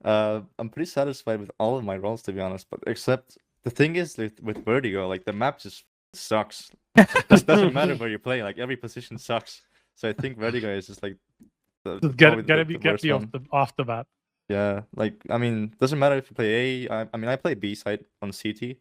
I'm pretty satisfied with all of my roles, to be honest. But except the thing is with Vertigo, like the map just sucks. It doesn't matter where you play. Like every position sucks. So I think Vertigo is just like Just probably get worst me one. off the map. Yeah, like I mean, doesn't matter if you play A. I mean, I play B side on CT,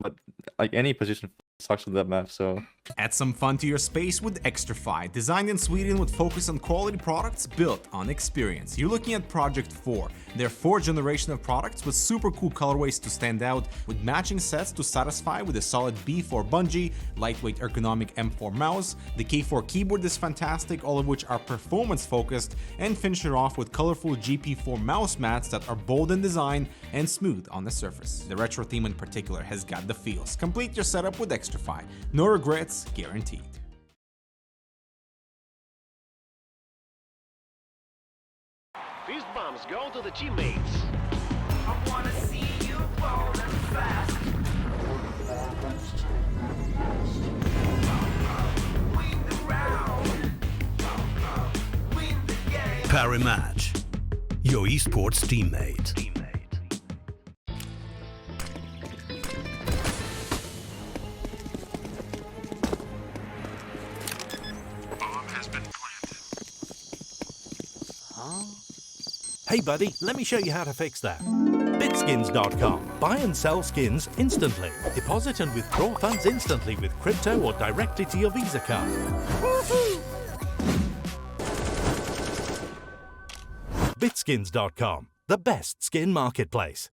but like any position sucks with that map. So Add some fun to your space with Extrafy, designed in Sweden with focus on quality products built on experience. You're looking at Project 4, their fourth generation of products with super cool colorways to stand out, with matching sets to satisfy with a solid B4 bungee, lightweight ergonomic M4 mouse, the K4 keyboard is fantastic, all of which are performance focused, and finish it off with colorful GP4 mouse mats that are bold in design and smooth on the surface. The retro theme in particular has got the feels. Complete your setup with Extrafy. No regrets guaranteed. These bombs go to the teammates. I wanna see you falling fast. Win the round. Win the game. Parimatch, your esports teammate. Hey buddy, let me show you how to fix that. Bitskins.com. Buy and sell skins instantly. Deposit and withdraw funds instantly with crypto or directly to your Visa card. Woohoo! Bitskins.com, the best skin marketplace.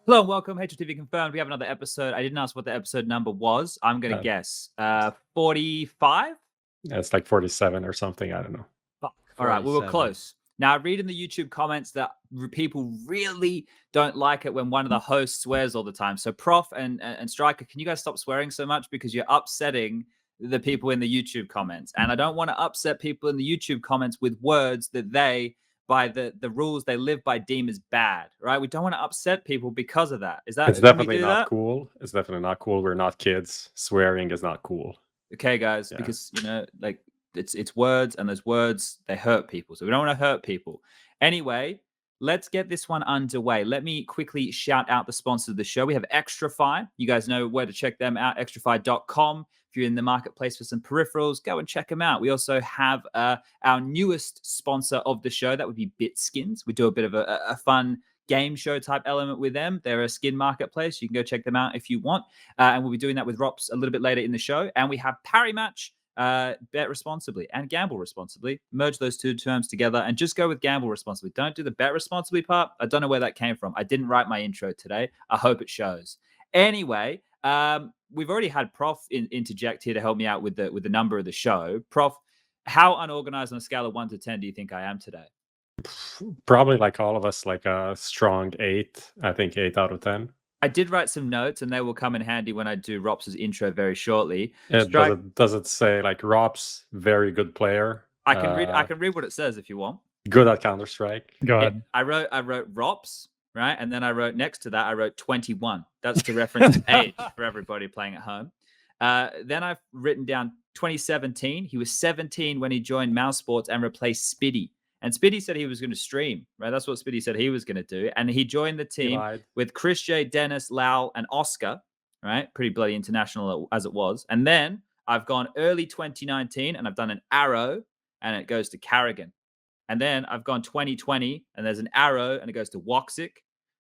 Hello and welcome. HLTV confirmed. We have another episode. I didn't ask what the episode number was. I'm going to guess 45. Yeah, it's like 47 or something. I don't know. Fuck. All right, we were close. Now, I read in the YouTube comments that people really don't like it when one of the hosts swears all the time. So, Prof and Striker, can you guys stop swearing so much because you're upsetting the people in the YouTube comments? And I don't want to upset people in the YouTube comments with words that they, by the rules they live by, deem as bad, right? We don't want to upset people because of that. Is that? It's definitely not cool. It's definitely not cool. We're not kids. Swearing is not cool. Okay, guys, because like it's words, and those words, they hurt people. So we don't want to hurt people. Anyway, let's get this one underway. Let me quickly shout out the sponsor of the show. We have Extrafy. You guys know where to check them out, extrafy.com. If you're in the marketplace for some peripherals, go and check them out. We also have our newest sponsor of the show. That would be Bitskins. We do a bit of a fun game show type element with them. They're a skin marketplace. You can go check them out if you want. And we'll be doing that with Rops a little bit later in the show. And we have Parimatch. Bet responsibly and gamble responsibly. Merge those two terms together and just go with gamble responsibly. Don't do the bet responsibly part. I don't know where that came from. I didn't write my intro today. I hope it shows. Anyway, we've already had Prof interject here to help me out with the number of the show. Prof, how unorganized on a scale of 1 to 10 do you think I am today? Probably like all of us, like a strong 8. I think 8 out of 10. I did write some notes, and they will come in handy when I do Rops' intro very shortly. Does it say like Rops, very good player? I can read what it says if you want. Good at Counter-Strike. Go ahead. I wrote Rops, right? And then I wrote next to that, I wrote 21. That's to reference age for everybody playing at home. Then I've written down 2017. He was 17 when he joined Mouse Sports and replaced Spiddy. And Spiddy said he was going to stream, right? That's what Spiddy said he was going to do. And he joined the team with Chris J, Dennis, Lau, and Oscar, right? Pretty bloody international as it was. And then I've gone early 2019 and I've done an arrow and it goes to Carrigan. And then I've gone 2020 and there's an arrow and it goes to Woxic.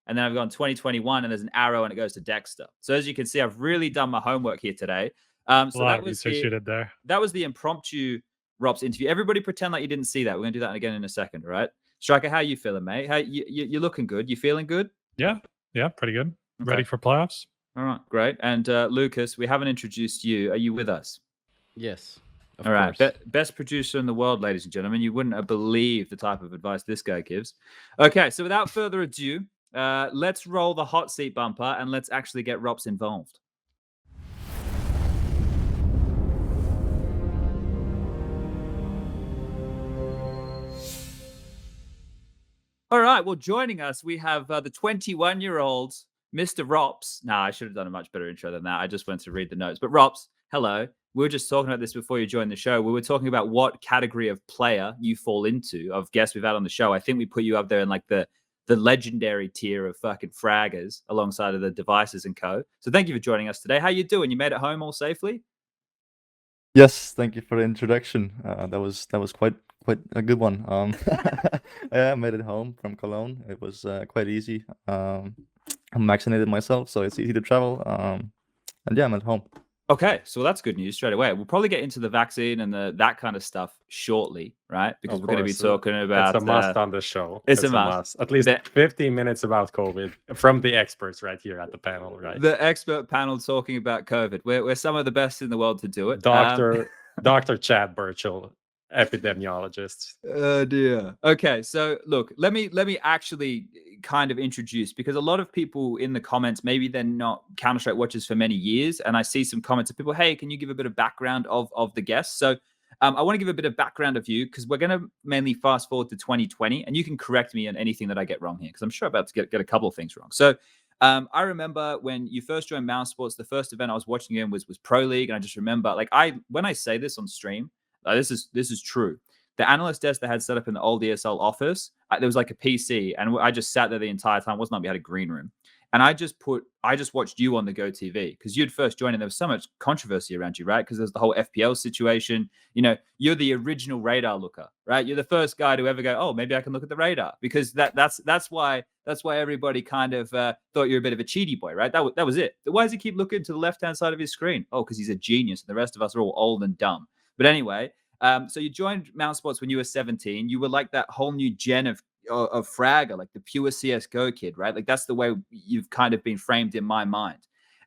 And then I've gone 2021 and there's an arrow and it goes to Dexter. So as you can see, I've really done my homework here today. So that was that was the impromptu Rob's interview. Everybody pretend like you didn't see that. We're gonna do that again in a second, all right? Striker, how you feeling, mate? How you're looking good? You feeling good? Yeah, pretty good. Okay. Ready for playoffs? All right, great. And Lucas, we haven't introduced you. Are you with us? Yes. All right. Best producer in the world, ladies and gentlemen. You wouldn't believe the type of advice this guy gives. Okay, so without further ado, let's roll the hot seat bumper and let's actually get Rops involved. All right. Well, joining us, we have the 21-year-old Mr. Rops. Nah, I should have done a much better intro than that. I just went to read the notes. But Rops, hello. We were just talking about this before you joined the show. We were talking about what category of player you fall into, of guests we've had on the show. I think we put you up there in like the legendary tier of fucking fraggers alongside of the devices and co. So thank you for joining us today. How you doing? You made it home all safely? Yes, thank you for the introduction. That was quite a good one. Yeah, I made it home from Cologne. It was quite easy. I'm vaccinated myself, so it's easy to travel. And yeah, I'm at home. Okay, so that's good news straight away. We'll probably get into the vaccine and that kind of stuff shortly, right? Because we're going to be talking about. It's a must on the show. It's a must. At least 15 minutes about COVID from the experts right here at the panel, right? The expert panel talking about COVID. We're some of the best in the world to do it. Dr. Chad Burchill, epidemiologist. Oh dear. Okay, so look, let me actually kind of introduce, because a lot of people in the comments, maybe they're not Counter-Strike watchers for many years, and I see some comments of people, hey, can you give a bit of background of the guests? So I want to give a bit of background of you, because we're going to mainly fast forward to 2020, and you can correct me on anything that I get wrong here, because I'm sure I'm about to get a couple of things wrong. So I remember when you first joined Mousesports, the first event I was watching you in was Pro League, and I just remember, like, when I say this on stream, this is true. The analyst desk they had set up in the old ESL office, there was like a PC, and I just sat there the entire time. It wasn't like we had a green room, and I just watched you on the Go TV, because you'd first joined, and there was so much controversy around you, right? Because there's the whole FPL situation. You know, you're the original radar looker, right? You're the first guy to ever go, oh, maybe I can look at the radar, because that's why everybody kind of thought you're a bit of a cheaty boy, right? That was it. Why does he keep looking to the left hand side of his screen? Oh, because he's a genius, and the rest of us are all old and dumb. But anyway. So you joined Mousesports when you were 17. You were like that whole new gen of fragger, like the pure CSGO kid, right? Like that's the way you've kind of been framed in my mind.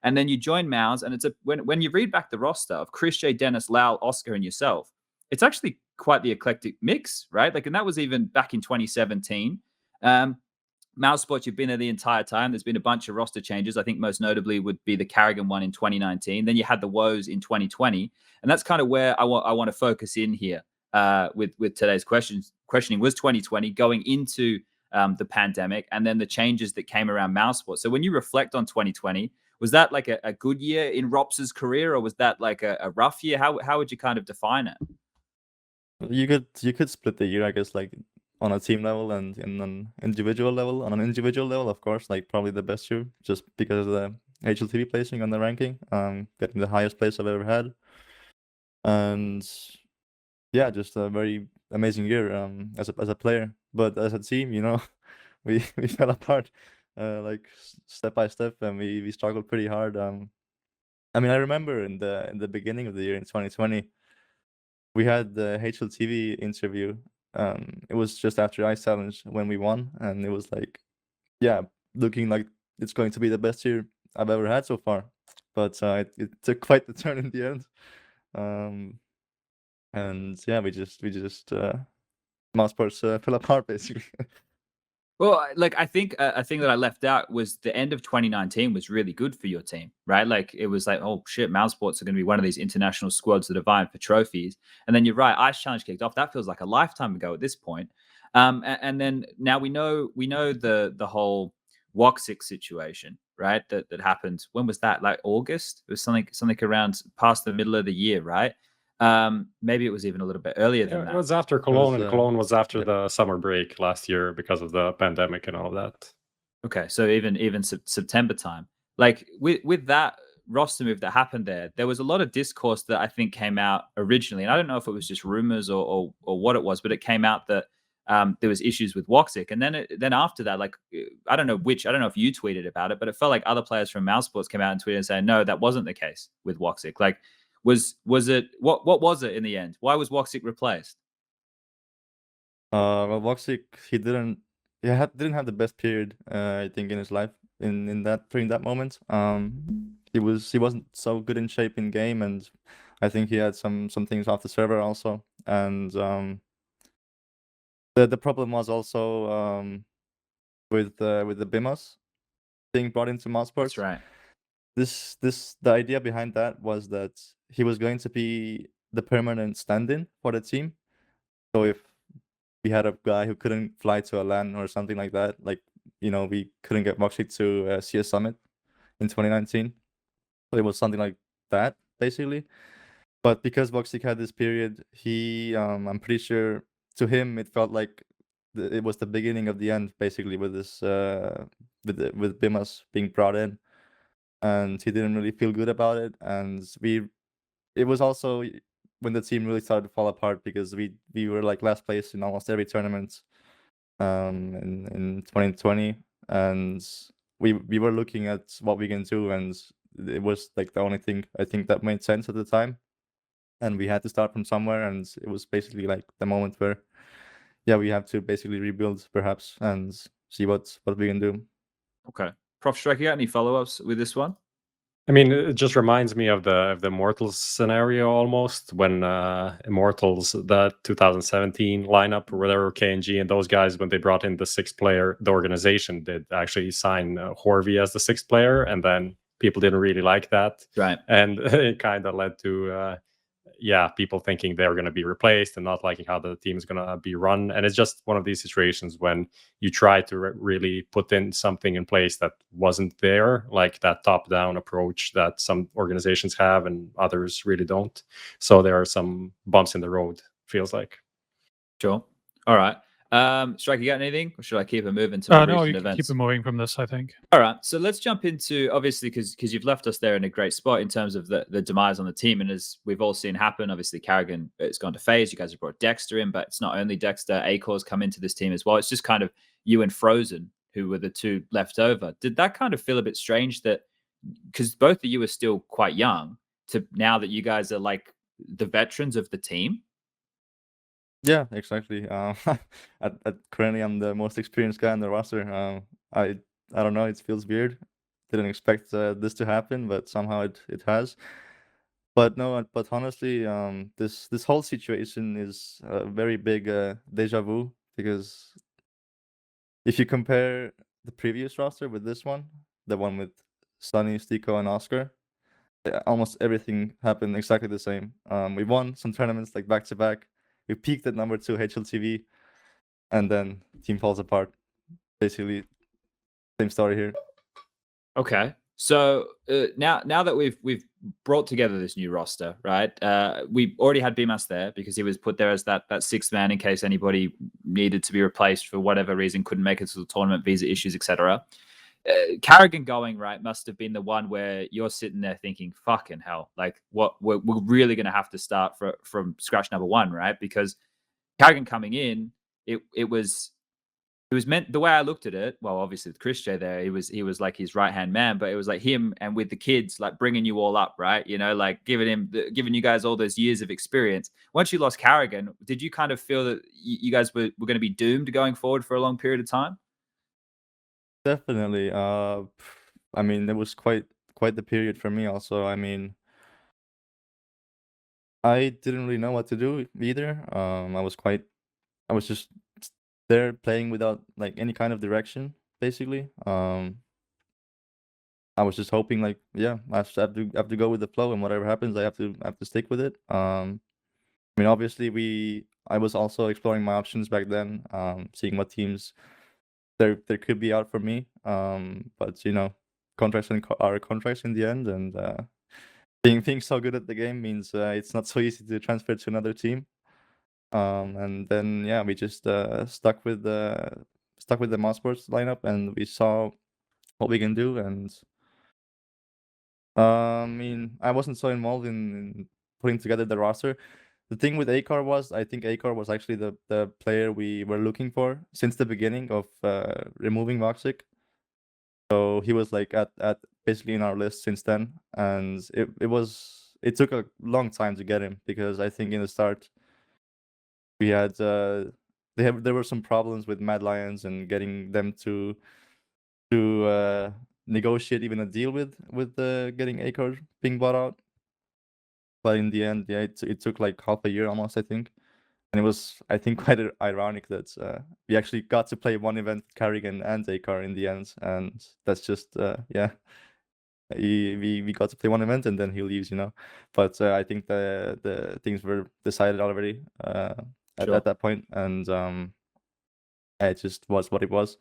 And then you join Mouse, and it's when you read back the roster of Chris J, Dennis, Lau, Oscar, and yourself, it's actually quite the eclectic mix, right? Like, and that was even back in 2017. Mousesports, you've been there the entire time. There's been a bunch of roster changes. I think most notably would be the Carrigan one in 2019. Then you had the Woes in 2020. And that's kind of where I want to focus in here with today's questioning. Was 2020 going into the pandemic, and then the changes that came around Mousesports. So when you reflect on 2020, was that like a good year in Rops's career, or was that like a rough year? How would you kind of define it? You could split the year, I guess, like on a team level and in an individual level. On an individual level, of course, like probably the best year, just because of the HLTV placing on the ranking, getting the highest place I've ever had. And yeah, just a very amazing year as a player. But as a team, you know, we fell apart like step by step, and we struggled pretty hard. I mean, I remember in the beginning of the year in 2020, we had the HLTV interview. It was just after Ice Challenge when we won, and it was like, yeah, looking like it's going to be the best year I've ever had so far. But it took quite the turn in the end. And yeah, we just Mousesports fell apart basically. Well, like I think a thing that I left out was the end of 2019 was really good for your team, right? Like it was like, oh shit, Mousesports are going to be one of these international squads that are vying for trophies. And then you're right, Ice Challenge kicked off. That feels like a lifetime ago at this point. And then now we know the whole Woxic situation, right? That happened. When was that? Like August? It was something around past the middle of the year, right? Maybe it was even a little bit earlier than that. It was after Cologne, and Cologne was after the summer break last year because of the pandemic and all of that. Okay, so even September time. Like with that roster move that happened there was a lot of discourse that I think came out originally, and I don't know if it was just rumors or what it was, but it came out that there was issues with Woxic, and then after that, like I don't know if you tweeted about it, but it felt like other players from Mousesports came out and tweeted and saying no, that wasn't the case with Woxic. Like was it what was it in the end? Why was Woxic replaced? Well, Woxic, he didn't have the best period I think in his life during that moment. He wasn't so good in shape in game, and I think he had some things off the server also. And the problem was also with the BIMOS being brought into Mousesports. That's right. The idea behind that was that he was going to be the permanent stand-in for the team. So if we had a guy who couldn't fly to a LAN or something like that. Like, we couldn't get Voxic to CS Summit in 2019. So it was something like that, basically. But because Voxic had this period, I'm pretty sure to him it felt like it was the beginning of the end, basically, with this with Bimas being brought in, and he didn't really feel good about it. And it was also when the team really started to fall apart because we were like last place in almost every tournament in 2020, and we were looking at what we can do, and it was like the only thing I think that made sense at the time. And we had to start from somewhere, and it was basically like the moment where, yeah, we have to basically rebuild perhaps and see what we can do. Okay. Prof Strike, you got any follow-ups with this one? I mean, it just reminds me of the Immortals scenario almost, when Immortals, that 2017 lineup or whatever, KNG and those guys, when they brought in the sixth player, the organization did actually sign Horvey as the sixth player, and then people didn't really like that. Right. And it kind of led to people thinking they're going to be replaced and not liking how the team is going to be run. And it's just one of these situations when you try to really put in something in place that wasn't there, like that top-down approach that some organizations have and others really don't. So there are some bumps in the road, feels like. Sure. All right. Strike, you got anything, or should I keep it moving to No, recent you can events? keep it moving from this, I think. All right, so let's jump into, obviously, because you've left us there in a great spot in terms of the demise on the team, and as we've all seen happen, obviously Karrigan, it's gone to FaZe. You guys have brought Dexter in, but it's not only Dexter. Akor's come into this team as well. It's just kind of you and Frozen who were the two left over. Did that kind of feel a bit strange that, because both of you are still quite young, to now that you guys are like the veterans of the team? Yeah, exactly. Currently I'm the most experienced guy on the roster. I don't know, it feels weird. Didn't expect this to happen, but somehow it has. But no, but honestly, this whole situation is a very big deja vu, because if you compare the previous roster with this one, the one with Sunny, Stiko, and Oscar, almost everything happened exactly the same. We won some tournaments like back to back. We peaked at number 2 HLTV, and then team falls apart. Basically, same story here. Okay, so now that we've brought together this new roster, right? We already had Bimas there because he was put there as that sixth man in case anybody needed to be replaced for whatever reason, couldn't make it to the tournament, visa issues, etc. Karrigan going, right, must have been the one where you're sitting there thinking, fucking hell, like what we're really going to have to start from scratch number one, right? Because Karrigan coming in, it was meant, the way I looked at it, well, obviously with Chris J there, he was like his right-hand man, but it was like him and with the kids, like bringing you all up, right? You know, like giving you guys all those years of experience. Once you lost Karrigan, did you kind of feel that you guys were going to be doomed going forward for a long period of time? Definitely. I mean, it was quite the period for me also. I mean, I didn't really know what to do either. I was just there playing without like any kind of direction, basically. I was just hoping, like, yeah, I have to go with the flow, and whatever happens, I have to stick with it. I mean, obviously, I was also exploring my options back then, seeing what teams there could be out for me. But contracts are contracts in the end, and being so good at the game means it's not so easy to transfer to another team. And then yeah, we just stuck with the Mossports lineup, and we saw what we can do. And I mean, I wasn't so involved in putting together the roster. The thing with Akor was, I think Akor was actually the player we were looking for since the beginning of removing Voxic. So he was like at basically in our list since then, and it took a long time to get him, because I think in the start we had there were some problems with Mad Lions and getting them to negotiate even a deal with getting Akor being bought out. But in the end, yeah, it took like half a year almost, I think. And it was, I think, quite ironic that we actually got to play one event with Karrigan and Akor in the end. And that's just, yeah, we got to play one event and then he leaves, But I think the things were decided already Sure. at that point, and it just was what it was.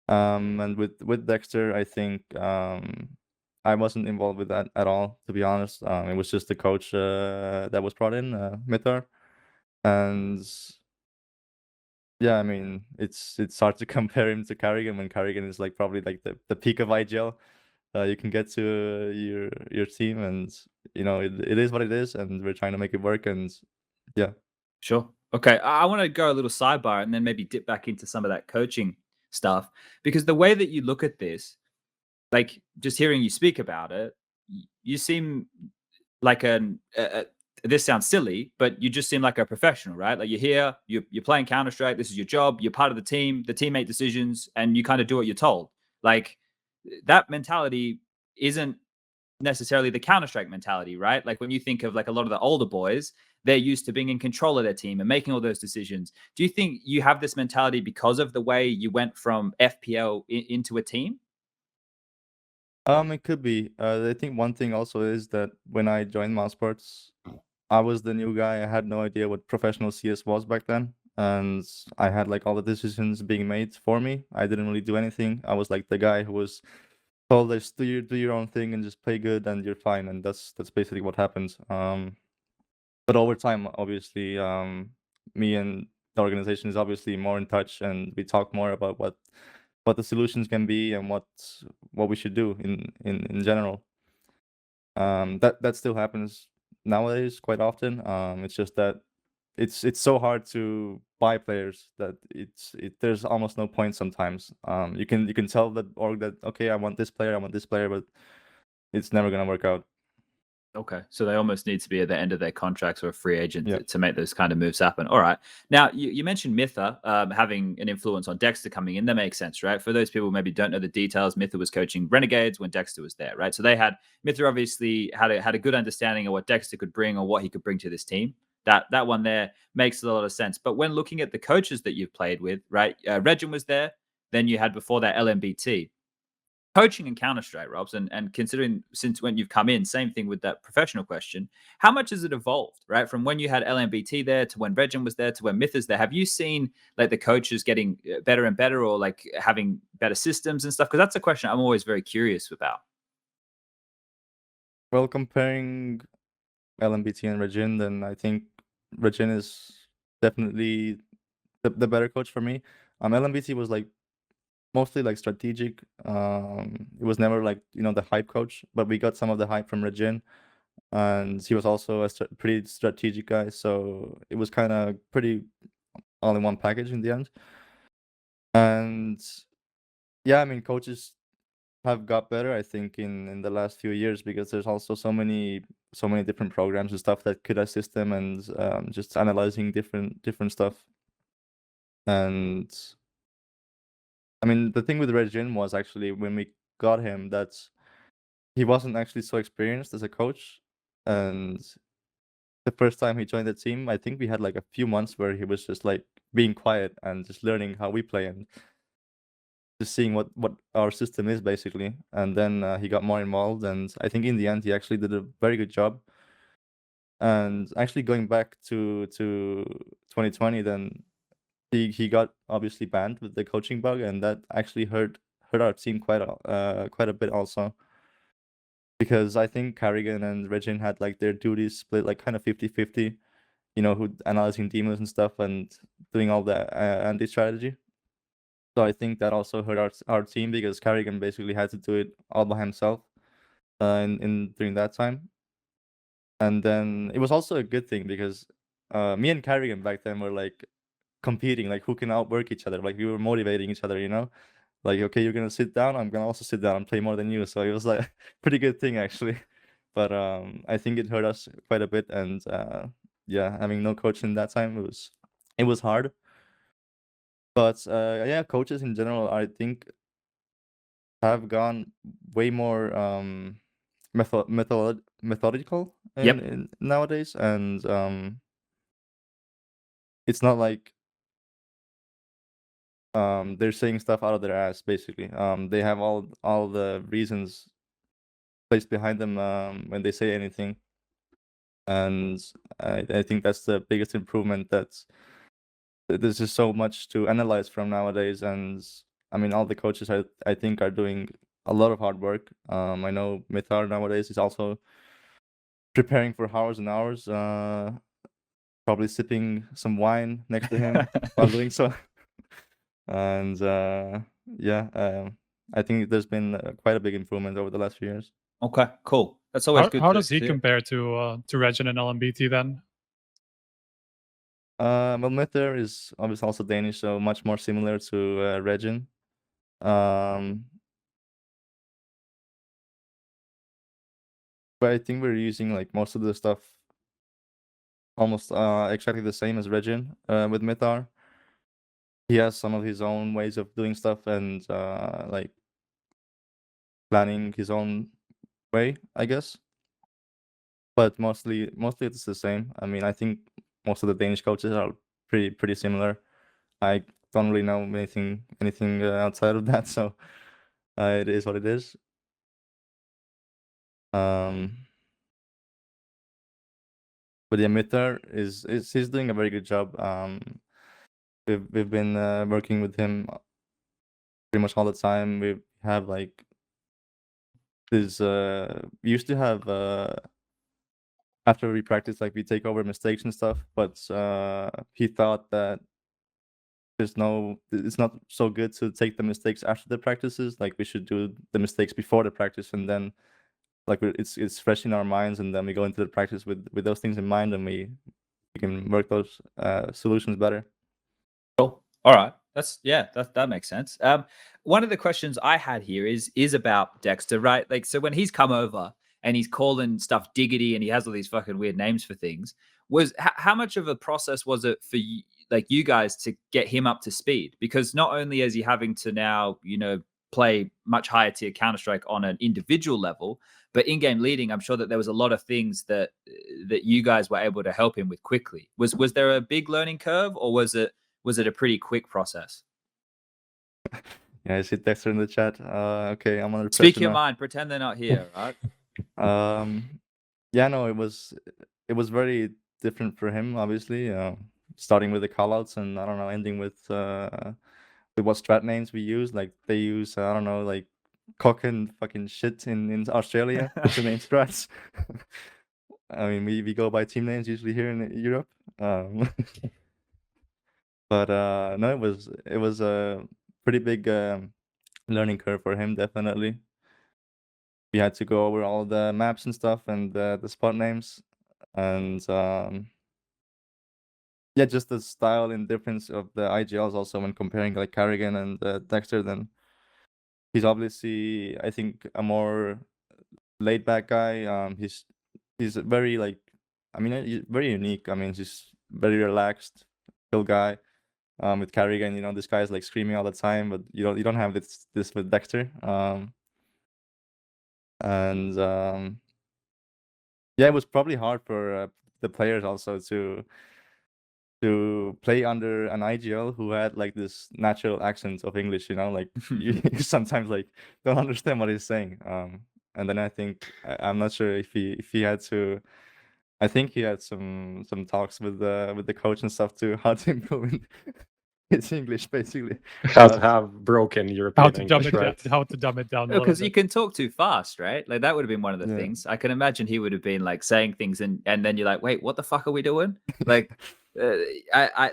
And with Dexter, I think I wasn't involved with that at all, to be honest. It was just the coach that was brought in, Mithar, and yeah, I mean, it's hard to compare him to Carrigan when Carrigan is like probably like the peak of IGL. You can get to your team, and you know it is what it is, and we're trying to make it work, and yeah. Sure. Okay. I want to go a little sidebar and then maybe dip back into some of that coaching stuff, because the way that you look at this, like just hearing you speak about it, you seem like this sounds silly, but you just seem like a professional, right? Like you're here, you're playing Counter-Strike, this is your job, you're part of the team, the team make decisions, and you kind of do what you're told. Like that mentality isn't necessarily the Counter-Strike mentality, right? Like when you think of like a lot of the older boys, they're used to being in control of their team and making all those decisions. Do you think you have this mentality because of the way you went from FPL into a team? It could be. I think one thing also is that when I joined Mousesports, I was the new guy. I had no idea what professional CS was back then, and I had like all the decisions being made for me. I didn't really do anything. I was like the guy who was told, "Just do your own thing and just play good, and you're fine." And that's basically what happened. But over time, obviously, me and the organization is obviously more in touch, and we talk more about what the solutions can be and what we should do in general. That still happens nowadays quite often. It's just that it's so hard to buy players that there's almost no point sometimes. You can tell the org that okay, I want this player, but it's never gonna work out. Okay, so they almost need to be at the end of their contracts or a free agent Yeah. to make those kind of moves happen. All right. Now, you mentioned Mytha having an influence on Dexter coming in. That makes sense, right? For those people who maybe don't know the details, Mytha was coaching Renegades when Dexter was there, right? So they had Mytha obviously had a good understanding of what Dexter could bring or what he could bring to this team. That one there makes a lot of sense. But when looking at the coaches that you've played with, right? Regin was there. Then you had before that LMBT. Coaching in Counter-Strike, Robs, and considering since when you've come in, same thing with that professional question. How much has it evolved, right? From when you had LMBT there to when Regin was there to when Myth is there. Have you seen like the coaches getting better and better, or like having better systems and stuff? Because that's a question I'm always very curious about. Well, comparing LMBT and Regin, then I think Regin is definitely the better coach for me. LMBT was like mostly like strategic. It was never like the hype coach, but we got some of the hype from Regin, and he was also a pretty strategic guy. So it was kind of pretty all in one package in the end. And yeah, I mean, coaches have got better, I think, in the last few years, because there's also so many different programs and stuff that could assist them, and just analyzing different stuff. And I mean, the thing with Regin was actually when we got him that he wasn't actually so experienced as a coach, and the first time he joined the team, I think we had like a few months where he was just like being quiet and just learning how we play and just seeing what our system is basically. And then he got more involved, and I think in the end he actually did a very good job. And actually going back to 2020, then he got obviously banned with the coaching bug, and that actually hurt our team quite a bit also, because I think Carrigan and Regin had like their duties split like kind of 50-50, who analyzing demos and stuff and doing all the anti-strategy. So I think that also hurt our team, because Carrigan basically had to do it all by himself in during that time. And then it was also a good thing, because me and Carrigan back then were like competing, like who can outwork each other. Like we were motivating each other, like, okay, you're gonna sit down, I'm gonna also sit down and play more than you. So it was like a pretty good thing actually. But I think it hurt us quite a bit, and yeah, having no coach in that time, it was hard. But yeah, coaches in general, I think, have gone way more methodical in nowadays, and it's not like they're saying stuff out of their ass basically. They have all the reasons placed behind them when they say anything. and I think that's the biggest improvement. There's just so much to analyze from nowadays, and I mean all the coaches I think are doing a lot of hard work. I know Mithar nowadays is also preparing for hours and hours, probably sipping some wine next to him while doing so. And I think there's been quite a big improvement over the last few years. Okay, cool. That's always good. How to does he hear. compare to Regin and LMBT then? Well, Mithar is obviously also Danish, so much more similar to Regin. But I think we're using like most of the stuff almost exactly the same as Regin with Mithar. He has some of his own ways of doing stuff and like planning his own way, I guess. But mostly it's the same. I mean, I think most of the Danish coaches are pretty similar. I don't really know anything outside of that, so it is what it is. But yeah, Mithar he's doing a very good job. We've been working with him pretty much all the time. We have like this. We used to have after we practice, like we take over mistakes and stuff. But he thought that it's not so good to take the mistakes after the practices. Like we should do the mistakes before the practice, and then like it's fresh in our minds, and then we go into the practice with those things in mind, and we can work those solutions better. Cool. All right. That makes sense. One of the questions I had here is about Dexter, right? Like, so when he's come over and he's calling stuff diggity and he has all these fucking weird names for things, was how much of a process was it for you, like you guys, to get him up to speed? Because not only is he having to now, play much higher tier Counter-Strike on an individual level, but in-game leading, I'm sure that there was a lot of things that you guys were able to help him with quickly. Was there a big learning curve, or was it a pretty quick process? Yeah, I see Dexter in the chat. Okay, I'm gonna speak your mind. Pretend they're not here, right? Yeah, no, it was very different for him, obviously. Starting with the callouts and I don't know, ending with what strat names we use. Like they use I don't know, like cock and fucking shit in Australia to name strats. I mean, we go by team names usually here in Europe. But no, it was a pretty big learning curve for him, definitely. We had to go over all the maps and stuff and the spot names, and yeah, just the style and difference of the IGLs also when comparing like Carrigan and Dexter. Then he's obviously, I think, a more laid back guy. He's very like, I mean, he's very unique. I mean, he's very relaxed, chill guy. With Carrigan, this guy's like screaming all the time, but you don't have this with Dexter. And yeah, it was probably hard for the players also to play under an IGL who had like this natural accent of English, like you sometimes like don't understand what he's saying. And then I think I'm not sure if he had to. I think he had some talks with the coach and stuff too, how to improve his English, basically. How to have broken European English, right? How to dumb it down. Because you can talk too fast, right? Like that would have been one of the things. I can imagine he would have been like saying things and then you're like, wait, what the fuck are we doing? Like I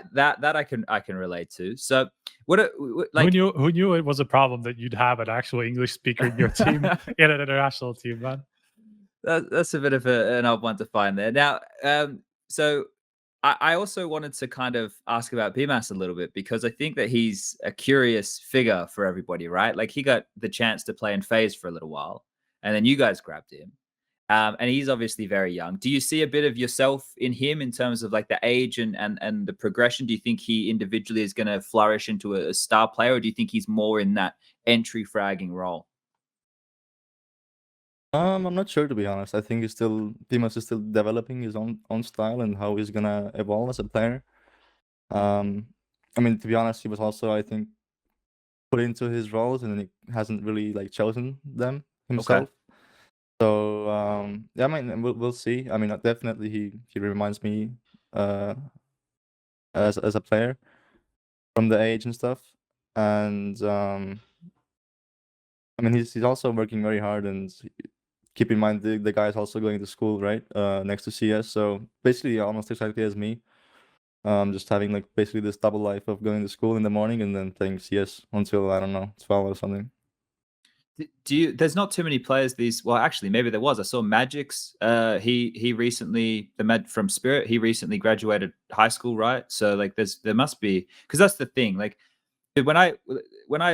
can relate to. So like who knew it was a problem that you'd have an actual English speaker in your team in an international team, man? That's a bit of an odd one to find there. Now, so I also wanted to kind of ask about BMAS a little bit, because I think that he's a curious figure for everybody, right? Like he got the chance to play in FaZe for a little while, and then you guys grabbed him. And he's obviously very young. Do you see a bit of yourself in him in terms of like the age and the progression? Do you think he individually is going to flourish into a star player, or do you think he's more in that entry fragging role? I'm not sure, to be honest. I think BMAS is still developing his own style and how he's gonna evolve as a player. I mean, to be honest, he was also, I think, put into his roles and he hasn't really like chosen them himself. So yeah, I mean, we'll see. I mean, definitely he reminds me as a player from the age and stuff, and I mean, he's also working very hard, and keep in mind the guy's also going to school, right? Next to CS, so basically almost exactly as me. Just having like basically this double life of going to school in the morning and then playing CS until I don't know 12 or something. Do you? There's not too many players. Well, actually, maybe there was. I saw Magic's. He recently from Spirit. He recently graduated high school, right? So like, there must be, because that's the thing. Like, when I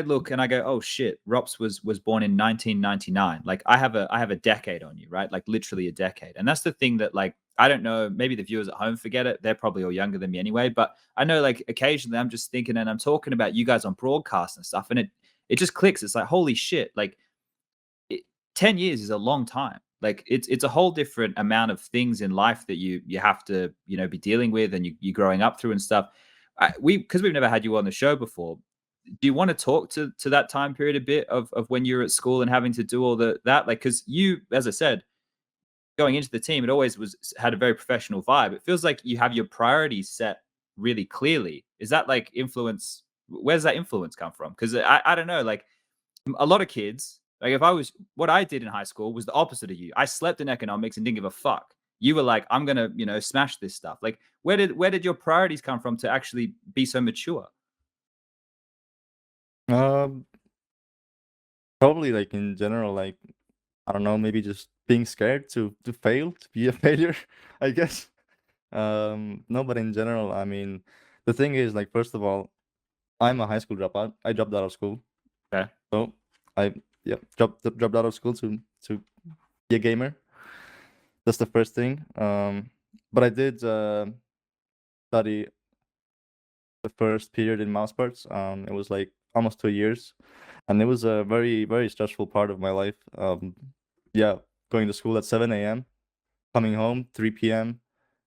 look and I go, oh shit, Rops was born in 1999. Like, I have a decade on you, right? Like, literally a decade. And that's the thing that, like, I don't know. Maybe the viewers at home forget it. They're probably all younger than me anyway. But I know, like, occasionally I'm just thinking, and I'm talking about you guys on broadcast and stuff, and it just clicks. It's like, holy shit, like 10 years is a long time. Like, it's a whole different amount of things in life that you have to, be dealing with, and you're growing up through and stuff. Because we've never had you on the show before, do you want to talk to that time period a bit of when you were at school and having to do all that? Like, because you, as I said, going into the team, it always had a very professional vibe. It feels like you have your priorities set really clearly. Is that like influence? Where does that influence come from? Because I don't know, like, a lot of kids, like, what I did in high school was the opposite of you. I slept in economics and didn't give a fuck. You were like, I'm gonna, smash this stuff. Like, where did your priorities come from to actually be so mature? Um, Probably like in general, like I don't know, maybe just being scared to fail, to be a failure, I guess. No, but in general, I mean, the thing is, like, first of all, I'm a high school dropout. I dropped out of school. Okay. So I dropped out of school to be a gamer. That's the first thing. But I did study the first period in mouse parts. It was like almost 2 years, and it was a very very stressful part of my life. Yeah, going to school at 7 a.m., coming home 3 p.m.,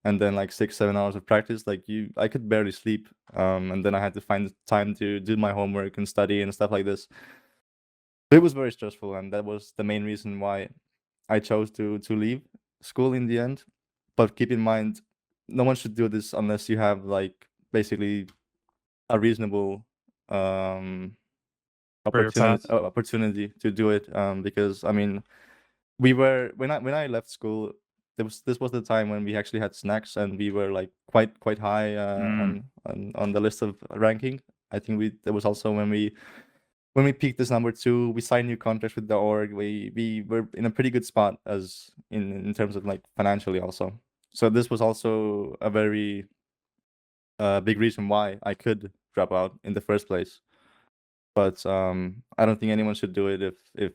and then like 6 7 hours of practice. Like I could barely sleep. And then I had to find time to do my homework and study and stuff like this. It was very stressful, and that was the main reason why I chose to leave school in the end. But keep in mind, no one should do this unless you have like basically a reasonable Career path. opportunity to do it. Because I mean, we were when I left school, this was the time when we actually had snacks, and we were like quite high on the list of ranking. I think there was also when we peaked as number 2, we signed new contracts with the org. We were in a pretty good spot as in terms of like financially also. So this was also a very big reason why I could drop out in the first place. But I don't think anyone should do it if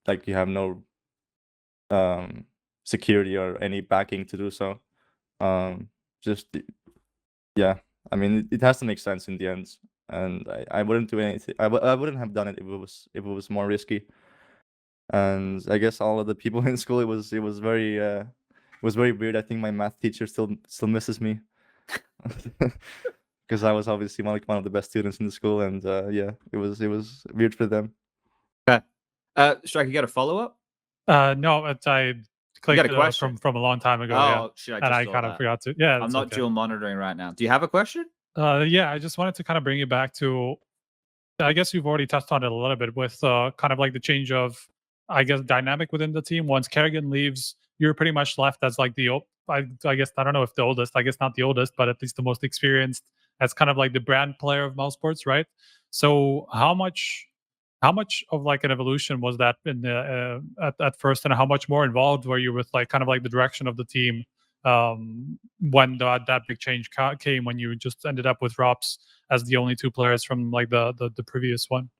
like you have no security or any backing to do so. Just yeah, I mean, it has to make sense in the end, and I wouldn't do anything. I wouldn't have done it if it was more risky. And I guess all of the people in school, it was very weird. I think my math teacher still misses me because I was obviously one of the best students in the school, and yeah, it was weird for them. Okay. Strike, you got a follow up? No, I clicked a question? from a long time ago. Oh, Yeah, shit, and I saw kind of that. forgot to. Yeah, I'm that's not okay. dual monitoring right now. Do you have a question? Yeah, I just wanted to kind of bring you back to. I guess you've already touched on it a little bit with kind of like the change of, I guess, dynamic within the team. Once Kerrigan leaves, you're pretty much left as like I guess, I don't know if the oldest. I guess not the oldest, but at least the most experienced. As kind of like the brand player of Mousesports, right? So how much of like an evolution was that in the at first, and how much more involved were you with like kind of like the direction of the team when that big change came, when you just ended up with Rops as the only 2 players from like the previous one?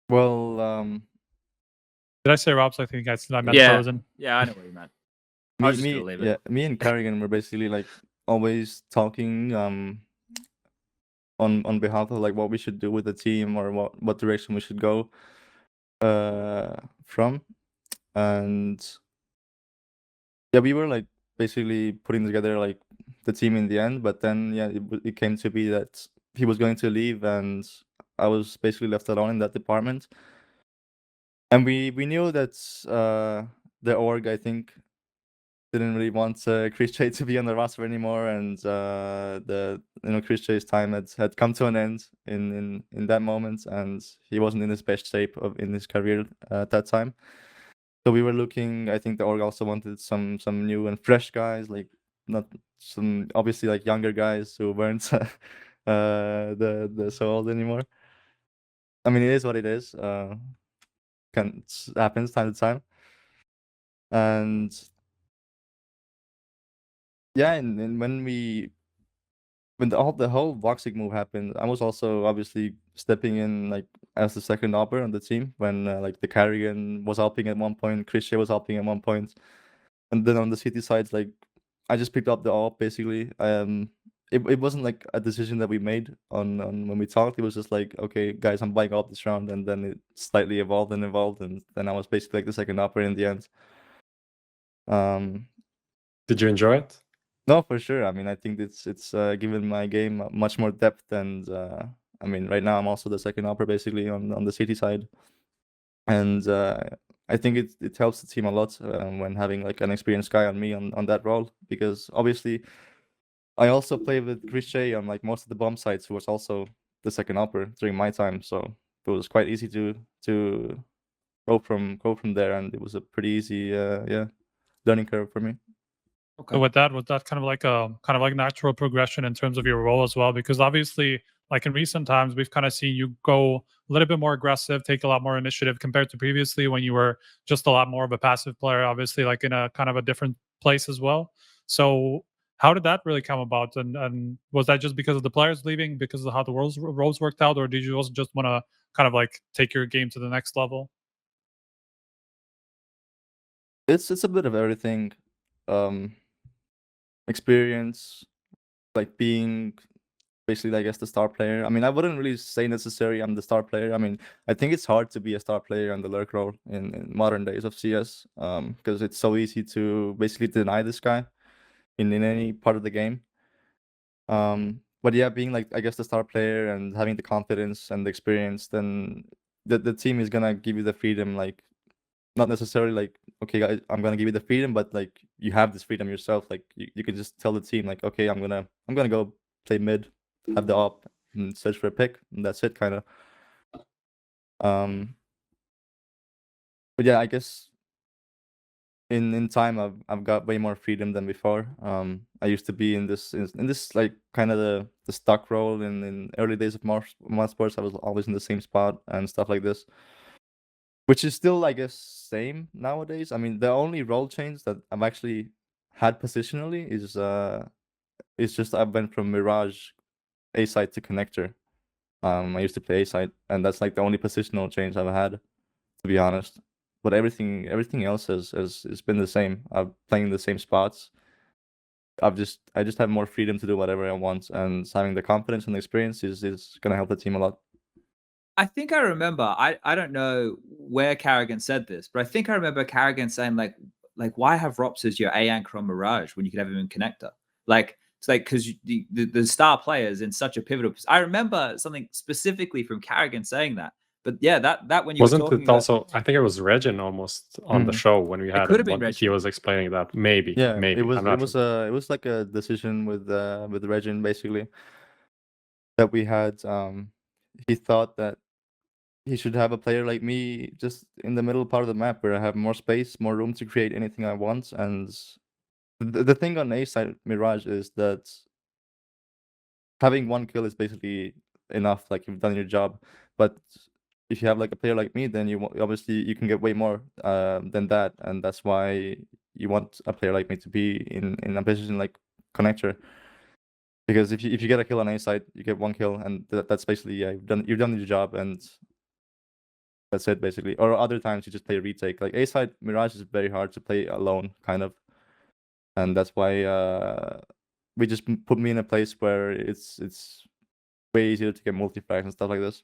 Well, Did I say Rops? I think I meant Yeah. Frozen. Yeah, I know what you meant. I was just gonna leave it. Yeah, me and Kerrigan were basically like always talking on behalf of like what we should do with the team, or what direction we should go from. And yeah, we were like basically putting together like the team in the end, but then yeah, it came to be that he was going to leave, and I was basically left alone in that department. And we knew that the org, I think, didn't really want Chris J to be on the roster anymore, and Chris J's time had come to an end in that moment, and he wasn't in his best shape in his career at that time. So we were looking. I think the org also wanted some new and fresh guys, like not some obviously like younger guys who weren't the so old anymore. I mean, it is what it is. Happens time to time, and yeah, and when the whole Voxic move happened, I was also obviously stepping in like as the second opper on the team when like the Carrigan was helping at one point, Chris Shea was helping at one point, and then on the city sides, like I just picked up the op basically. It wasn't like a decision that we made on when we talked. It was just like, okay, guys, I'm buying op this round, and then it slightly evolved, and then I was basically like the second opper in the end. Did you enjoy it? No, for sure. I mean, I think it's given my game much more depth, and I mean, right now I'm also the second opper basically on the city side, and I think it helps the team a lot when having like an experienced guy on me on that role, because obviously I also played with Chris J on like most of the bomb sites, who was also the second opper during my time, so it was quite easy to go from there, and it was a pretty easy learning curve for me. So with that, was that kind of like natural progression in terms of your role as well? Because obviously, like in recent times, we've kind of seen you go a little bit more aggressive, take a lot more initiative compared to previously when you were just a lot more of a passive player, obviously like in a kind of a different place as well. So how did that really come about? And was that just because of the players leaving, because of how the roles worked out, or did you also just want to kind of like take your game to the next level? It's a bit of everything. Experience, like being basically, I guess, the star player. I mean, I wouldn't really say necessarily I'm the star player. I mean, I think it's hard to be a star player on the lurk role in modern days of CS, because it's so easy to basically deny this guy in any part of the game. But yeah, being like, I guess, the star player and having the confidence and the experience, then the team is gonna give you the freedom, like not necessarily like, okay, guys, I'm gonna give you the freedom, but like you have this freedom yourself. Like you can just tell the team like, okay, I'm gonna go play mid, have the op, and search for a pick, and that's it, kind of. But yeah, I guess in time I've got way more freedom than before. I used to be in this like kind of the stuck role in early days of mod sports. I was always in the same spot and stuff like this, which is still, I guess, same nowadays. I mean, the only role change that I've actually had positionally is just I went from Mirage A side to connector. I used to play A side, and that's like the only positional change I've had, to be honest. But everything else has been the same. I'm playing the same spots. I just have more freedom to do whatever I want, and having the confidence and the experience is gonna help the team a lot. I think I remember. I don't know where Carrigan said this, but I think I remember Carrigan saying like why have Rops as your A anchor on Mirage when you could have him in connector? Like it's like because the star players in such a pivotal. I remember something specifically from Carrigan saying that. But yeah, that when you Wasn't were talking it about, also? I think it was Regin almost on the show when we had could him. have been He Regin. was explaining that maybe. Yeah, maybe. it was I'm not sure. it was like a decision with Regin basically that we had. He thought that he should have a player like me just in the middle part of the map where I have more space, more room to create anything I want. And the thing on A side Mirage is that having one kill is basically enough. Like you've done your job, but if you have like a player like me, then obviously you can get way more than that, and that's why you want a player like me to be in a position like connector. Because if you get a kill on A side, you get one kill, and that's basically, yeah, you've done your job, and that's it basically. Or other times you just play a retake. Like A side Mirage is very hard to play alone, kind of, and that's why we just put me in a place where it's way easier to get multi-frags and stuff like this.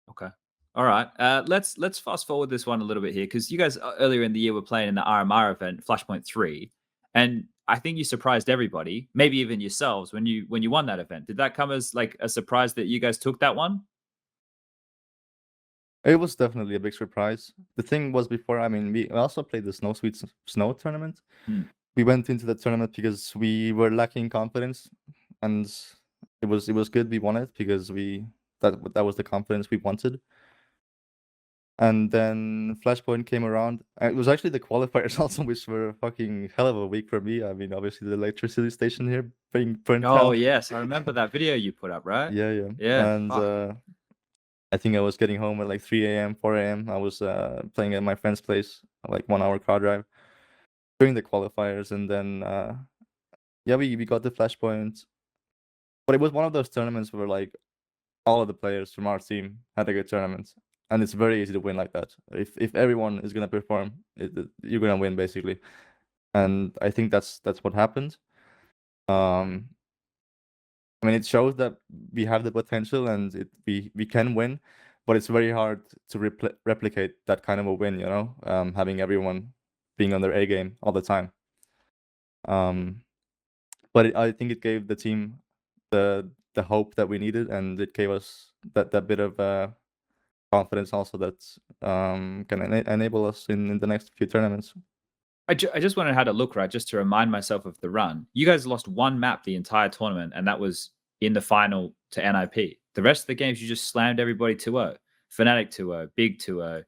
Okay. All right. Let's fast forward this one a little bit here, because you guys earlier in the year were playing in the RMR event, Flashpoint 3, and I think you surprised everybody, maybe even yourselves, when you won that event. Did that come as like a surprise that you guys took that one? It was definitely a big surprise. The thing was before, I mean, we also played the Snow tournament. Hmm. We went into the tournament because we were lacking confidence, and it was good we won it because that was the confidence we wanted. And then Flashpoint came around. And it was actually the qualifiers also, which were a fucking hell of a week for me. I mean, obviously the electricity station here being burnt Oh down. yes, I remember that video you put up, right? Yeah. Yeah. And fuck. I think I was getting home at like 3 a.m., 4 a.m. I was playing at my friend's place, like 1 hour car drive during the qualifiers, and then yeah, we got the Flashpoint. But it was one of those tournaments where like all of the players from our team had a good tournament, and it's very easy to win like that. If everyone is gonna perform, you're gonna win basically. And I think that's what happened. I mean, it shows that we have the potential and we can win, but it's very hard to replicate that kind of a win, you know, having everyone being on their A game all the time. But I think it gave the team the hope that we needed, and it gave us that bit of confidence also that can enable us in the next few tournaments. I just wanted to have a look, right, just to remind myself of the run. You guys lost one map the entire tournament, and that was in the final to NIP. The rest of the games, you just slammed everybody 2-0. Fnatic 2-0, Big 2-0,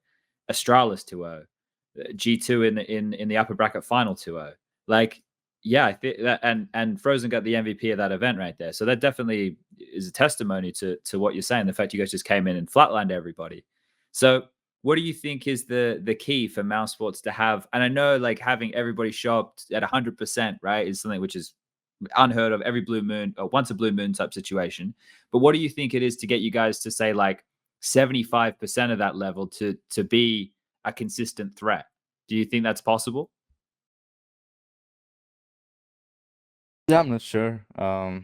Astralis 2-0, G2 in the upper bracket final 2-0. Like, yeah, I think that, and Frozen got the MVP of that event right there. So that definitely is a testimony to what you're saying. The fact you guys just came in and flatlined everybody. So what do you think is the key for mousesports to have? And I know like having everybody show up at 100%, right, is something which is unheard of every blue moon or once a blue moon type situation. But what do you think it is to get you guys to say like 75% of that level to be a consistent threat? Do you think that's possible? Yeah, I'm not sure. I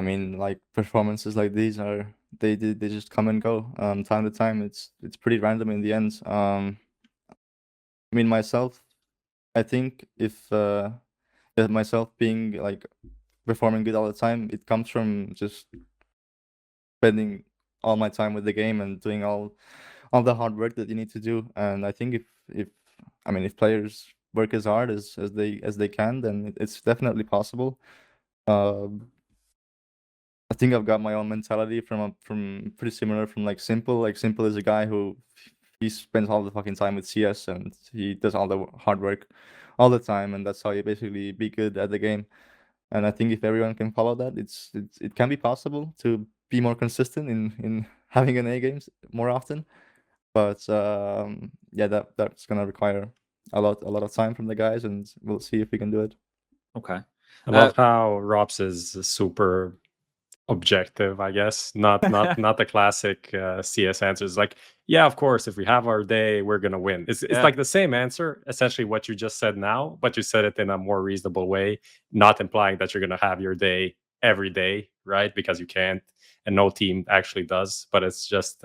mean, like performances like these are they just come and go. Time to time, it's pretty random in the end. I mean, myself, I think if myself being like performing good all the time, it comes from just spending all my time with the game and doing all the hard work that you need to do. And I think if players work as hard as they can, then it's definitely possible. I think I've got my own mentality from pretty similar from like Simple. Like Simple is a guy who he spends all the fucking time with CS and he does all the hard work all the time, and that's how you basically be good at the game. And I think if everyone can follow that, it can be possible to be more consistent in having an A games more often. But yeah, that's gonna require a lot of time from the guys, and we'll see if we can do it. Okay. I love how Robs is super objective, I guess. Not the classic CS answers. Like, yeah, of course, if we have our day, we're gonna win. It's like the same answer, essentially what you just said now, but you said it in a more reasonable way, not implying that you're gonna have your day every day, right? Because you can't, and no team actually does. But it's just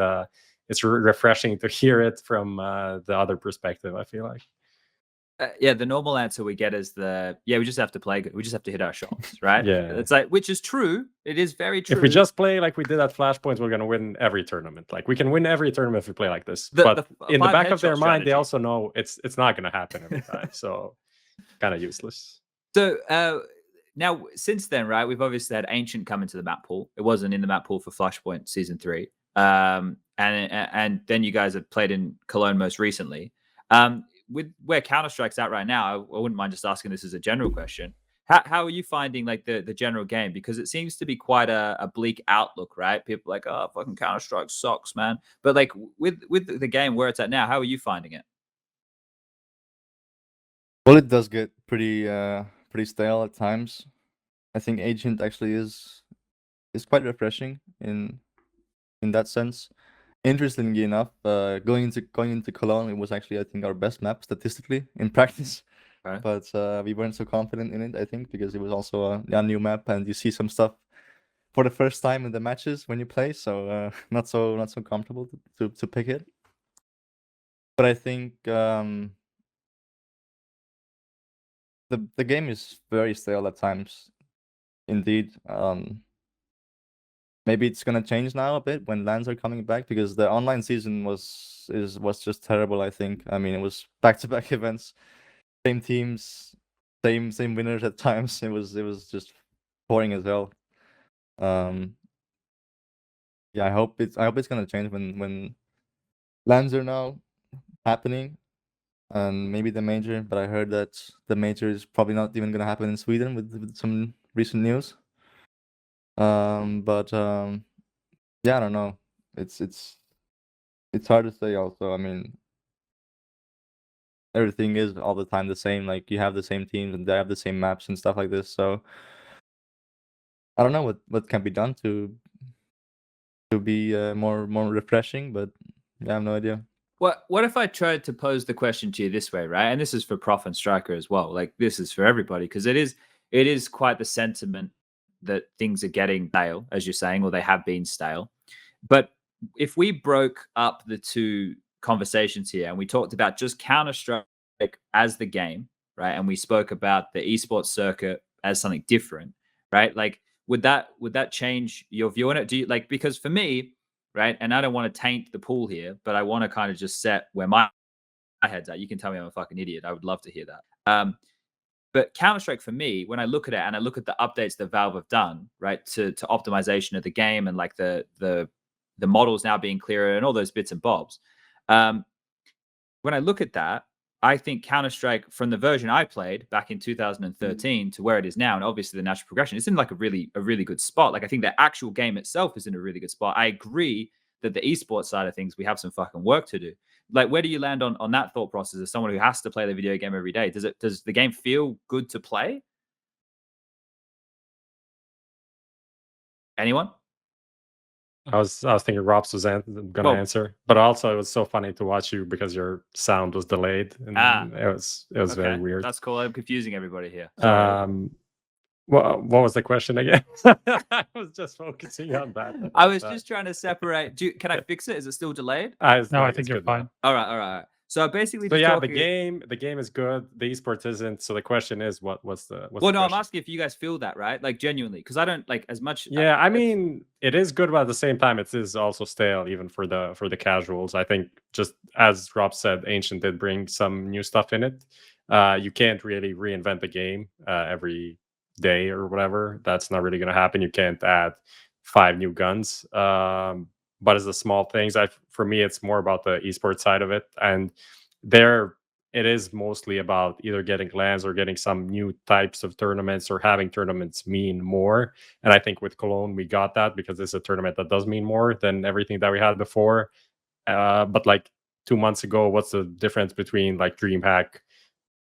it's refreshing to hear it from the other perspective, I feel like. Yeah, the normal answer we get is we just have to play good. We just have to hit our shots, right? Yeah. It's like, which is true. It is very true. If we just play like we did at Flashpoint, we're gonna win every tournament. Like we can win every tournament if we play like this. But in the back of their mind, they also know it's not gonna happen every time. So kind of useless. So now since then, right, we've obviously had Ancient come into the map pool. It wasn't in the map pool for Flashpoint Season 3. And then you guys have played in Cologne most recently. With where Counter-Strike's at right now, I wouldn't mind just asking this as a general question. How are you finding like the general game? Because it seems to be quite a bleak outlook, right? People are like, oh, fucking Counter-Strike sucks, man. But like with the game where it's at now, how are you finding it? Well, it does get pretty stale at times. I think Agent actually is quite refreshing in that sense. Interestingly enough, going into Cologne, it was actually I think our best map statistically in practice. Okay. But we weren't so confident in it, I think, because it was also a new map, and you see some stuff for the first time in the matches when you play, so not so comfortable to pick it. But I think the game is very stale at times, indeed. maybe it's gonna change now a bit when LANs are coming back, because the online season was just terrible. I think. I mean, it was back-to-back events, same teams, same winners at times. It was just boring as hell. Yeah, I hope it's gonna change when LANs are now happening, and maybe the major. But I heard that the major is probably not even gonna happen in Sweden with some recent news. But yeah, I don't know. It's hard to say. Also, I mean, everything is all the time the same. Like, you have the same teams and they have the same maps and stuff like this. So I don't know what can be done to be more refreshing. But yeah, I have no idea. What if I tried to pose the question to you this way, right? And this is for Prof and Striker as well. Like, this is for everybody, because it is quite the sentiment that things are getting stale, as you're saying, or they have been stale. But if we broke up the two conversations here and we talked about just Counter-Strike as the game, right? And we spoke about the esports circuit as something different, right? Like, would that change your view on it? Do you like, because for me, right, and I don't want to taint the pool here, but I want to kind of just set where my head's at. You can tell me I'm a fucking idiot. I would love to hear that. But Counter-Strike for me, when I look at it and I look at the updates that Valve have done, right, to optimization of the game and like the models now being clearer and all those bits and bobs. When I look at that, I think Counter-Strike, from the version I played back in 2013 to where it is now, and obviously the natural progression, it's in like a really good spot. Like, I think the actual game itself is in a really good spot. I agree that the esports side of things, we have some fucking work to do. Like, where do you land on that thought process as someone who has to play the video game every day? Does the game feel good to play? Anyone? I was thinking Robs was gonna answer, but also it was so funny to watch you because your sound was delayed, and it was very weird. That's cool. I'm confusing everybody here. What was the question again? I was just focusing on that. I was just trying to separate. Can I fix it? Is it still delayed? No, I think you're fine. All right. So basically, so yeah, the game is good. The esports isn't. So the question is, what's the well, no, question? I'm asking if you guys feel that, right? Like, genuinely, because I don't like as much. Yeah, I mean, it is good, but at the same time, it is also stale, even for the casuals. I think, just as Rob said, Ancient did bring some new stuff in it. You can't really reinvent the game every day or whatever. That's not really going to happen. You can't add 5 new guns. But as the small things, for me, it's more about the esports side of it. And there, it is mostly about either getting LANs or getting some new types of tournaments, or having tournaments mean more. And I think with Cologne, we got that, because it's a tournament that does mean more than everything that we had before. But like 2 months ago, what's the difference between like DreamHack,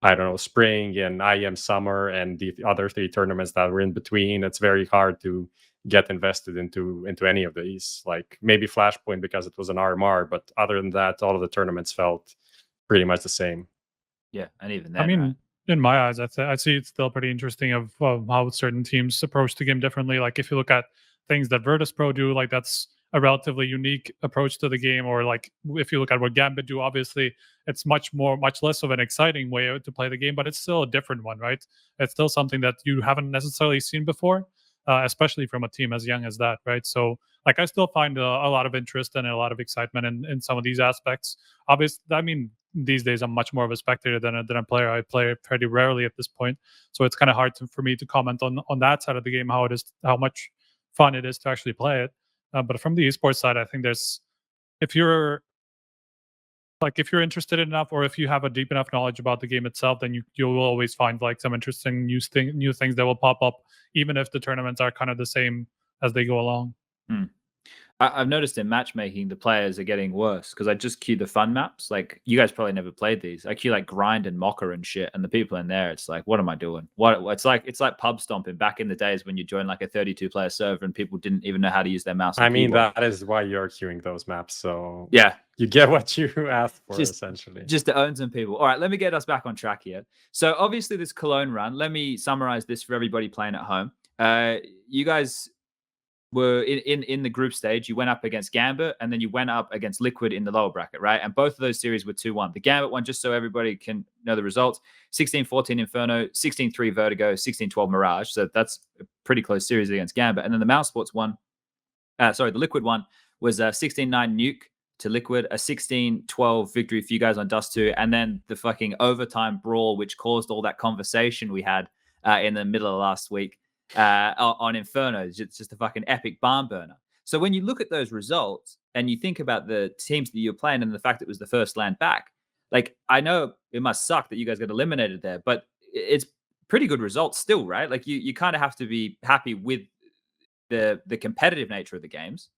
I don't know, spring and IEM summer, and the other 3 tournaments that were in between? It's very hard to get invested into any of these. Like, maybe Flashpoint because it was an RMR, but other than that, all of the tournaments felt pretty much the same. Yeah, and even then, I mean, in my eyes, I see it's still pretty interesting of how certain teams approach the game differently. Like, if you look at things that Virtus Pro do, like, that's a relatively unique approach to the game. Or like, if you look at what Gambit do, obviously it's much less of an exciting way to play the game, but it's still a different one, right? It's still something that you haven't necessarily seen before. Especially from a team as young as that, right? So, like, I still find a lot of interest and a lot of excitement in some of these aspects. Obviously, I mean, these days I'm much more of a spectator than a player. I play pretty rarely at this point, so it's kind of hard for me to comment on that side of the game, how much fun it is to actually play it. But from the esports side, I think if you're interested enough, or if you have a deep enough knowledge about the game itself, then you will always find like some interesting new things that will pop up, even if the tournaments are kind of the same as they go along. I've noticed in matchmaking, the players are getting worse, because I just queue the fun maps. Like, you guys probably never played these. I queue like Grind and Mocker and shit, and the people in there, it's like, what am I doing? It's like pub stomping back in the days when you joined like a 32-player server and people didn't even know how to use their mouse. I mean, that is why you're queuing those maps. So yeah, you get what you asked for, essentially. Just to own some people. All right, let me get us back on track here. So obviously this Cologne run, let me summarize this for everybody playing at home. You guys were in the group stage. You went up against Gambit, and then you went up against Liquid in the lower bracket, right? And both of those series were 2-1. The Gambit one, just so everybody can know the results, 16-14 Inferno, 16-3 Vertigo, 16-12 Mirage. So that's a pretty close series against Gambit. And then the Mouse Sports one, the Liquid one was a 16-9 nuke to Liquid, a 16-12 victory for you guys on Dust 2, and then the fucking overtime brawl, which caused all that conversation we had in the middle of last week on Inferno. It's just a fucking epic barn burner. So when you look at those results and you think about the teams that you're playing and the fact it was the first land back, like, I know it must suck that you guys got eliminated there, but it's pretty good results still, right? Like, you kind of have to be happy with the competitive nature of the games.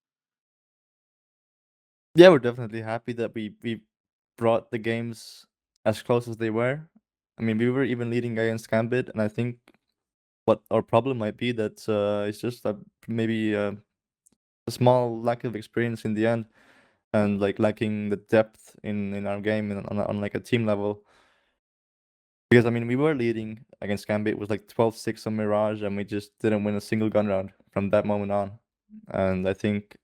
Yeah, we're definitely happy that we brought the games as close as they were. I mean, we were even leading against Gambit, and I think what our problem might be that it's just maybe a small lack of experience in the end, and like lacking the depth in our game and on like a team level. Because I mean, we were leading against Gambit, it was like 12-6 on Mirage, and we just didn't win a single gun round from that moment on. And I think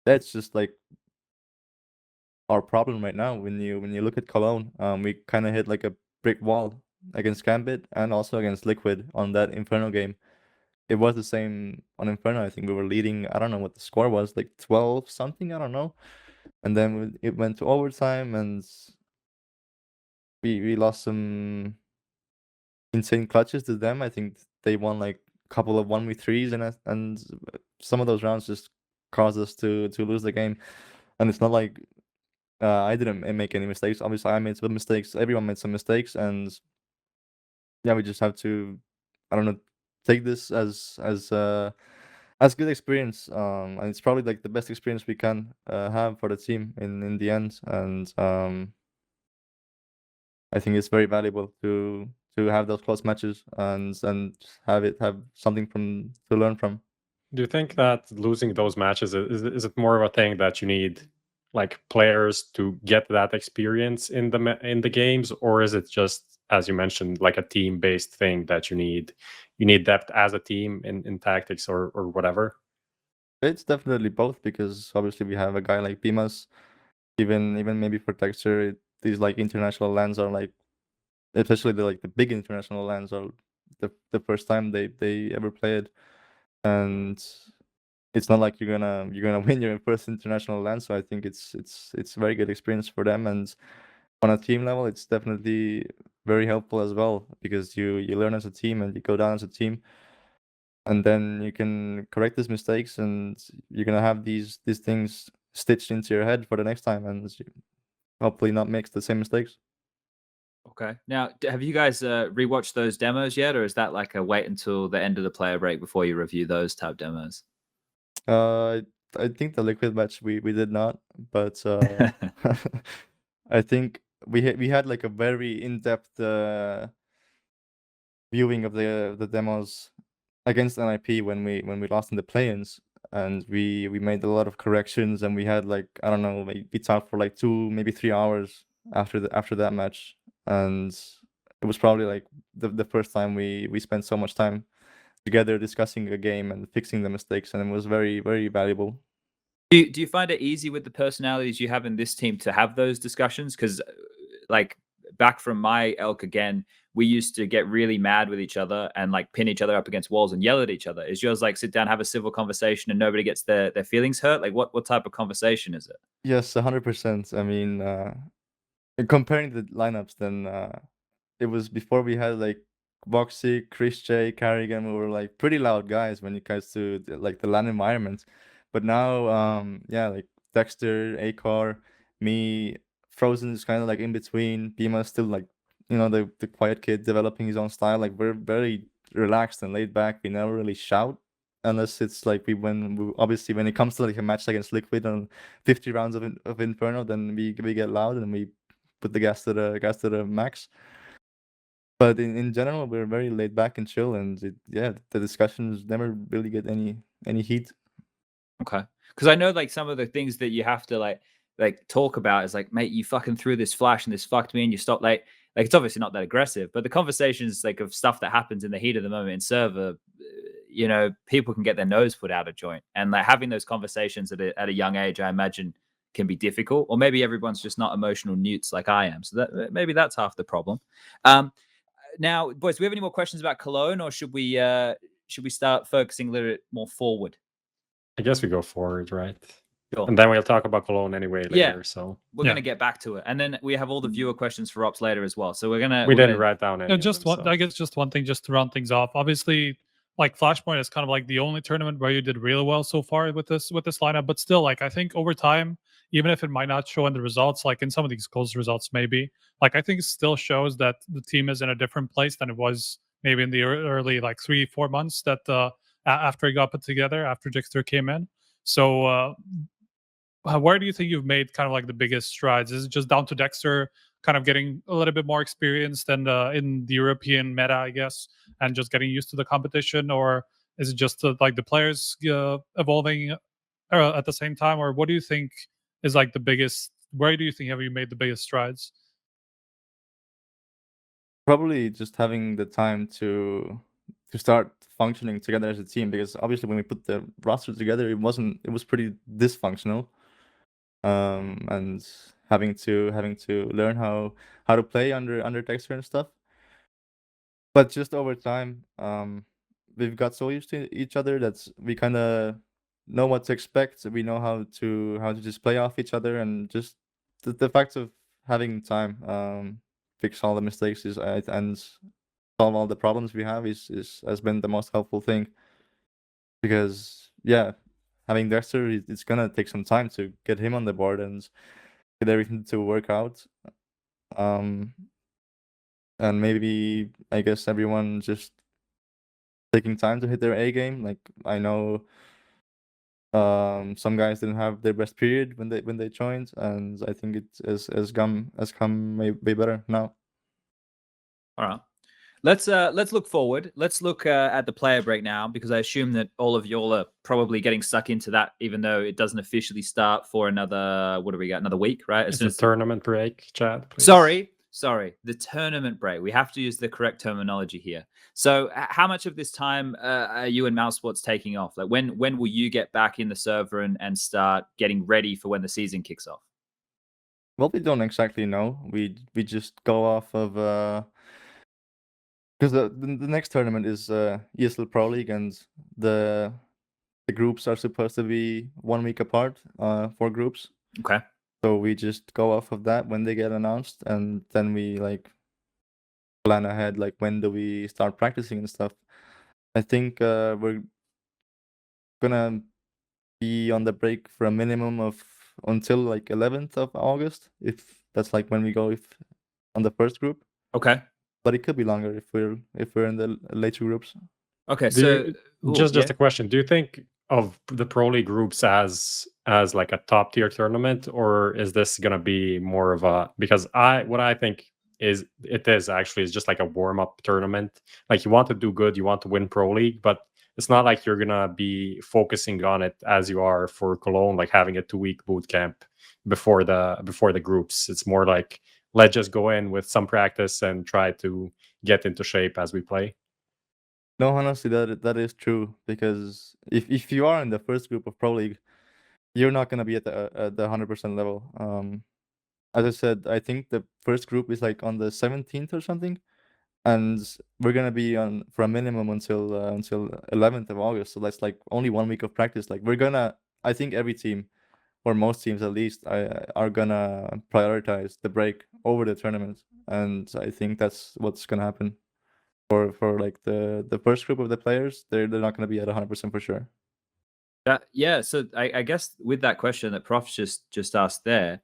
that's just like our problem right now. When you look at Cologne, we kind of hit like a brick wall against Gambit and also against Liquid on that Inferno game. It was the same on Inferno. I think we were leading. I don't know what the score was, like 12 something. I don't know. And then it went to overtime, and we lost some insane clutches to them. I think they won like a couple of 1v3s, and some of those rounds just caused us to lose the game. And it's not like I didn't make any mistakes. Obviously, I made some mistakes. Everyone made some mistakes, and yeah, we just have to, I don't know, take this as good experience. And it's probably like the best experience we can have for the team in the end. And I think it's very valuable to have those close matches and have something to learn from. Do you think that losing those matches is it more of a thing that you need like players to get that experience in the games, or is it just, as you mentioned, like a team-based thing that you need depth as a team in tactics or whatever? It's definitely both, because obviously we have a guy like Bimas. Even maybe for Texture, these like international lands are like, especially the big international lands are the first time they ever played, and it's not like you're gonna win your first international land. So I think it's a very good experience for them, and on a team level, it's definitely very helpful as well, because you learn as a team and you go down as a team, and then you can correct these mistakes, and you're gonna have these things stitched into your head for the next time, and hopefully not make the same mistakes. Okay. Now, have you guys rewatched those demos yet, or is that like a wait until the end of the player break before you review those type demos? I think the Liquid match we did not, but I think we had like a very in-depth viewing of the demos against NIP when we lost in the play-ins, and we made a lot of corrections, and we had like, I don't know, we talked for like 2 maybe 3 hours after that match, and it was probably like the first time we spent so much time together discussing a game and fixing the mistakes, and it was very, very valuable. Do you find it easy with the personalities you have in this team to have those discussions? Because like back from my Elk again, we used to get really mad with each other and like pin each other up against walls and yell at each other. Is yours like sit down, have a civil conversation, and nobody gets their feelings hurt? Like what type of conversation is it? Yes, 100%. I mean, comparing the lineups, then it was before we had like Voxy, Chris J, Carrigan. We were like pretty loud guys when it comes to like the LAN environment. But now, yeah, like Dexter, Akar, me, Frozen is kind of like in between. Bima still like, the quiet kid developing his own style. Like, we're very relaxed and laid back. We never really shout unless it's like obviously when it comes to like a match against Liquid on 50 rounds of Inferno, then we get loud and we put the gas to the max. But in general, we're very laid back and chill, and the discussions never really get any heat. Okay. Because I know like some of the things that you have to like talk about is like, mate, you fucking threw this flash and this fucked me, and you stopped like it's obviously not that aggressive, but the conversations like of stuff that happens in the heat of the moment in server, people can get their nose put out of joint, and like having those conversations at a young age, I imagine can be difficult. Or maybe everyone's just not emotional newts like I am, so that maybe that's half the problem. Now, boys, do we have any more questions about Cologne, or should we start focusing a little bit more forward? I guess we go forward, right? Sure. And then we'll talk about Cologne anyway later. Yeah. So We're Yeah. going to get back to it. And then we have all the viewer questions for Ops later as well. So we're going to... we didn't write down any. Yeah, of just them, one. so. I guess just one thing, just to round things off. Obviously, like Flashpoint is kind of like the only tournament where you did really well so far with this lineup. But still, like I think over time, even if it might not show in the results, like in some of these close results, maybe like I think it still shows that the team is in a different place than it was maybe in the early like 3-4 months that after it got put together, after Jixter came in. So where do you think you've made kind of like the biggest strides? Is it just down to Dexter kind of getting a little bit more experienced than in the European meta, I guess, and just getting used to the competition, or is it just like the players evolving at the same time, or what do you think is like the biggest? Where do you think have you made the biggest strides? Probably just having the time to start functioning together as a team, because obviously when we put the roster together, it was pretty dysfunctional. And having to learn how to play under Dexter and stuff. But just over time, we've got so used to each other that we kind of know what to expect. We know how to just play off each other, and just the fact of having time fix all the mistakes and solve all the problems we have has been the most helpful thing. Because yeah, having Dexter, it's gonna take some time to get him on the board and get everything to work out. And maybe I guess everyone just taking time to hit their A game. Like I know some guys didn't have their best period when they joined, and I think it has come way better now. All right. Let's look forward. Let's look at the player break now, because I assume that all of y'all are probably getting stuck into that, even though it doesn't officially start for another, what do we got? Another week, right? It's a tournament break, Chad. Please. Sorry, the tournament break. We have to use the correct terminology here. So how much of this time are you and Mousesports taking off? Like when will you get back in the server and start getting ready for when the season kicks off? Well, we don't exactly know. We just go off of because the next tournament is ESL Pro League, and the groups are supposed to be 1 week apart, 4 groups. Okay. So we just go off of that when they get announced, and then we like plan ahead, like when do we start practicing and stuff. I think we're gonna be on the break for a minimum of until like 11th of August, if that's like when we go on the first group. Okay. But it could be longer if we're in the later groups. Okay. Just a question. Do you think of the Pro League groups as like a top tier tournament, or is this gonna be more of a, because what I think is just like a warm-up tournament. Like you want to do good, you want to win Pro League, but it's not like you're gonna be focusing on it as you are for Cologne, like having a 2-week boot camp before the groups. It's more like, let's just go in with some practice and try to get into shape as we play. No, honestly, that is true, because if you are in the first group of Pro League, you're not gonna be at the 100% level. As I said, I think the first group is like on the 17th or something, and we're gonna be on for a minimum until 11th of August. So that's like only 1 week of practice. Like I think every team, or most teams at least, are gonna prioritize the break over the tournament, and I think that's what's gonna happen. For like the first group of the players, they're not going to be at 100% for sure. Yeah. So I guess with that question that Prof just asked there,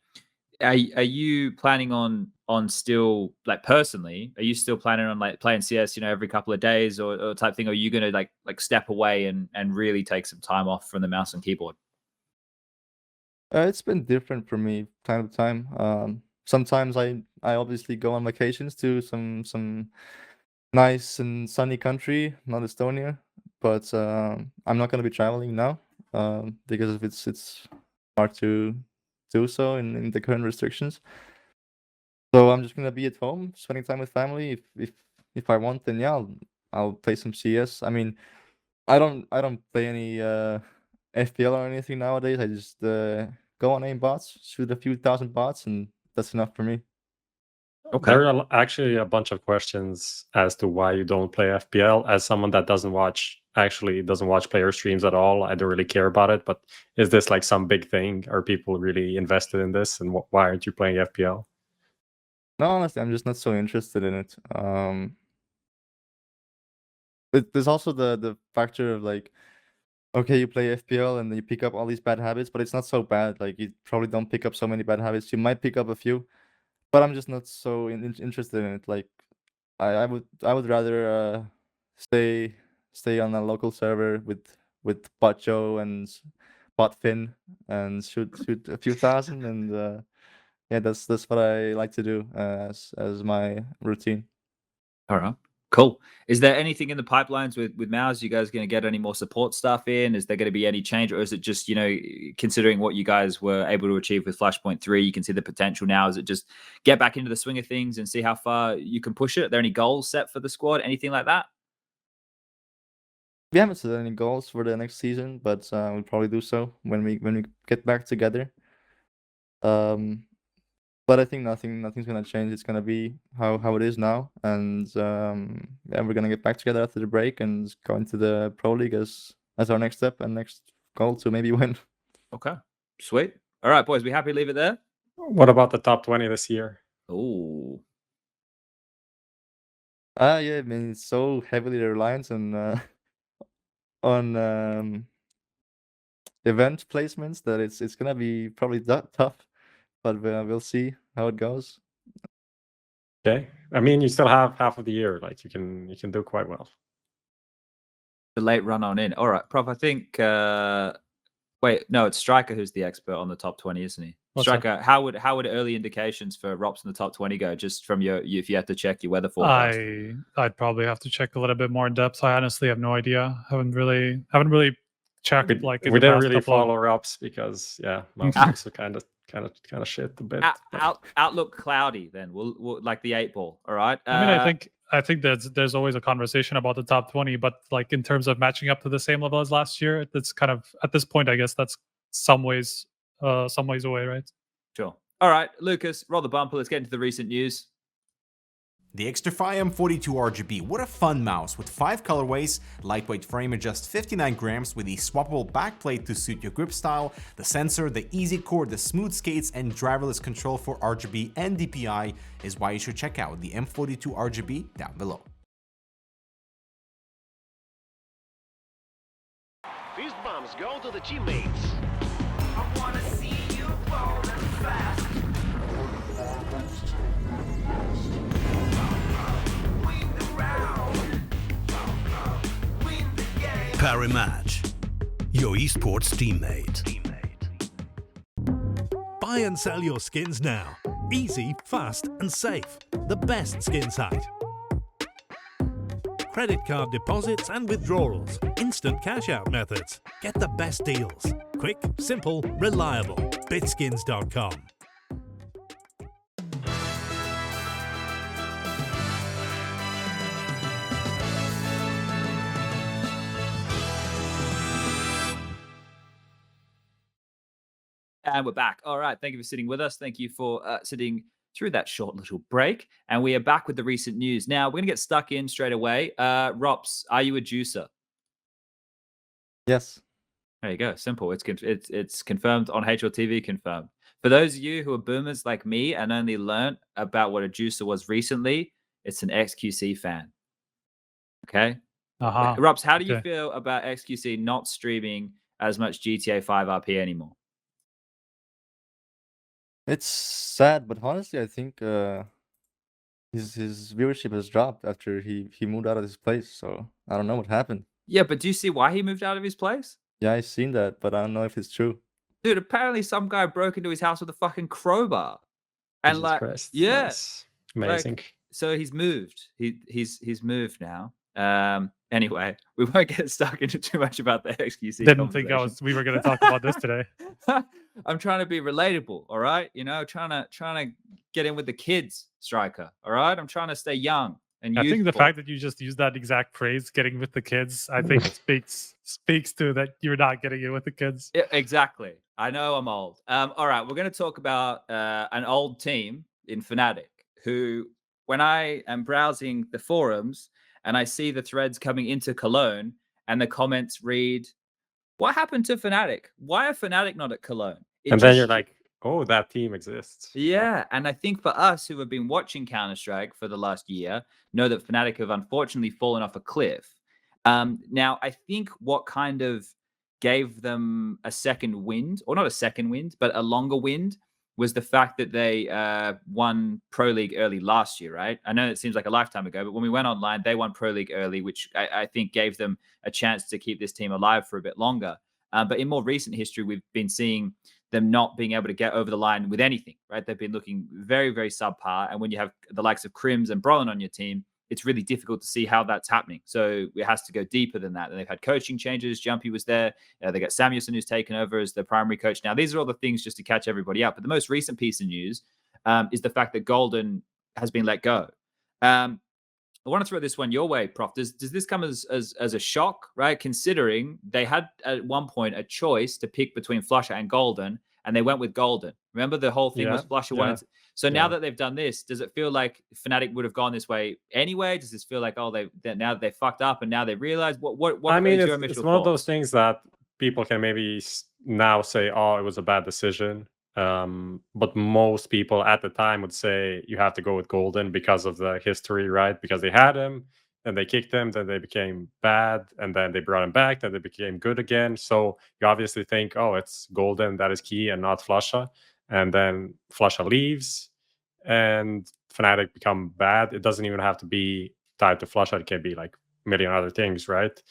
are you planning on still, like personally, are you still planning on like playing CS, every couple of days or type thing? Or are you going to like step away and really take some time off from the mouse and keyboard? It's been different for me time to time. Sometimes I obviously go on vacations to some nice and sunny country, not Estonia, but I'm not going to be traveling now because it's hard to do so in the current restrictions. So I'm just going to be at home, spending time with family. If I want, then yeah, I'll play some CS. I mean, I don't play any FPL or anything nowadays. I just go on aim bots, shoot a few thousand bots, and that's enough for me. Okay. There are actually a bunch of questions as to why you don't play FPL. As someone that doesn't watch player streams at all, I don't really care about it. But is this like some big thing? Are people really invested in this? And why aren't you playing FPL? No, honestly, I'm just not so interested in it. But there's also the factor of like, okay, you play FPL and you pick up all these bad habits, but it's not so bad. Like you probably don't pick up so many bad habits. You might pick up a few, but I'm just not so interested in it. Like I would rather stay on a local server with Bot Joe and Bot Finn and shoot a few thousand, and yeah, that's what I like to do as my routine. All right. Cool. Is there anything in the pipelines with Mouse? You guys going to get any more support stuff in? Is there going to be any change, or is it just, considering what you guys were able to achieve with Flashpoint 3, you can see the potential now? Is it just get back into the swing of things and see how far you can push it? Are there any goals set for the squad? Anything like that? We haven't set any goals for the next season, but we'll probably do so when we get back together. But I think nothing's gonna change. It's gonna be how it is now, and yeah, we're gonna get back together after the break and go into the Pro League as our next step and next goal to maybe win. Okay. Sweet. All right, boys. We happy to leave it there? What about the top 20 this year? Oh. Yeah, I mean it's so heavily reliant on event placements that it's gonna be probably tough, but we'll see how it goes. Okay. I mean, you still have half of the year. Like you can do quite well. The late run on in. All right, Prof. I think. Wait, no, it's Striker who's the expert on the top 20, isn't he? What's Striker, how would early indications for Rops in the top 20 go? Just from if you had to check your weather forecast. I'd probably have to check a little bit more in depth. I honestly have no idea. Haven't really checked in We the didn't past really couple of- follow Rops because Mouse also kind of shit a bit. Outlook cloudy. Then we'll like the 8-ball. All right. I mean, I think there's always a conversation about the top 20, but like in terms of matching up to the same level as last year, it's kind of at this point, I guess that's some ways away, right? Sure. All right, Lucas, roll the bumper. Let's get into the recent news. The Xtrfy M42 RGB, what a fun mouse with 5 colorways, lightweight frame at just 59 grams with a swappable backplate to suit your grip style, the sensor, the easy core, the smooth skates, and driverless control for RGB and DPI is why you should check out the M42 RGB down below. These bombs go to the teammates. I wanna see you rolling fast. Win the round. Win the game. Parimatch, your esports teammate. Buy and sell your skins now. Easy, fast, and safe. The best skin site. Credit card deposits and withdrawals. Instant cash out methods. Get the best deals. Quick, simple, reliable. Bitskins.com. And we're back. All right. Thank you for sitting with us. Thank you for sitting through that short little break. And we are back with the recent news. Now, we're going to get stuck in straight away. Rops, are you a juicer? Yes. There you go. Simple. It's confirmed on HLTV. Confirmed. For those of you who are boomers like me and only learned about what a juicer was recently, it's an XQC fan. Okay. Rops, how do you feel about XQC not streaming as much GTA 5 RP anymore? It's sad, but honestly, I think his viewership has dropped after he moved out of his place. So I don't know what happened. Yeah, but do you see why he moved out of his place? Yeah, I've seen that, but I don't know if it's true. Dude, apparently some guy broke into his house with a fucking crowbar. And Jesus like, Christ. yeah, Nice. Amazing. like, so he's moved. He's moved now. Anyway, we won't get stuck into too much about the XQC. Didn't think we were going to talk about this today. I'm trying to be relatable, all right? Trying to get in with the kids, Striker, all right? I'm trying to stay young and I think the youthful. fact that you just used that exact phrase, getting with the kids, I think speaks to that you're not getting it with the kids. Yeah, exactly. I know I'm old. All right, we're going to talk about an old team in Fnatic who, when I am browsing the forums and I see the threads coming into Cologne and the comments read, "What happened to Fnatic? Why are Fnatic not at Cologne?" And then you're like, oh, that team exists. Yeah, and I think for us who have been watching Counter-Strike for the last year, know that Fnatic have unfortunately fallen off a cliff. Now, I think what kind of gave them a second wind, or not a second wind, but a longer wind, was the fact that they won Pro League early last year, right? I know it seems like a lifetime ago, but when we went online, they won Pro League early, which I think gave them a chance to keep this team alive for a bit longer. But in more recent history, we've been seeing them not being able to get over the line with anything, right? They've been looking very, very subpar. And when you have the likes of Crims and Brolin on your team, it's really difficult to see how that's happening. So it has to go deeper than that. And they've had coaching changes. Jumpy was there. They got Samuelson, who's taken over as the primary coach. Now, these are all the things just to catch everybody up. But the most recent piece of news is the fact that Golden has been let go. I want to throw this one your way, Prof. Does this come as a shock, right? Considering they had at one point a choice to pick between Flusha and Golden, and they went with Golden. Remember the whole thing was Flusha wanted. So now that they've done this, does it feel like Fnatic would have gone this way anyway? Does this feel like now that they fucked up and now they realize what? I mean, your it's one of those things that people can maybe now say, "Oh, it was a bad decision." But most people at the time would say you have to go with Golden because of the history, right? Because they had him, then they kicked him, then they became bad, and then they brought him back, then they became good again. So you obviously think, oh, it's Golden that is key and not Flusha. And then Flusha leaves, and Fnatic become bad. It doesn't even have to be tied to Flusha. It can be like a million other things, right?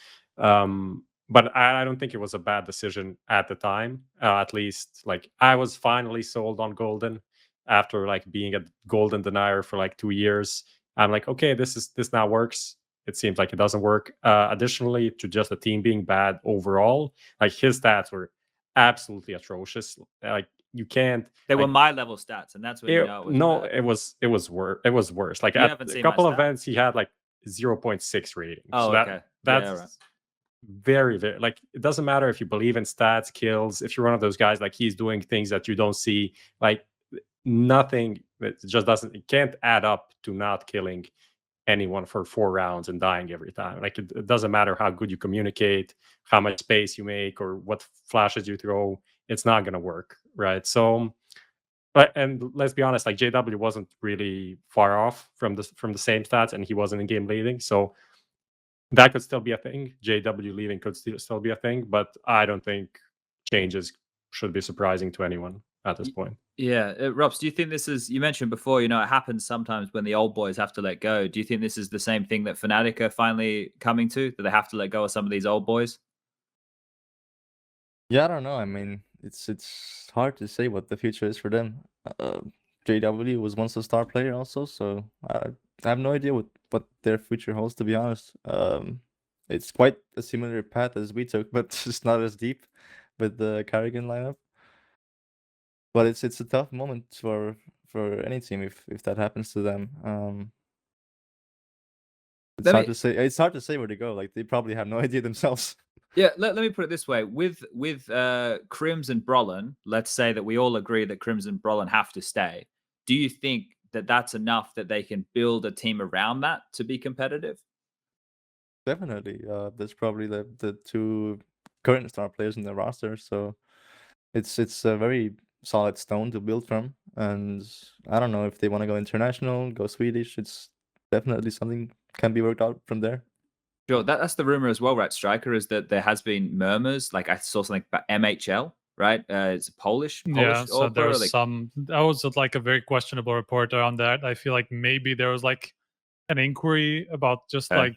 But I don't think it was a bad decision at the time. At least, like, I was finally sold on Golden after like being a Golden denier for like 2 years. I'm like, okay, this now works. It seems like it doesn't work. Additionally, to just the team being bad overall, like his stats were absolutely atrocious. Like you can't. They like, were my level stats, and that's what you know. It was worse. It was worse. Like You at haven't a seen couple my of stats? events, he had like 0.6 rating. Oh, so okay. that's Yeah, right. very, very, like, it doesn't matter if you believe in stats, kills. If you're one of those guys, like, he's doing things that you don't see, like nothing. It just doesn't. It can't add up to not killing anyone for 4 rounds and dying every time. Like it doesn't matter how good you communicate, how much space you make, or what flashes you throw. It's not going to work, right? So, and let's be honest, like JW wasn't really far off from the same stats, and he wasn't in game leading. So that could still be a thing. JW leaving could still be a thing, but I don't think changes should be surprising to anyone at this point. Yeah, Robs, do you think this is, you mentioned before, it happens sometimes when the old boys have to let go. Do you think this is the same thing that Fnatic are finally coming to, that they have to let go of some of these old boys? Yeah, I don't know. I mean, it's hard to say what the future is for them. JW was once a star player also, so I have no idea what their future holds, to be honest. It's quite a similar path as we took, but just not as deep with the Carrigan lineup. But it's a tough moment for any team if that happens to them. It's hard to say. It's hard to say where to go. Like they probably have no idea themselves. Yeah, let me put it this way: with Crims and Brolin, let's say that we all agree that Crims and Brolin have to stay. Do you think that that's enough that they can build a team around that to be competitive? Definitely. That's probably the 2 current star players in the roster. So it's a very solid stone to build from. And I don't know if they want to go international, go Swedish. It's definitely something can be worked out from there. Sure, that's the rumor as well, right? Striker, is that there has been murmurs. Like I saw something about MHL, right? It's Polish. Yeah, so author, there was like... that was like a very questionable report on that. I feel like maybe there was like an inquiry about just like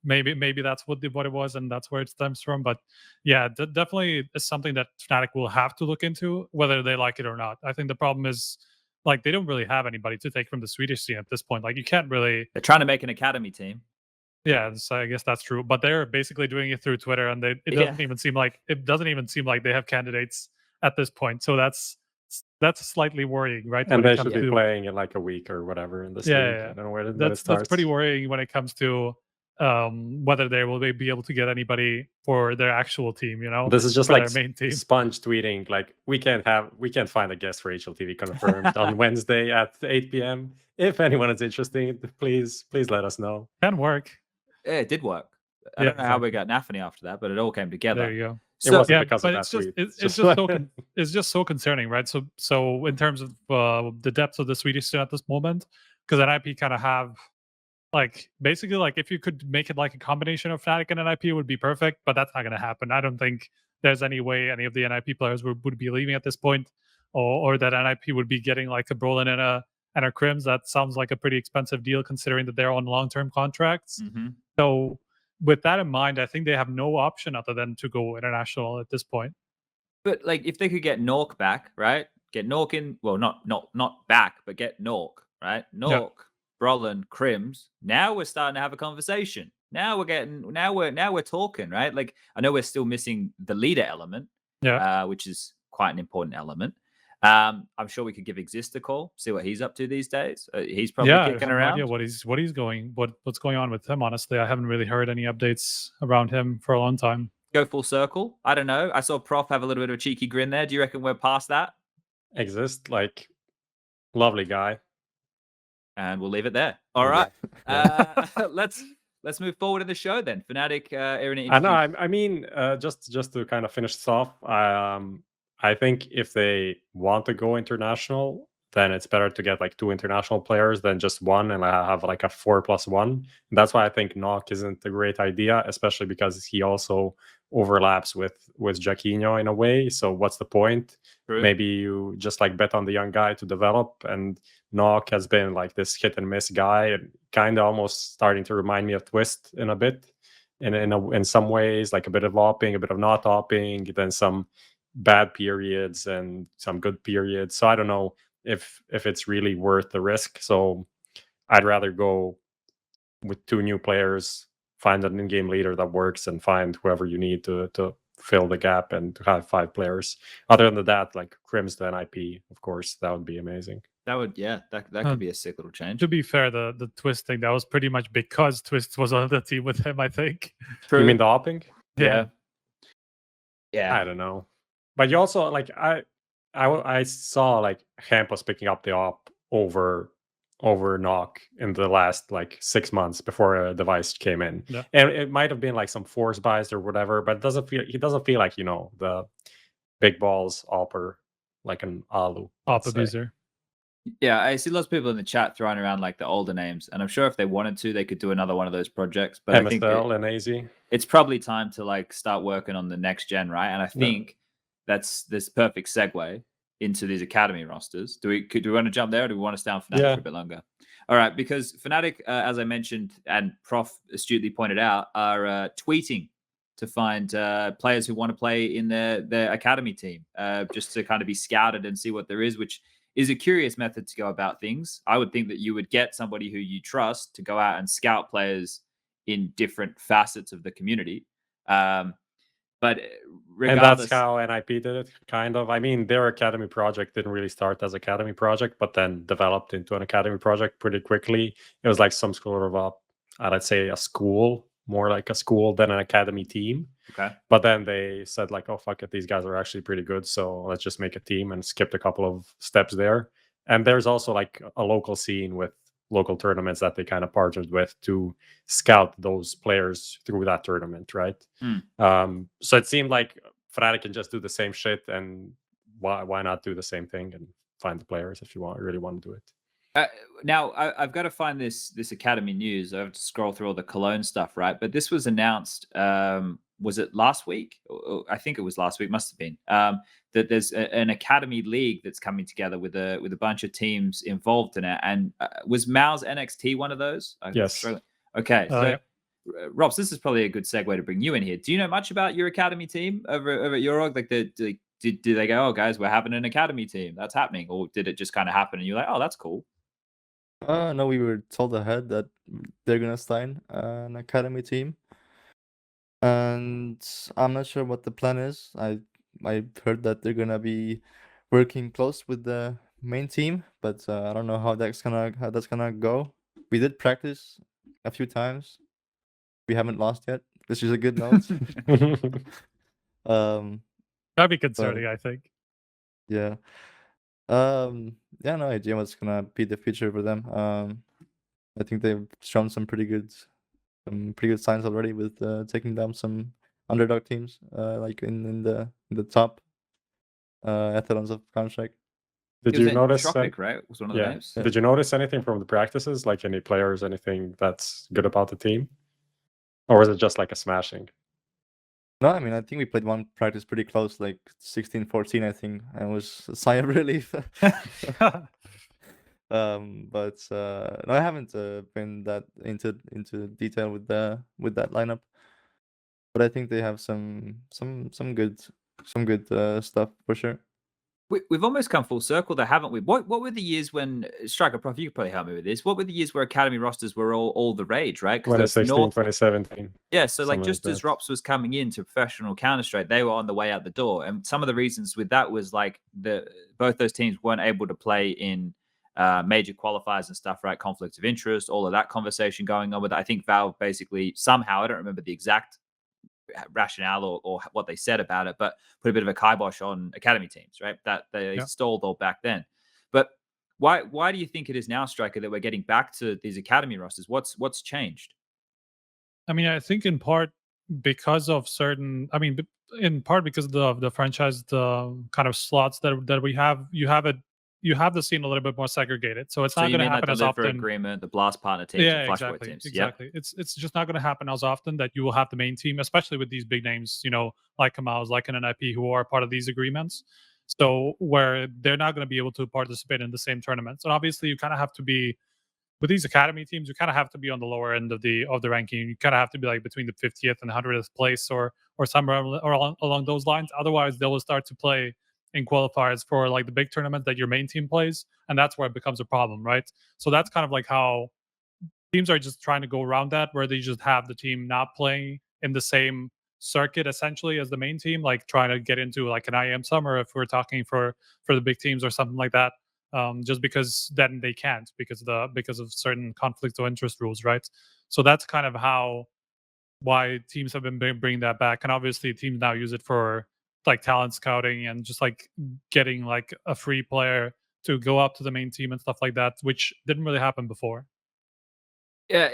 maybe that's what it was, and that's where it stems from. But yeah, definitely is something that Fnatic will have to look into, whether they like it or not. I think the problem is like they don't really have anybody to take from the Swedish scene at this point. Like you can't really. They're trying to make an academy team. Yeah, so I guess that's true. But they're basically doing it through Twitter, and it doesn't even seem like they have candidates at this point. So that's slightly worrying, right? And they should be playing in like a week or whatever in this league. I don't know where it starts. That's pretty worrying when it comes to whether they will be able to get anybody for their actual team, This is just for like their main team. Sponge tweeting like we can't find a guest for HLTV confirmed on Wednesday at 8 p.m. If anyone is interested, please let us know. Can work. Yeah, it did work. I Yeah, don't know how we got Nafany after that, but it all came together. There you go. It wasn't Yeah, because but of that it's just tweet. it's just it's just so concerning, right? So in terms of the depth of the Swedish scene at this moment, because NIP kind of have like basically like if you could make it like a combination of Fnatic and NIP, it would be perfect, but that's not going to happen. I don't think there's any way any of the NIP players would be leaving at this point, or that NIP would be getting like a Brolin and a Crims. That sounds like a pretty expensive deal considering that they're on long-term contracts. Mhm. So with that in mind, I think they have no option other than to go international at this point. But like, if they could get Nork back, right? Get Nork in. Well, not back, but get Nork, right? Nork, Brolin, Crims. Now we're starting to have a conversation. Now we're talking, right? Like, I know we're still missing the leader element, which is quite an important element. I'm sure we could give Exist a call, see what he's up to these days. He's probably kicking around. No idea what's going on with him. Honestly, I haven't really heard any updates around him for a long time. Go full circle. I don't know. I saw Prof have a little bit of a cheeky grin there. Do you reckon we're past that? Exist, like, lovely guy. And we'll leave it there. All right. Let's move forward in the show then. Fnatic, Aaron. I know. I mean, just to kind of finish this off, I think if they want to go international, then it's better to get like 2 international players than just one, and I have like a 4+1. And that's why I think Nok isn't a great idea, especially because he also overlaps with Jaquinho in a way. So what's the point? True. Maybe you just like bet on the young guy to develop, and Nok has been like this hit and miss guy, and kind of almost starting to remind me of Twist in a bit, in some ways, like a bit of opping, a bit of not opping, then some bad periods and some good periods. So I don't know if it's really worth the risk. So I'd rather go with 2 new players, find an in-game leader that works, and find whoever you need to fill the gap, and to have 5 players. Other than that, like Crims to NIP, of course, that would be amazing. That would, that could be a sick little change. To be fair, the Twist thing, that was pretty much because Twist was on the team with him, I think. True. You mean the opping? Yeah. I don't know. But you also like I saw like Hampus picking up the op over Nok in the last like 6 months before a device came in. Yeah. And it might have been like some force buys or whatever, but he doesn't feel like, the big balls opper like an Alu. Op abuser. Yeah, I see lots of people in the chat throwing around like the older names, and I'm sure if they wanted to, they could do another one of those projects. But I think and AZ. It's probably time to like start working on the next gen, right? And I think that's this perfect segue into these academy rosters. Do we want to jump there, or do we want to stay on Fnatic for a bit longer? All right, because Fnatic, as I mentioned, and Prof astutely pointed out, are tweeting to find players who want to play in their academy team, just to kind of be scouted and see what there is, which is a curious method to go about things. I would think that you would get somebody who you trust to go out and scout players in different facets of the community. But regardless, and that's how NIP did it, kind of. I mean, their academy project didn't really start as academy project, but then developed into an academy project pretty quickly. It was like some sort of let's say a school, more like a school than an academy team. Okay. But then they said like, oh, fuck it, these guys are actually pretty good, so let's just make a team, and skipped a couple of steps there. And there's also like a local scene with local tournaments that they kind of partnered with to scout those players through that tournament, right? So it seemed like Fnatic can just do the same shit, and why not do the same thing and find the players if you really want to do it. Now I've got to find this academy news. I have to scroll through all the Cologne stuff, right? But this was announced. Was it last week? I think it was last week. Must have been. That there's an academy league that's coming together with a bunch of teams involved in it. And was Mao's NXT one of those? Yes. Okay. So, Robs, this is probably a good segue to bring you in here. Do you know much about your academy team over at your org? Like, did they go, oh guys, we're having an academy team that's happening, or did it just kind of happen and you're like, oh, that's cool? No, we were told ahead that they're gonna sign an academy team, and I'm not sure what the plan is. I heard that they're gonna be working close with the main team, but I don't know how that's gonna go. We did practice a few times, We haven't lost yet, which is a good note. That'd be concerning, I think. Yeah. Yeah, no idea what's gonna be the future for them. I think they've shown some pretty good signs already with taking down some underdog teams, like in the top echelons of Counter-Strike. Did It was you notice? Tropic, right? Was one of the Yeah. names. Did you notice anything from the practices? Like any players, anything that's good about the team, or was it just like a smashing? No, I mean, I think we played one practice pretty close, like 16-14, I think, and it was a sigh of relief. But no, I haven't been that into detail with that lineup, but I think they have some good stuff for sure. We've almost come full circle there, haven't we? What were the years when Striker Prof? You could probably help me with this. What were the years where academy rosters were all the rage, right? 2016, 2017. Yeah, so like something just like as that. ROPS was coming into professional Counter-Strike, they were on the way out the door. And some of the reasons with that was like both those teams weren't able to play in major qualifiers and stuff, right? Conflicts of interest, all of that conversation going on with it. I think Valve basically somehow, I don't remember the exact rationale or what they said about it, but put a bit of a kibosh on academy teams, right? That they stalled all back then. But why do you think it is now, Striker, that we're getting back to these academy rosters? What's changed? I mean, I think in part because of certain. I mean, in part because of the franchise, the kind of slots that we have. You have the scene a little bit more segregated, so it's not going to happen as often. Agreement, the blast partner teams, Yeah, and flashpoint exactly, teams. exactly. Yep. It's just not going to happen as often that you will have the main team, especially with these big names, like Kamau's, like an NIP, who are part of these agreements. So where they're not going to be able to participate in the same tournaments, and obviously you kind of have to be with these academy teams. You kind of have to be on the lower end of the ranking. You kind of have to be like between the 50th and 100th place, or somewhere along those lines. Otherwise, they will start to play in qualifiers for like the big tournament that your main team plays, and that's where it becomes a problem, right? So that's kind of like how teams are just trying to go around that, where they just have the team not playing in the same circuit essentially as the main team, like trying to get into like an IM summer if we're talking for the big teams or something like that. Just because then they can't because of certain conflict of interest rules, right? So that's kind of why teams have been bringing that back, and obviously teams now use it for like talent scouting and just like getting like a free player to go up to the main team and stuff like that, which didn't really happen before. Yeah,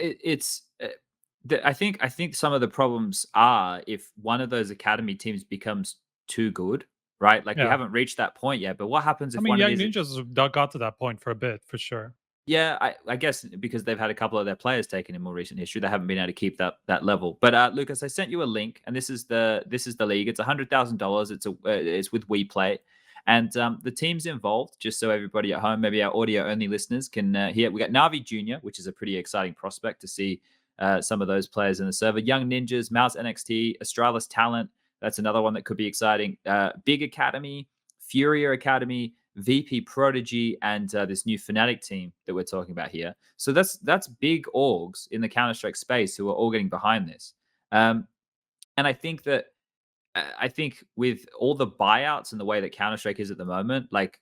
I think some of the problems are if one of those academy teams becomes too good, right? Like we haven't reached that point yet. But what happens if I mean, one Young of these Ninjas got to that point for a bit, for sure. Yeah, I guess because they've had a couple of their players taken in more recent history, they haven't been able to keep that level. But Lucas, I sent you a link, and this is the league. It's $100,000. It's with WePlay, and the teams involved. Just so everybody at home, maybe our audio only listeners can hear. We got Navi Junior, which is a pretty exciting prospect to see some of those players in the server. Young Ninjas, Mouse NXT, Astralis Talent. That's another one that could be exciting. Big Academy, Furia Academy, VP Prodigy, and this new Fnatic team that we're talking about here. So that's big orgs in the Counter-Strike space who are all getting behind this. And I think with all the buyouts and the way that Counter-Strike is at the moment, like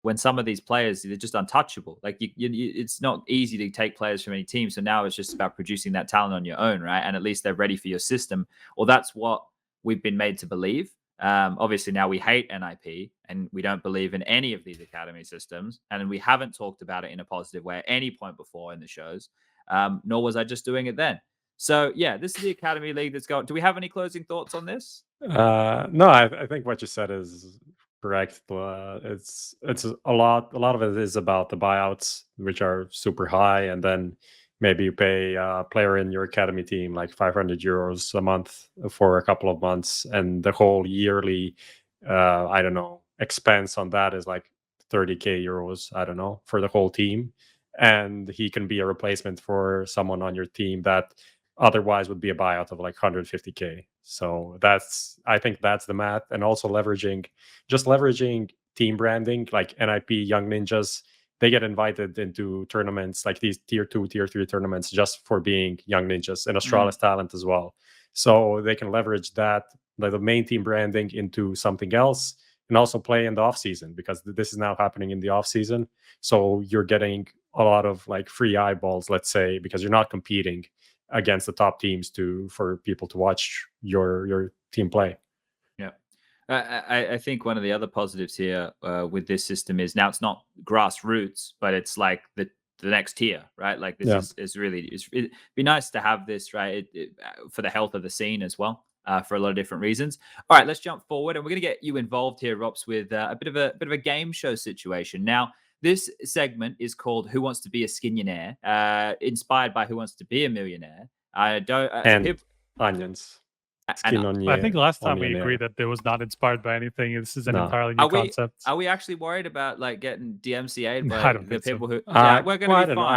when some of these players, they're just untouchable. Like it's not easy to take players from any team. So now it's just about producing that talent on your own, right? And at least they're ready for your system. Or that's what we've been made to believe. Obviously now we hate NIP and we don't believe in any of these academy systems, and we haven't talked about it in a positive way at any point before in the shows, nor was I just doing it then. So yeah, this is the Academy League that's going. Do we have any closing thoughts on this? No, I think what you said is correct. It's a lot of it is about the buyouts, which are super high, and then maybe you pay a player in your academy team like €500 a month for a couple of months, and the whole yearly, I don't know, expense on that is like €30,000, I don't know, for the whole team. And he can be a replacement for someone on your team that otherwise would be a buyout of like $150K. So I think that's the math. And also leveraging team branding, like NIP, Young Ninjas. They get invited into tournaments like these tier 2, tier 3 tournaments just for being Young Ninjas, and Astralis Talent as well. So they can leverage that, like the main team branding, into something else, and also play in the off season, because this is now happening in the off season. So you're getting a lot of like free eyeballs, let's say, because you're not competing against the top teams for people to watch your team play. I think one of the other positives here with this system is now it's not grassroots, but it's like the next tier, right? Like this is really it'd be nice to have this, right? For the health of the scene as well, for a lot of different reasons. All right, let's jump forward, and we're gonna get you involved here, Rops, with a bit of a game show situation. Now, this segment is called "Who Wants to Be a Skinionaire," inspired by "Who Wants to Be a Millionaire." I don't And onions. Skin on I think last time we onion, agreed that it was not inspired by anything. This is an No. entirely new concept. Are we actually worried about like getting DMCA'd I by don't the think so. people who? well, We're gonna I be don't know. fine.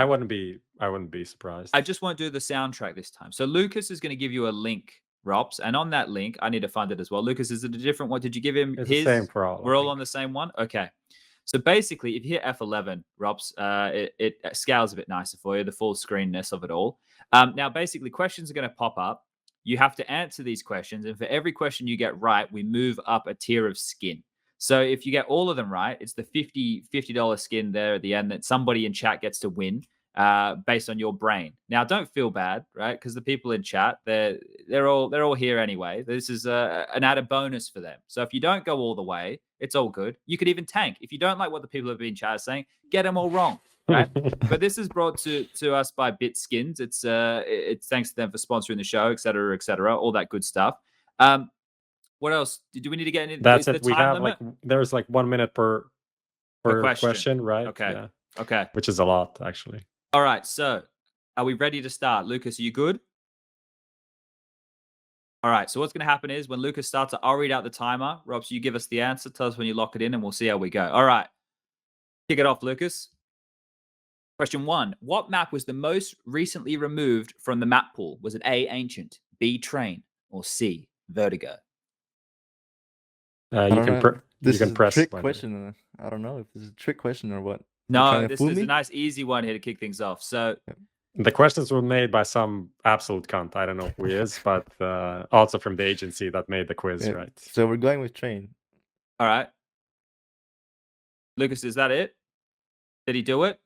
I wouldn't be surprised. I just won't do the soundtrack this time. So Lucas is going to give you a link, Rops, and on that link, I need to find it as well. Lucas, is it a different one? Did you give him It's his? the same for all. I We're all think. on the same one. Okay. So basically, if you hit F11, Rops, it scales a bit nicer for you, the full screenness of it all. Now, basically, questions are going to pop up. You have to answer these questions, and for every question you get right, we move up a tier of skin. So if you get all of them right, it's the $50 skin there at the end that somebody in chat gets to win based on your brain. Now, don't feel bad, right? Because the people in chat, they're all here anyway. This is an added bonus for them. So if you don't go all the way, it's all good. You could even tank. If you don't like what the people have been chat saying, get them all wrong. Right, but this is brought to us by BitSkins. It's thanks to them for sponsoring the show, et cetera, all that good stuff. What else? Do we need to get into? That's is it. the We time have limit? there's like 1 minute per question, right? Okay. Yeah. Okay. Which is a lot, actually. All right. So, are we ready to start? Lucas, are you good? All right. So what's going to happen is when Lucas starts, I'll read out the timer. Rob, so you give us the answer. Tell us when you lock it in, and we'll see how we go. All right. Kick it off, Lucas. Question 1. What map was the most recently removed from the map pool? Was it A, Ancient, B, Train, or C, Vertigo? You I don't can know. This you can is a press trick when- question. I don't know if this is a trick question or what. No, trying to this fool is me? a nice, easy one here to kick things off. So, The questions were made by some absolute cunt. I don't know who he is, but also from the agency that made the quiz, Yeah. right? So we're going with Train. all right. Lucas, is that it? Did he do it?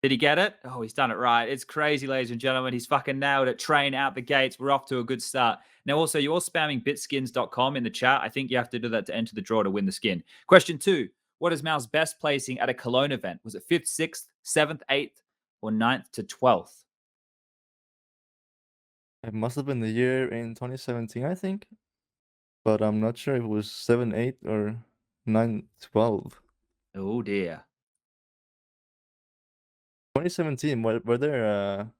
Did he get it? Oh, he's done it right. It's crazy, ladies and gentlemen. He's fucking nailed it. Train out the gates. We're off to a good start. Now, also, you're all spamming bitskins.com in the chat. I think you have to do that to enter the draw to win the skin. Question 2. What is Mal's best placing at a Cologne event? Was it 5th, 6th, 7th, 8th, or 9th to 12th? It must have been the year in 2017, I think. But I'm not sure if it was 7, 8, or 9, 12. Oh, dear. 2017, were there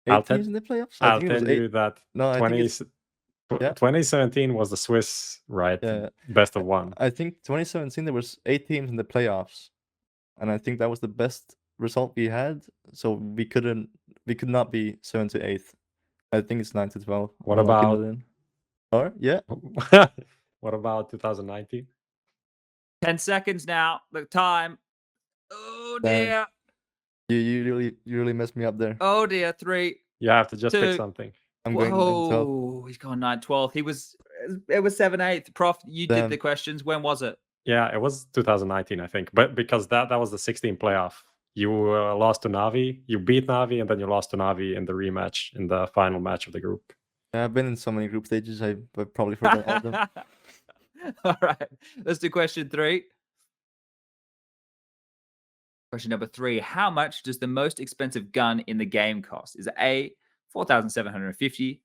I'll 8 tell- teams in the playoffs? I'll think it was tell 8. you that No, I think 20, it's, yeah. 2017 was the Swiss, right? Yeah. Best of one. I think 2017 there was 8 teams in the playoffs, and I think that was the best result we had. So we could not be 7 to 8. I think it's 9 to 12. What I'm locking about- it in. Or yeah, What about 2019? 10 seconds now. The time. Oh, Damn. dear. you really messed me up there. Oh, dear. 3. You have to just Two. pick something. I'm going 12. Whoa, he's gone 9, 12th. It was 7, 8th. Prof, you did Damn. the questions. When was it? Yeah, it was 2019, I think. But because that was the 16 playoff. You lost to Navi. You beat Navi, and then you lost to Navi in the rematch in the final match of the group. Yeah, I've been in so many group stages. I probably forgot all of them. All right. Let's do question 3. Question number 3. How much does the most expensive gun in the game cost? Is it A, 4,750,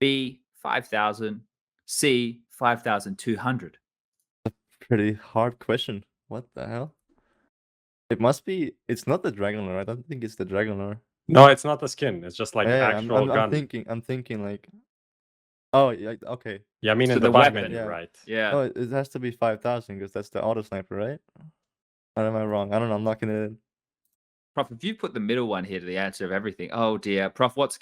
B, 5,000, C, 5,200? Pretty hard question. What the hell? It must be. It's not the Dragon Lore. I don't think it's the Dragon Lore. No, it's not the skin. It's just like Yeah, actual gun. I'm thinking like. Oh, yeah, okay. Yeah, I mean So in the the buy weapon, menu, yeah. right? Yeah. Oh, it has to be 5,000 because that's the auto sniper, right? Or am I wrong? I don't know. I'm locking it in. Prof, if you put the middle one here to the answer of everything. Oh, dear. Prof, what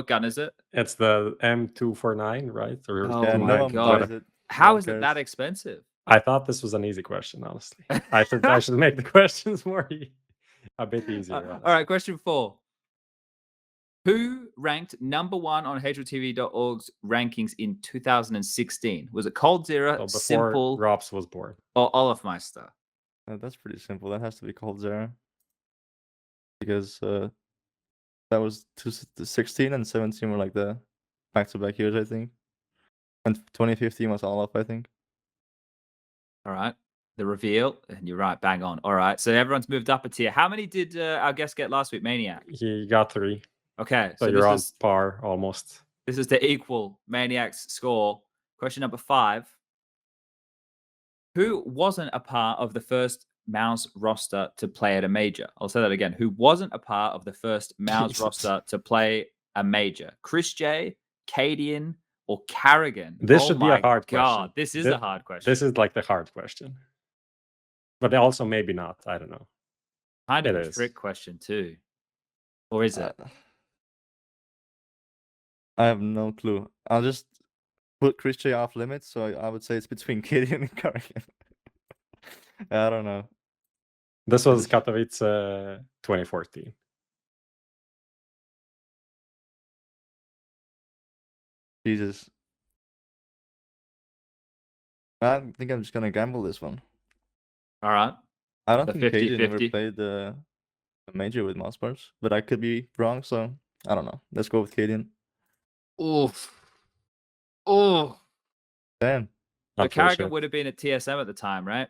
gun is it? It's the M249, right? Or Oh Yeah, my no one God. buys it. How one is it cares. that expensive? I thought this was an easy question, honestly. I should make the questions a bit easier. All right, question 4. Who ranked number 1 on HLTV.org's rankings in 2016? Was it Cold Zero, So before Simple, Rops was born. or Olafmeister? That's pretty simple. That has to be called Zera. Because That was 2016 and 17 were like the back-to-back years, I think. And 2015 was all up, I think. All right. The reveal, and you're right, bang on. All right. So everyone's moved up a tier. How many did our guest get last week, Maniac? He got 3. Okay. So this you're on is par almost. this is to equal Maniac's score. Question number 5. Who wasn't a part of the first Mouse roster to play at a major? I'll say that again. Who wasn't a part of the first Mouse Jesus. roster to play a major? Chris J, Cadian, or Carrigan? This should be a my hard God, question. this is Thi- a hard question. This is like the hard question. But also maybe not. I don't know. kind of it a is. trick question too. Or is it? I have no clue. I'll just put Chris J off limits, so I would say it's between Gideon and Carrigan. I don't know. This was Katowice 2014. Jesus. I think I'm just gonna gamble this one. All right. I don't The think Caden ever 50-50. played the major with Mousebars, but I could be wrong, so I don't know. Let's go with Caden. Oof. Oh. Damn. But Not very Carrigan sure. would have been at TSM at the time, right?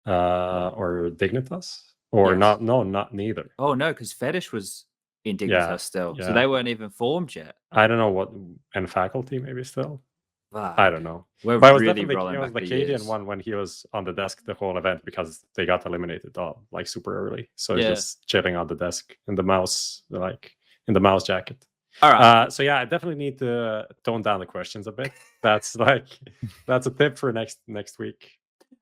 Or Dignitas? Or Yes. not? No, not neither. Oh no, because Fetish was in Dignitas Yeah, still, so yeah. they weren't even formed yet. I don't know what. And faculty maybe still. I Fuck. don't know. We're But it was really definitely rolling it was back the the Cadian years. one when he was on the desk the whole event because they got eliminated like super early. So Yeah. he's just chilling on the desk in the mouse jacket. All right. So yeah, I definitely need to tone down the questions a bit. That's that's a tip for next week.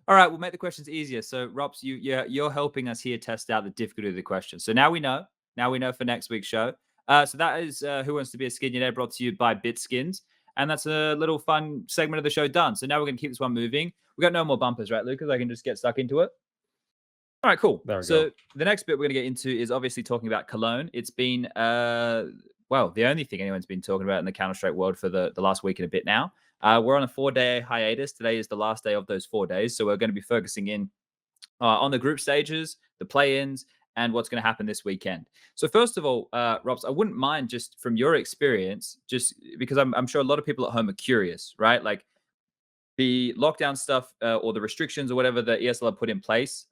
All right, we'll make the questions easier. So, Robs, you're helping us here test out the difficulty of the question. So now we know. Now we know for next week's show. So that is Who Wants to Be a Skinny brought to you by Bitskins. And that's a little fun segment of the show done. So now we're going to keep this one moving. We got no more bumpers, right, Lucas? I can just get stuck into it. All right, cool. There we So go. the next bit we're going to get into is obviously talking about Cologne. It's been, well, the only thing anyone's been talking about in the Counter-Strike world for the last week and a bit now. We're on a 4-day hiatus. Today is the last day of those 4 days. So we're going to be focusing in on the group stages, the play-ins, and what's going to happen this weekend. So first of all, Robs, I wouldn't mind just from your experience, just because I'm sure a lot of people at home are curious, right? Like the lockdown stuff or the restrictions or whatever that ESL have put in place.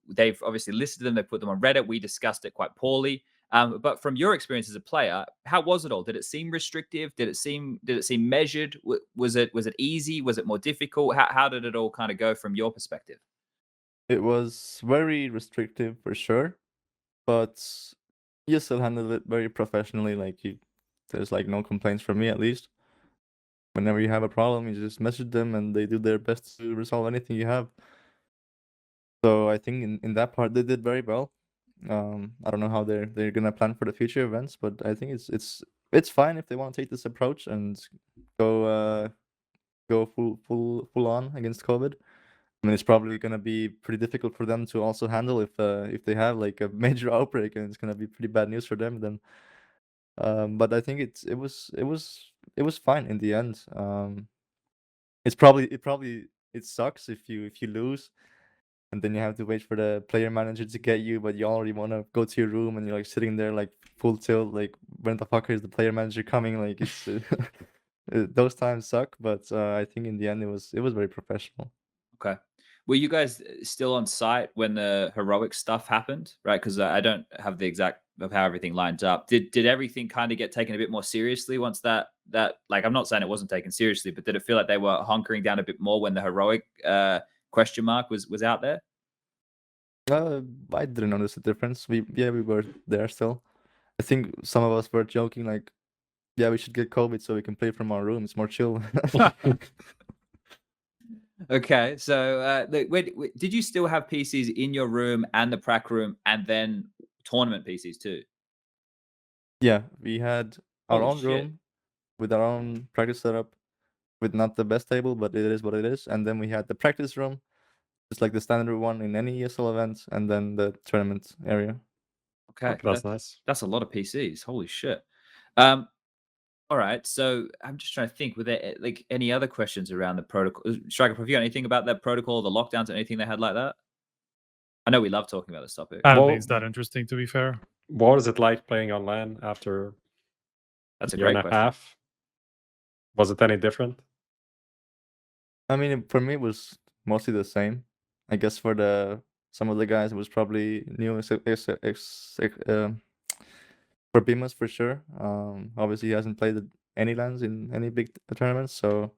They've obviously listed them. They put them on Reddit. We discussed it quite poorly. But from your experience as a player, how was it all? Did it seem restrictive? Did it seem measured? Was it easy? Was it more difficult? How did it all kind of go from your perspective? It was very restrictive for sure, but you still handled it very professionally. Like there's like no complaints from me at least. Whenever you have a problem, you just message them and they do their best to resolve anything you have. So I think in that part they did very well. I don't know how they're gonna plan for the future events, but I think it's fine if they want to take this approach and go full on against COVID. I mean, it's probably gonna be pretty difficult for them to also handle if they have like a major outbreak and it's gonna be pretty bad news for them then. But I think it was fine in the end. It sucks if you lose, and then you have to wait for the player manager to get you, but you already want to go to your room and you're like sitting there like full tilt, like when the fuck is the player manager coming? Like it's those times suck, but I think in the end it was very professional. Okay. Were you guys still on site when the heroic stuff happened? Right, because I don't have the exact of how everything lines up. Did everything kind of get taken a bit more seriously once that like I'm not saying it wasn't taken seriously, but did it feel like they were hunkering down a bit more when the heroic question mark was out there? I didn't notice the difference. We were there still. I think some of us were joking like, yeah, we should get COVID so we can play from our room. It's more chill. Okay, so wait, did you still have PCs in your room and the prac room and then tournament PCs too? Yeah, we had our Holy own shit. room with our own practice setup, with not the best table, but it is what it is. And then we had the practice room, just like the standard one in any ESL event, and then the tournament area. Okay, That's nice. that's a lot of PCs. Holy shit. All right, so I'm just trying to think. Were there like any other questions around the protocol? Striker, have you got anything about that protocol, the lockdowns, or anything they had like that? I know we love talking about this topic. I don't Well- think it's that interesting, to be fair. What was it like playing on LAN after That's a a year great and a question. half? Was it any different? I mean, for me, it was mostly the same. I guess for some of the guys, it was probably new. For Bimas for sure. Obviously, he hasn't played any LANs in any big tournaments, so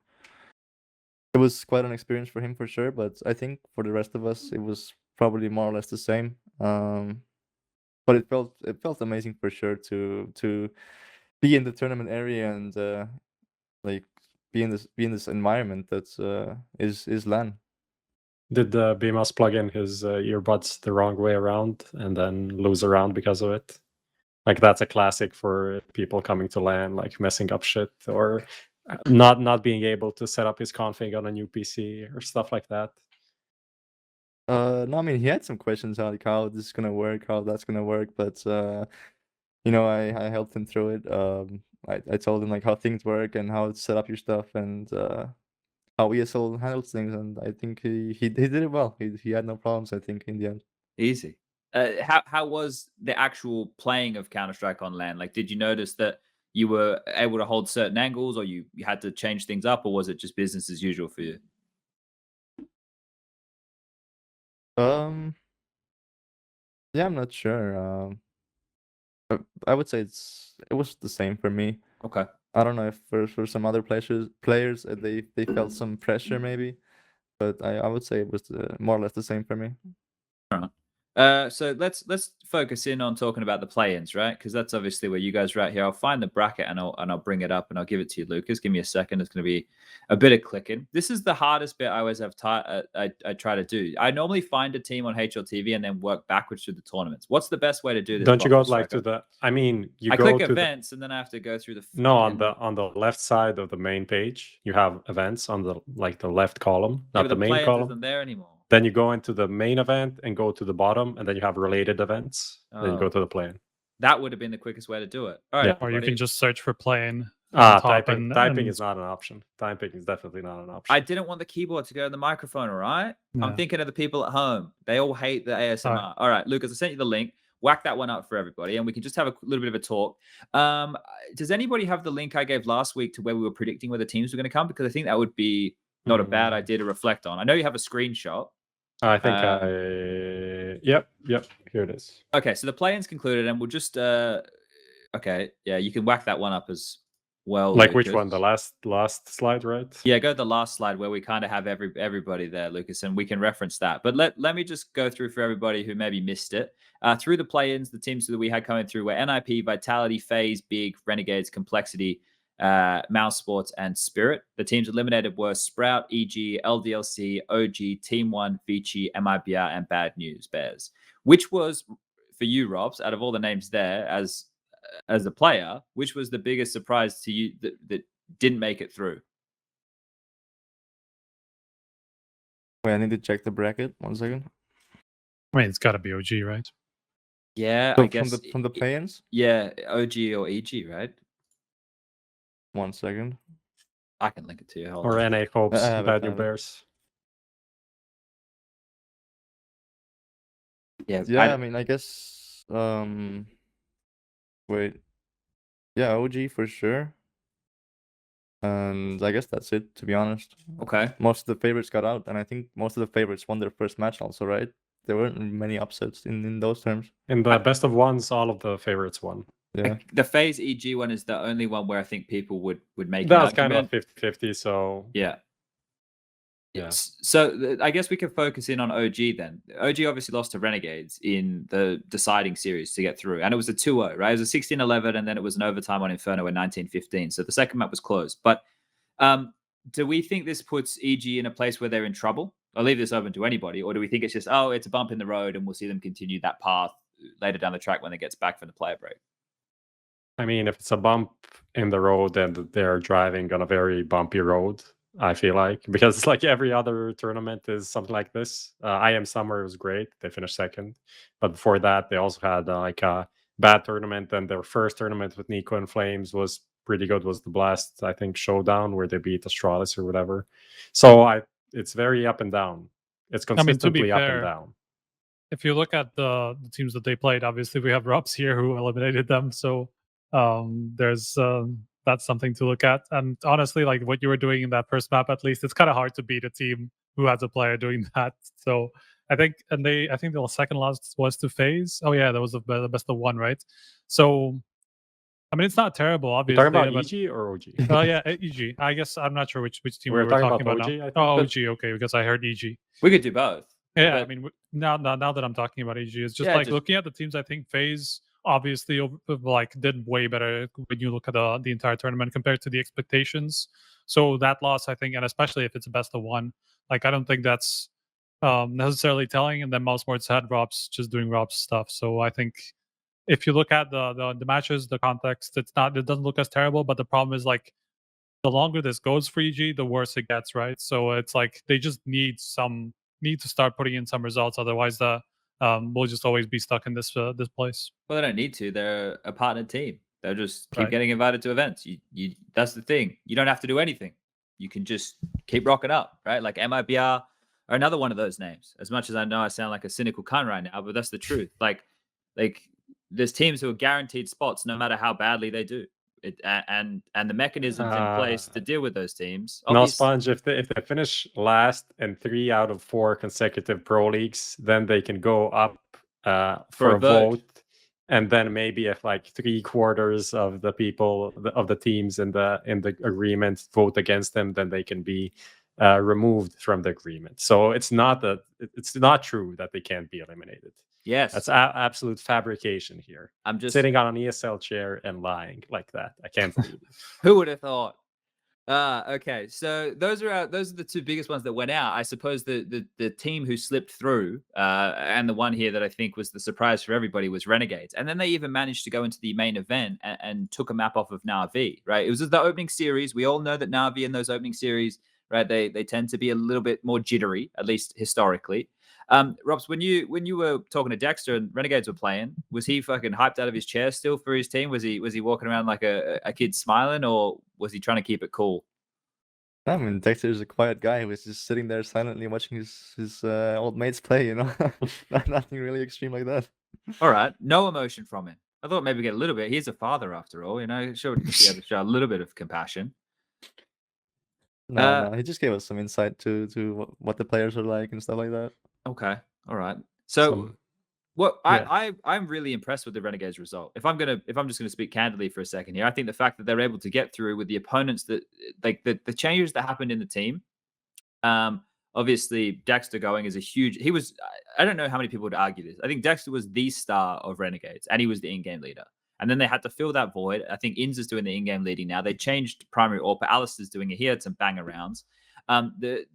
it was quite an experience for him for sure. But I think for the rest of us, it was probably more or less the same. But it felt amazing for sure to be in the tournament area and like be in this environment that's is LAN. Did Bimas plug in his earbuds the wrong way around and then lose a round because of it? Like that's a classic for people coming to LAN, like messing up shit or not being able to set up his config on a new PC or stuff like that. No, I mean he had some questions how this is gonna work, how that's gonna work, but you know, I helped him through it. I told him like how things work and how to set up your stuff and how ESL handles things, and I think he did it well. He had no problems, I think, in the end. Easy. How was the actual playing of Counter-Strike on LAN? Like, did you notice that you were able to hold certain angles, or you had to change things up, or was it just business as usual for you? Yeah, I'm not sure. I would say it was the same for me. Okay. I don't know if for some other players they felt some pressure maybe, but I would say it was more or less the same for me. So let's focus in on talking about the play-ins, right? Because that's obviously where you guys are at here. I'll find the bracket and I'll bring it up and I'll give it to you, Lucas. Give me a second. It's going to be a bit of clicking. This is the hardest bit I always have. I try to do. I normally find a team on HLTV and then work backwards through the tournaments. What's the best way to do this? Don't you go Boxer like to Striker? the? I mean, you I go click to events and then I have to go through the. No, on fucking- the left side of the main page, you have events on the left column, Yeah, not but the main play-ins column. isn't there anymore. Then you go into the main event and go to the bottom, and then you have related events. Then you go Oh. to the play-in. That would have been the quickest way to do it. All right, Yeah. Or you everybody. can just search for playing. Typing and is not an option. Typing is definitely not an option. I didn't want the keyboard to go in the microphone, all right? Yeah. I'm thinking of the people at home. They all hate the ASMR. All right, Lucas, I sent you the link. Whack that one up for everybody, and we can just have a little bit of a talk. Does anybody have the link I gave last week to where we were predicting where the teams were going to come? Because I think that would be not a bad idea to reflect on. I know you have a screenshot. I think Yep, here it is. Okay, so the play-in's concluded, and we'll just... okay, yeah, you can whack that one up as well. Like which Lucas. one? The last slide, right? Yeah, go to the last slide where we kind of have everybody there, Lucas, and we can reference that. But let me just go through for everybody who maybe missed it. Through the play-ins, the teams that we had coming through were NIP, Vitality, FaZe, Big, Renegades, Complexity, Mouse Sports, and Spirit. The teams eliminated were Sprout, EG, LDLC, OG, Team One, Vici, MIBR, and Bad News Bears. Which was, for you, Robs, out of all the names there, as a player, which was the biggest surprise to you that didn't make it through? Wait, I need to check the bracket. 1 second. I mean, it's got to be OG, right? Yeah, So I guess from the play-ins. Yeah, OG or EG, right? 1 second. I can link it to you. Hold Or on. NA Hopes, I have it, Bad I New have it. Bears. Yeah, Yeah, I mean, I guess. Wait. Yeah, OG for sure. And I guess that's it, to be honest. okay. Most of the favorites got out, and I think most of the favorites won their first match also, right? There weren't many upsets in those terms. In the best of ones, all of the favorites won. Yeah. The FaZe EG one is the only one where I think people would make That an was kind of argument. 50-50, so Yeah. Yeah. So I guess we can focus in on OG then. OG obviously lost to Renegades in the deciding series to get through. And it was a 2-0, right? It was a 16-11, and then it was an overtime on Inferno in 19-15. So the second map was closed. But do we think this puts EG in a place where they're in trouble? I'll leave this open to anybody. Or do we think it's just, it's a bump in the road and we'll see them continue that path later down the track when they gets back from the player break? I mean, if it's a bump in the road, then they're driving on a very bumpy road, I feel like. Because it's like every other tournament is something like this. IM Summer was great. They finished second. But before that, they also had like a bad tournament. And their first tournament with Nico and Flames was pretty good. Was the Blast, I think, Showdown, where they beat Astralis or whatever. So it's very up and down. It's I mean, to be consistently up fair, and down. if you look at the teams that they played, obviously we have Robs here who eliminated them. So there's that's something to look at. And honestly, like what you were doing in that first map, at least it's kind of hard to beat a team who has a player doing that. So I think the second last was to FaZe. Oh yeah, that was the best of one, right? So I mean, it's not terrible, You're obviously. talking about but, EG or OG? oh yeah, EG. I guess I'm not sure which team We're we were talking talking about about OG, now. I think, Oh, but- OG. Okay, because I heard EG. We could do both. Yeah, I But- mean, now that I'm talking about EG, it's just Yeah, like just- looking at the teams. I think FaZe obviously like did way better when you look at the entire tournament compared to the expectations. So that loss, I think, and especially if it's a best of one, like I don't think that's necessarily telling. And then Mouse Sports had Robs just doing Robs stuff. So I think if you look at the matches, the context, it doesn't look as terrible. But the problem is like the longer this goes for EG, the worse it gets, right? So it's like they just need to start putting in some results. Otherwise, we'll just always be stuck in this place. Well, they don't need to. They're a partner team. They'll just keep Right. getting invited to events. You that's the thing. You don't have to do anything. You can just keep rocking up, right? Like MIBR or another one of those names. As much as I know I sound like a cynical cunt right now, but that's the truth. Like there's teams who are guaranteed spots no matter how badly they do. And the mechanisms in place to deal with those teams. No, obvious- Sponge, if they finish last in 3 out of 4 consecutive pro leagues, then they can go up for a vote. And then maybe if like 3/4 of the people of the teams in the agreement vote against them, then they can be removed from the agreement. So it's not true that they can't be eliminated. Yes, That's absolute fabrication here. I'm just Sitting on an ESL chair and lying like that. I can't believe it. Who would have thought? Okay, so those are the two biggest ones that went out. I suppose the team who slipped through, and the one here that I think was the surprise for everybody was Renegades, and then they even managed to go into the main event and took a map off of Na'Vi. Right, it was the opening series. We all know that Na'Vi in those opening series, right, they tend to be a little bit more jittery, at least historically. Robs, when you were talking to Dexter and Renegades were playing, was he fucking hyped out of his chair still for his team? Was he walking around like a kid smiling, or was he trying to keep it cool? I mean, Dexter's a quiet guy who was just sitting there silently watching his old mates play, you know? Nothing really extreme like that. All right, no emotion from him. I thought maybe get a little bit. He's a father after all, you know. Sure, be able to show a little bit of compassion. No, he just gave us some insight to what the players are like and stuff like that. Okay, all right. So Some- what yeah. I'm really impressed with the Renegades result. If I'm just gonna speak candidly for a second here, I think the fact that they're able to get through with the opponents that like the changes that happened in the team. Obviously Dexter going is a huge. I don't know how many people would argue this. I think Dexter was the star of Renegades, and he was the in-game leader. And then they had to fill that void. I think Inz is doing the in-game leading now. They changed primary AWP. Alistair's doing it. He had some banger rounds. The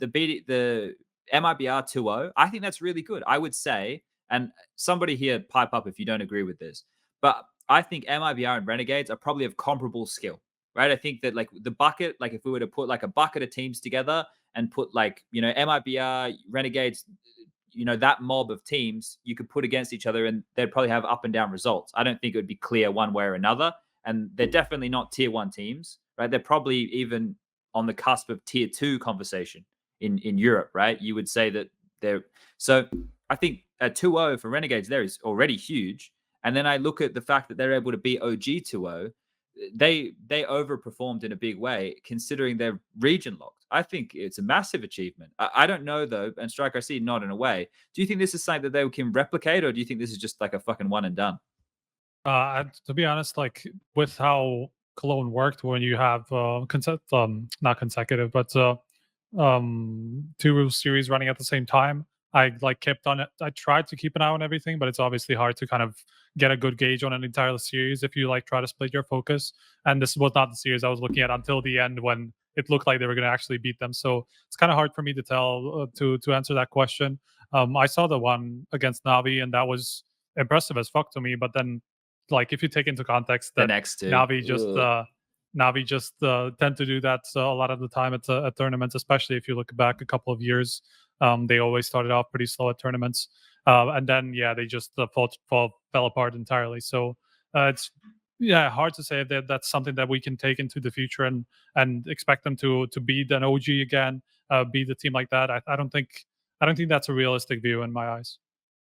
MIBR 2-0, I think that's really good. I would say, and somebody here pipe up if you don't agree with this, but I think MIBR and Renegades are probably of comparable skill, right? I think that like the bucket, like if we were to put like a bucket of teams together and put like, you know, MIBR, Renegades, you know, that mob of teams you could put against each other and they'd probably have up and down results. I don't think it would be clear one way or another. And they're definitely not tier 1 teams, right? They're probably even on the cusp of tier 2 conversation in Europe, right? You would say that they're so I think a 2-0 for Renegades there is already huge. And then I look at the fact that they're able to beat OG 2-0. They overperformed in a big way considering they're region locked. I think it's a massive achievement. I don't know though, and Striker, I see not in a way. Do you think this is something that they can replicate, or do you think this is just like a fucking one and done? To be honest, like with how Cologne worked when you have not consecutive, but 2 series running at the same time, I like kept on it. I tried to keep an eye on everything, but it's obviously hard to kind of get a good gauge on an entire series if you like try to split your focus. And this was not the series I was looking at until the end when it looked like they were going to actually beat them. So it's kind of hard for me to tell to answer that question. I saw the one against Na'Vi, and that was impressive as fuck to me. But then, like if you take into context The that next two. Na'Vi just Ugh. tend to do that a lot of the time at tournaments, especially if you look back a couple of years. They always started off pretty slow at tournaments, and then they just fell apart entirely. So it's hard to say if that's something that we can take into the future and expect them to beat an OG again, beat the team like that. I don't think that's a realistic view in my eyes.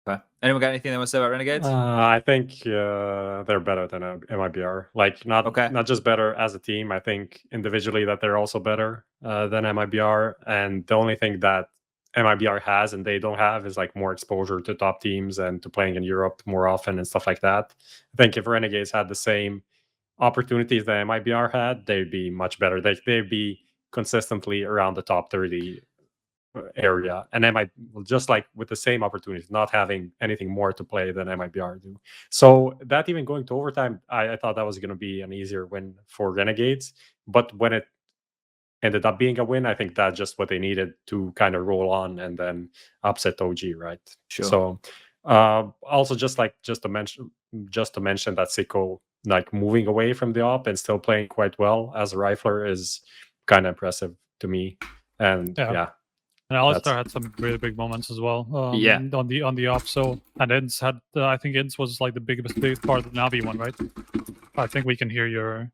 Okay. Anyone got anything they want to say about Renegades? I think they're better than MIBR. Like Okay. not just better as a team. I think individually that they're also better than MIBR. And the only thing that MIBR has and they don't have is like more exposure to top teams and to playing in Europe more often and stuff like that. I think if Renegades had the same opportunities that MIBR had, they'd be much better. They'd be consistently around the top 30 area, and just like with the same opportunities, not having anything more to play than MIBR do. So that even going to overtime, I thought that was going to be an easier win for Renegades, but when it ended up being a win, I think that's just what they needed to kind of roll on and then upset OG, right? Sure. So also just to mention that Sicko like moving away from the op and still playing quite well as a rifler is kind of impressive to me. And yeah. And Alistair had some really big moments as well. Yeah. On the off. So and Inns had I think Inns was like the biggest part of the Navi one, right? I think we can hear your.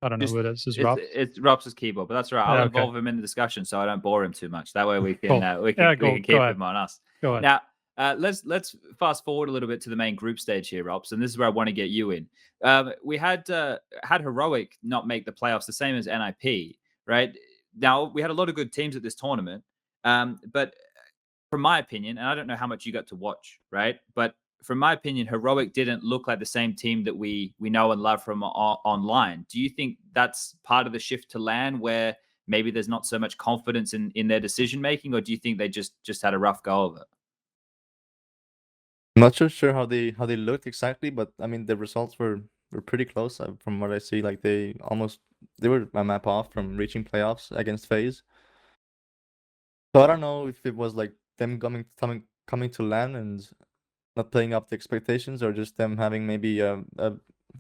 I don't know who it is. Is Rob? It's Rob's keyboard, but that's right. I'll Yeah, involve him in the discussion so I don't bore him too much. That way we can Cool. we can Go keep ahead. him on us. Go ahead. Now, let's fast forward a little bit to the main group stage here, Robs, and this is where I want to get you in. We had Heroic not make the playoffs, the same as NIP, right? Now we had a lot of good teams at this tournament, but from my opinion, and I don't know how much you got to watch, right? But from my opinion, Heroic didn't look like the same team that we know and love from online. Do you think that's part of the shift to LAN, where maybe there's not so much confidence in their decision making, or do you think they just had a rough go of it? I'm not so sure how they looked exactly, but I mean the results were pretty close from what I see. Like they were a map off from reaching playoffs against FaZe. So I don't know if it was like them coming to LAN and not playing up the expectations, or just them having maybe a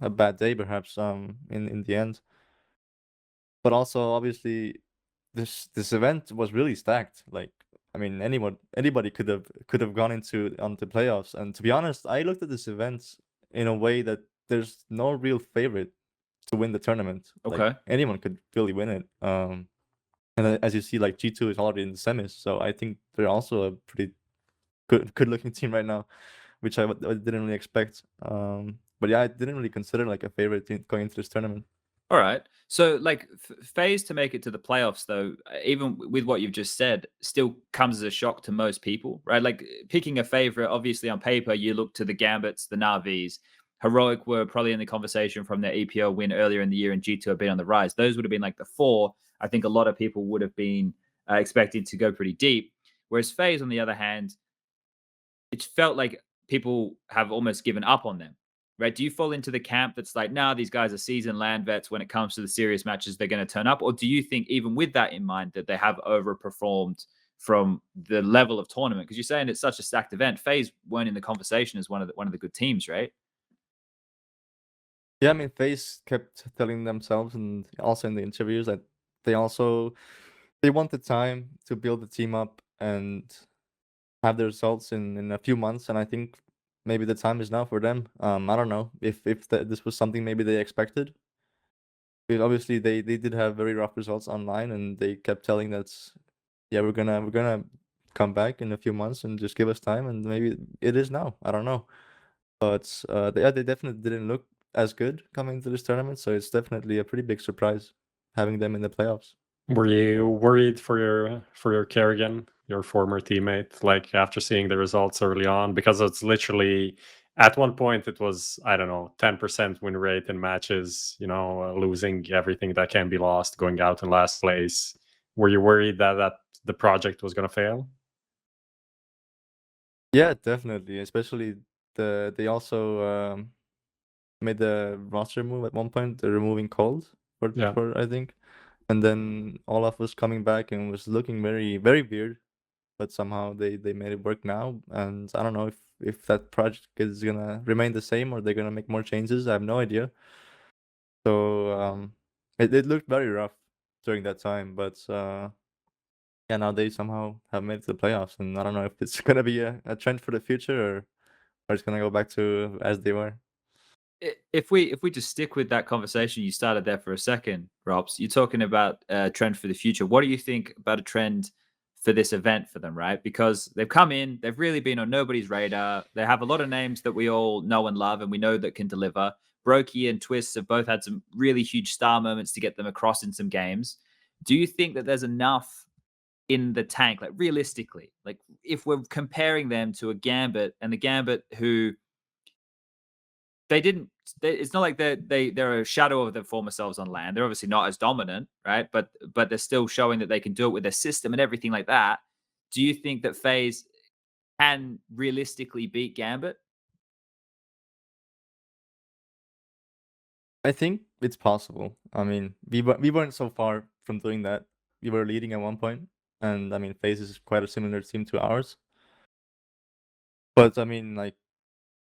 bad day perhaps in the end. But also obviously this event was really stacked. Like I mean anybody could have gone on the playoffs, and to be honest, I looked at this event in a way that there's no real favorite to win the tournament. Like, Okay. anyone could really win it. And as you see, like G2 is already in the semis, so I think they're also a pretty good looking team right now, which I didn't really expect. But yeah, I didn't really consider like a favorite team going into this tournament. All right. So, like, FaZe to make it to the playoffs, though, even with what you've just said, still comes as a shock to most people, right? Like, picking a favorite, obviously, on paper, you look to the Gambits, the Na'Vis. Heroic were probably in the conversation from their EPO win earlier in the year, and G2 have been on the rise. Those would have been like the four. I think a lot of people would have been expected to go pretty deep. Whereas FaZe, on the other hand, it felt like people have almost given up on them. Right? Do you fall into the camp that's like, nah, these guys are seasoned LAN vets. When it comes to the serious matches, they're going to turn up? Or do you think, even with that in mind, that they have overperformed from the level of tournament? Because you're saying it's such a stacked event. FaZe weren't in the conversation as one of the good teams, right? Yeah, I mean, FaZe kept telling themselves, and also in the interviews, that they want the time to build the team up and have the results in a few months, and I think maybe the time is now for them. I don't know if this was something maybe they expected. Because obviously they did have very rough results online, and they kept telling that, yeah, we're gonna come back in a few months and just give us time, and maybe it is now. I don't know, but they definitely didn't look as good coming into this tournament, so it's definitely a pretty big surprise having them in the playoffs. Were you worried for your Kerrigan, your former teammate, like after seeing the results early on? Because it's literally at one point it was, I don't know, 10% win rate in matches, losing everything that can be lost, going out in last place. Were you worried that the project was going to fail? Yeah, definitely. Especially they also made the roster move at one point, removing Cold for I think, and then Olaf was coming back and was looking very very weird, but somehow they made it work now, and I don't know if that project is gonna remain the same or they're gonna make more changes. I have no idea. So it looked very rough during that time, but yeah, now they somehow have made it to the playoffs, and I don't know if it's gonna be a trend for the future or it's gonna go back to as they were. If we just stick with that conversation you started there for a second, Robs, you're talking about a trend for the future. What do you think about a trend for this event for them, right? Because they've come in, they've really been on nobody's radar. They have a lot of names that we all know and love, and we know that can deliver. Brokey and Twists have both had some really huge star moments to get them across in some games. Do you think that there's enough in the tank, like realistically, like if we're comparing them to a Gambit, and the Gambit who it's not like they're a shadow of their former selves on land. They're obviously not as dominant, right? But they're still showing that they can do it with their system and everything like that. Do you think that FaZe can realistically beat Gambit? I think it's possible. I mean, we weren't so far from doing that. We were leading at one point, and I mean, FaZe is quite a similar team to ours. But I mean, like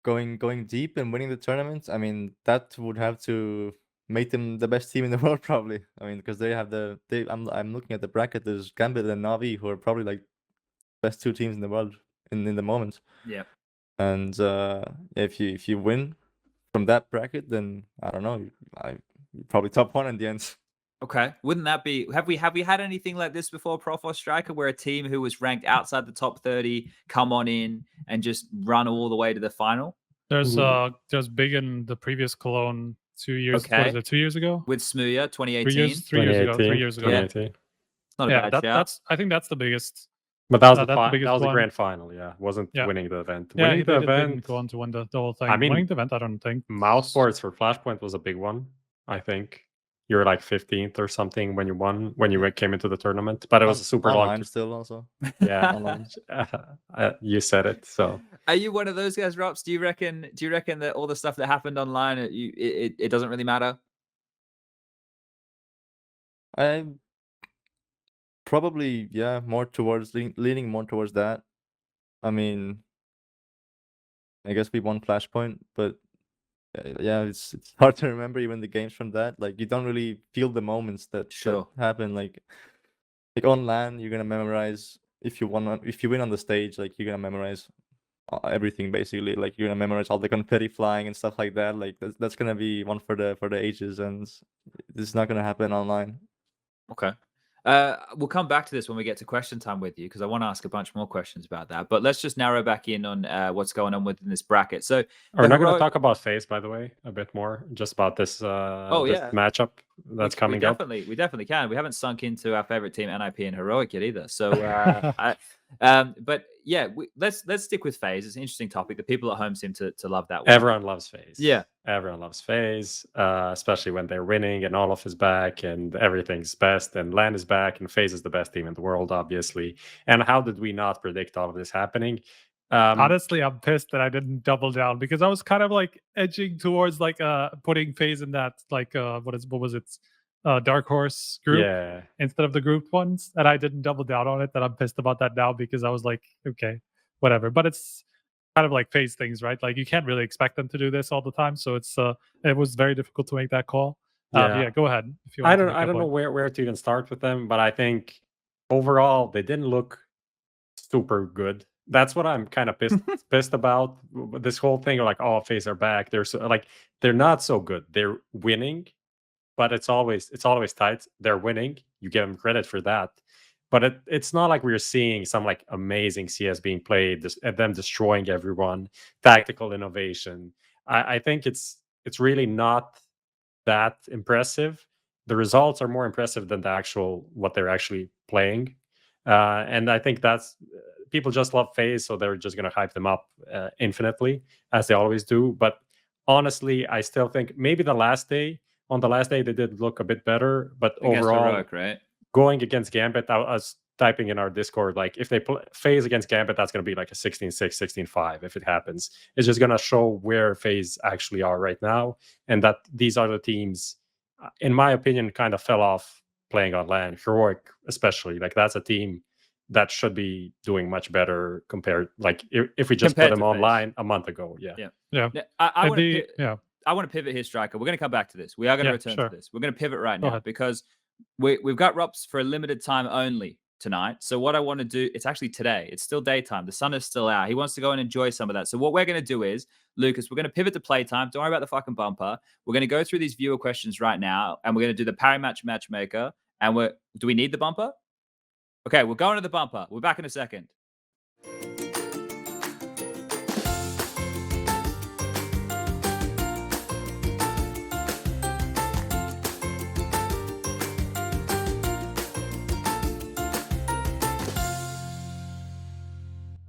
going deep and winning the tournament, I mean, that would have to make them the best team in the world, probably. I mean, because they have I'm looking at the bracket. There's Gambit and Navi, who are probably like best two teams in the world in the moment. Yeah. And if you win from that bracket, then I don't know, probably top one in the end. Okay. Wouldn't that be, have we had anything like this before, Prof or Striker, where a team who was ranked outside the top 30 come on in and just run all the way to the final? There's big in the previous Cologne 2 years. Okay. What is it, 2 years ago? With Smooya, 2018. 3 years, 3 years ago. 3 years ago. Yeah. 2018. It's not a Yeah, bad shout. I think that's the biggest. But that was that's the that biggest was the one. grand final. Yeah, wasn't Yeah. winning the event. Yeah, Winning the they didn't event. go on to win the whole thing. I mean, winning the event, I don't think. Mousesports for Flashpoint was a big one. I think you were like 15th or something when you won, when you came into the tournament. But it was a super long. Online still also. Yeah, Online. you said it. So Are you one of those guys, Rops? Do you reckon that all the stuff that happened online, it doesn't really matter? I probably, yeah, more towards leaning more towards that. I mean, I guess we won Flashpoint, but yeah, it's hard to remember even the games from that. Like, you don't really feel the moments that Sure. happen. Like on LAN, you're gonna memorize if you win on the stage. Like, you're gonna memorize everything basically. Like, you're gonna memorize all the confetti flying and stuff like that. Like, that's gonna be one for the ages, and this is not gonna happen online. Okay. We'll come back to this when we get to question time with you, because I want to ask a bunch more questions about that. But let's just narrow back in on what's going on within this bracket. So we're not going to heroic- talk about FaZe, by the way, a bit more, just about this, this yeah. matchup that's coming up. We definitely can. We haven't sunk into our favorite team, NIP and Heroic, yet either. So, but yeah, let's stick with FaZe. It's an interesting topic. The people at home seem to love that one. Everyone loves FaZe. Yeah. Everyone loves FaZe, especially when they're winning and Olaf is back and everything's best and LAN is back and FaZe is the best team in the world, obviously. And how did we not predict all of this happening? Honestly, I'm pissed that I didn't double down, because I was kind of like edging towards like putting FaZe in that like what was it, Dark Horse group Yeah. instead of the grouped ones, and I didn't double down on it. That I'm pissed about that now, because I was like, okay, whatever. But it's kind of like FaZe things, right? Like, you can't really expect them to do this all the time, so it was very difficult to make that call. Yeah, go ahead. If you want I don't know where to even start with them, but I think overall they didn't look super good. That's what I'm kind of pissed about. This whole thing of like, oh, FaZe are back. They're not so good. They're winning, but it's always tight. They're winning. You give them credit for that. But it's not like we're seeing some like amazing CS being played, them destroying everyone, tactical innovation. I think it's really not that impressive. The results are more impressive than the actual what they're actually playing. And I think that's people just love FaZe, so they're just going to hype them up infinitely, as they always do. But honestly, I still think maybe on the last day they did look a bit better, but Against overall, Heroic, right? going against Gambit, I was typing in our Discord, like, if they play FaZe against Gambit, that's going to be like a 16-6, 16-5 if it happens. It's just going to show where FaZe actually are right now, and that these are the teams, in my opinion, kind of fell off playing on LAN. Heroic especially, like, that's a team that should be doing much better compared, like, if we just Compared put them to FaZe. online a month ago. Yeah. I want to yeah. I want to pivot here, Striker. We're going to come back to this. We are going to Yeah, return sure. to this. We're going to pivot right Go now ahead. because we've got Rops for a limited time only tonight. So what I want to do, it's actually today. It's still daytime. The sun is still out. He wants to go and enjoy some of that. So what we're going to do is, Lucas, we're going to pivot to playtime. Don't worry about the fucking bumper. We're going to go through these viewer questions right now, and we're going to do the Parry Match Matchmaker. And do we need the bumper? Okay, we're going to the bumper. We're back in a second.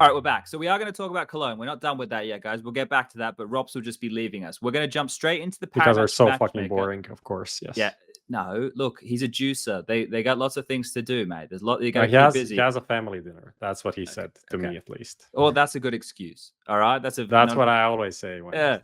All right, we're back. So we are going to talk about Cologne. We're not done with that yet, guys. We'll get back to that, but Rops will just be leaving us. We're going to jump straight into the Because they're Paramatch so fucking matchmaker. boring, of course. Yes. Yeah. No, look, he's a juicer. They got lots of things to do, mate. There's a lot. You got to He keep has, busy. he has a family dinner. That's what he said to okay. me, at least. Well, that's a good excuse. All right, that's What I always say. When Yeah,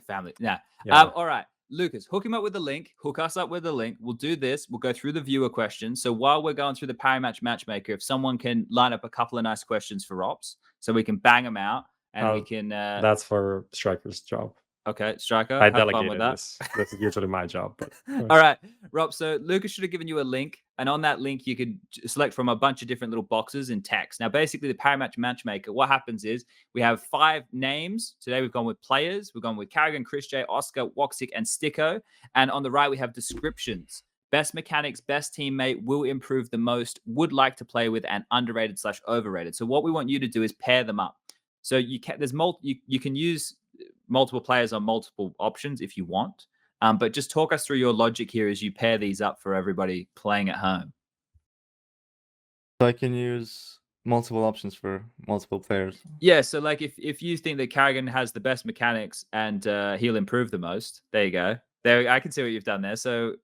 family. Yeah. Yeah. All right, Lucas, hook him up with the link. Hook us up with the link. We'll do this. We'll go through the viewer questions. So while we're going through the Paramatch matchmaker, if someone can line up a couple of nice questions for Ops, so we can bang them out and we can. That's for Striker's job. Okay, Striker. I have fun delegated with that. this. This is usually my job. But All right, Rob. So Lucas should have given you a link, and on that link, you could select from a bunch of different little boxes in text. Now, basically, the Paramatch matchmaker, what happens is we have 5 names. Today, we've gone with players. We've gone with Karrigan, Chris J, Oscar, Woxic, and Sticko. And on the right, we have descriptions. Best mechanics, best teammate, will improve the most, would like to play with, and underrated/overrated. So what we want you to do is pair them up. So you can you can use multiple players on multiple options if you want. But just talk us through your logic here as you pair these up for everybody playing at home. So I can use multiple options for multiple players. Yeah, so like if you think that Karrigan has the best mechanics and he'll improve the most, there you go. There, I can see what you've done there. So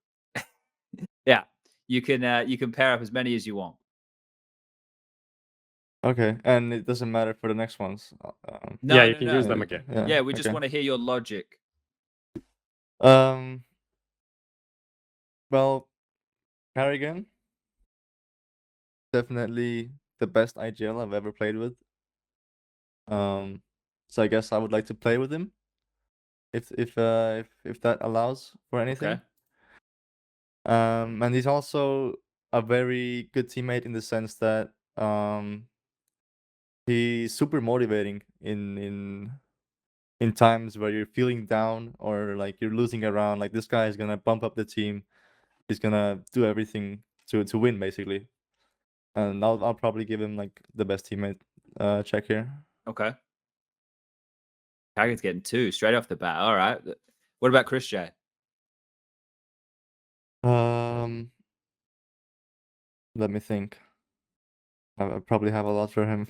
yeah, you can pair up as many as you want. Okay, and it doesn't matter for the next ones. No, yeah, you no, can no. use them again. Yeah, we just okay. want to hear your logic. Well, Karrigan, definitely the best IGL I've ever played with. So I guess I would like to play with him, if that allows for anything. Okay. And he's also a very good teammate in the sense that he's super motivating in times where you're feeling down or like you're losing around. Like, this guy is gonna bump up the team. He's gonna do everything to win, basically. And I'll probably give him like the best teammate check here. Okay. Karrigan's getting 2 straight off the bat. All right. What about Chris J? Let me think. I probably have a lot for him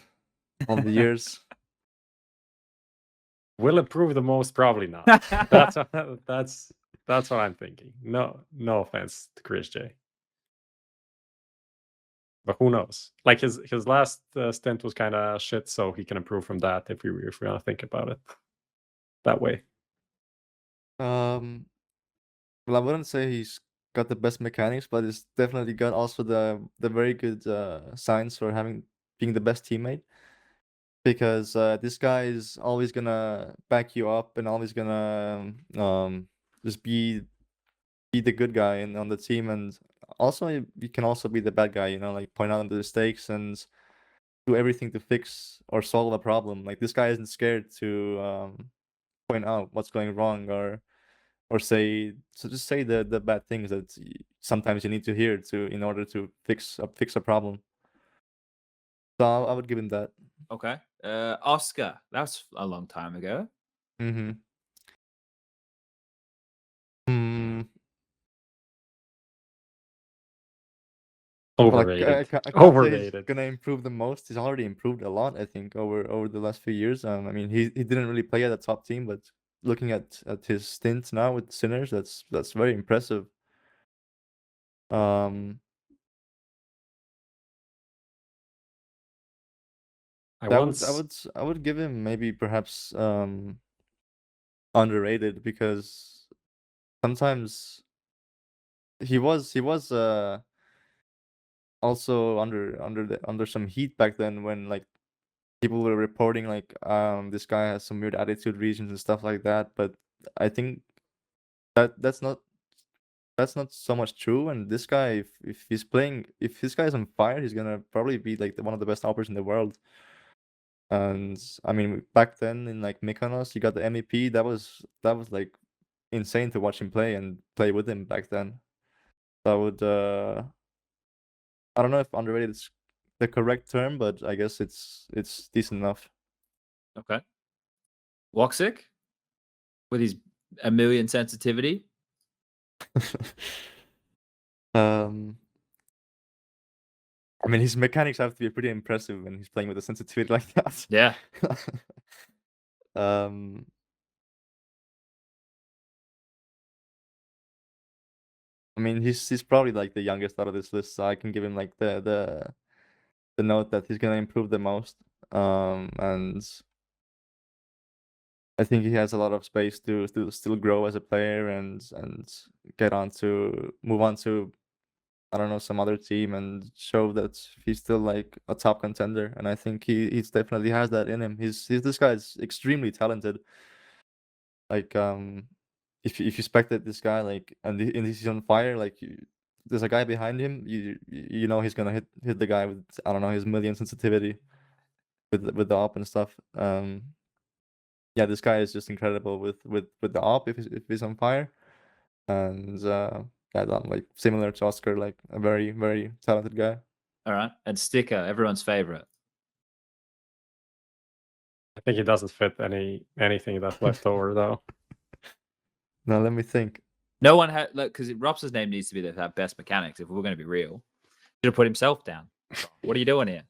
over the years. Will improve the most? Probably not. That's what I'm thinking. No offense to Chris J. But who knows? Like his last stint was kind of shit, so he can improve from that if we want to think about it that way. Well, I wouldn't say he's got the best mechanics, but he's definitely got also the very good signs for being the best teammate. Because this guy is always gonna back you up and always gonna just be the good guy on the team, and also you can also be the bad guy, like point out the mistakes and do everything to fix or solve a problem. Like, this guy isn't scared to point out what's going wrong or just say the bad things that sometimes you need to hear in order to fix a problem. So I would give him that. Okay. Oscar, that's a long time ago. Mm-hmm. Overrated. I can't say Overrated. he's gonna improve the most. He's already improved a lot, I think, over the last few years. I mean, he didn't really play at the top team, but looking at his stint now with Sinners, that's very impressive. I would give him maybe perhaps underrated, because sometimes he was also under some heat back then, when like people were reporting like this guy has some weird attitude reasons and stuff like that. But I think that's not so much true. And this guy, if this guy is on fire, he's gonna probably be like one of the best operators in the world. And I mean, back then in like Mykonos, he got the MEP. That was like insane to watch him play and play with him back then. So I don't know if underrated is the correct term, but I guess it's decent enough. Okay. Woxic with his 1,000,000 sensitivity. um, I mean, his mechanics have to be pretty impressive when he's playing with a sensitivity like that. Yeah. um, I mean, he's probably like the youngest out of this list, so I can give him like the note that he's gonna improve the most. And I think he has a lot of space to still grow as a player and move on to, I don't know, some other team and show that he's still like a top contender. And I think he's definitely has that in him. This guy is extremely talented. Like if you expected this guy like and he's on fire, like there's a guy behind him, you know he's gonna hit the guy with, I don't know, his 1,000,000 sensitivity with the op and stuff. Yeah, this guy is just incredible with the op if he's on fire. And yeah, like similar to Oscar, like a very, very talented guy. All right. And Sticker, everyone's favorite. I think he doesn't fit anything that's left over though. Now let me think. No one had, look, because Robs's name needs to be that best mechanics if we're going to be real. Should have put himself down. What are you doing here?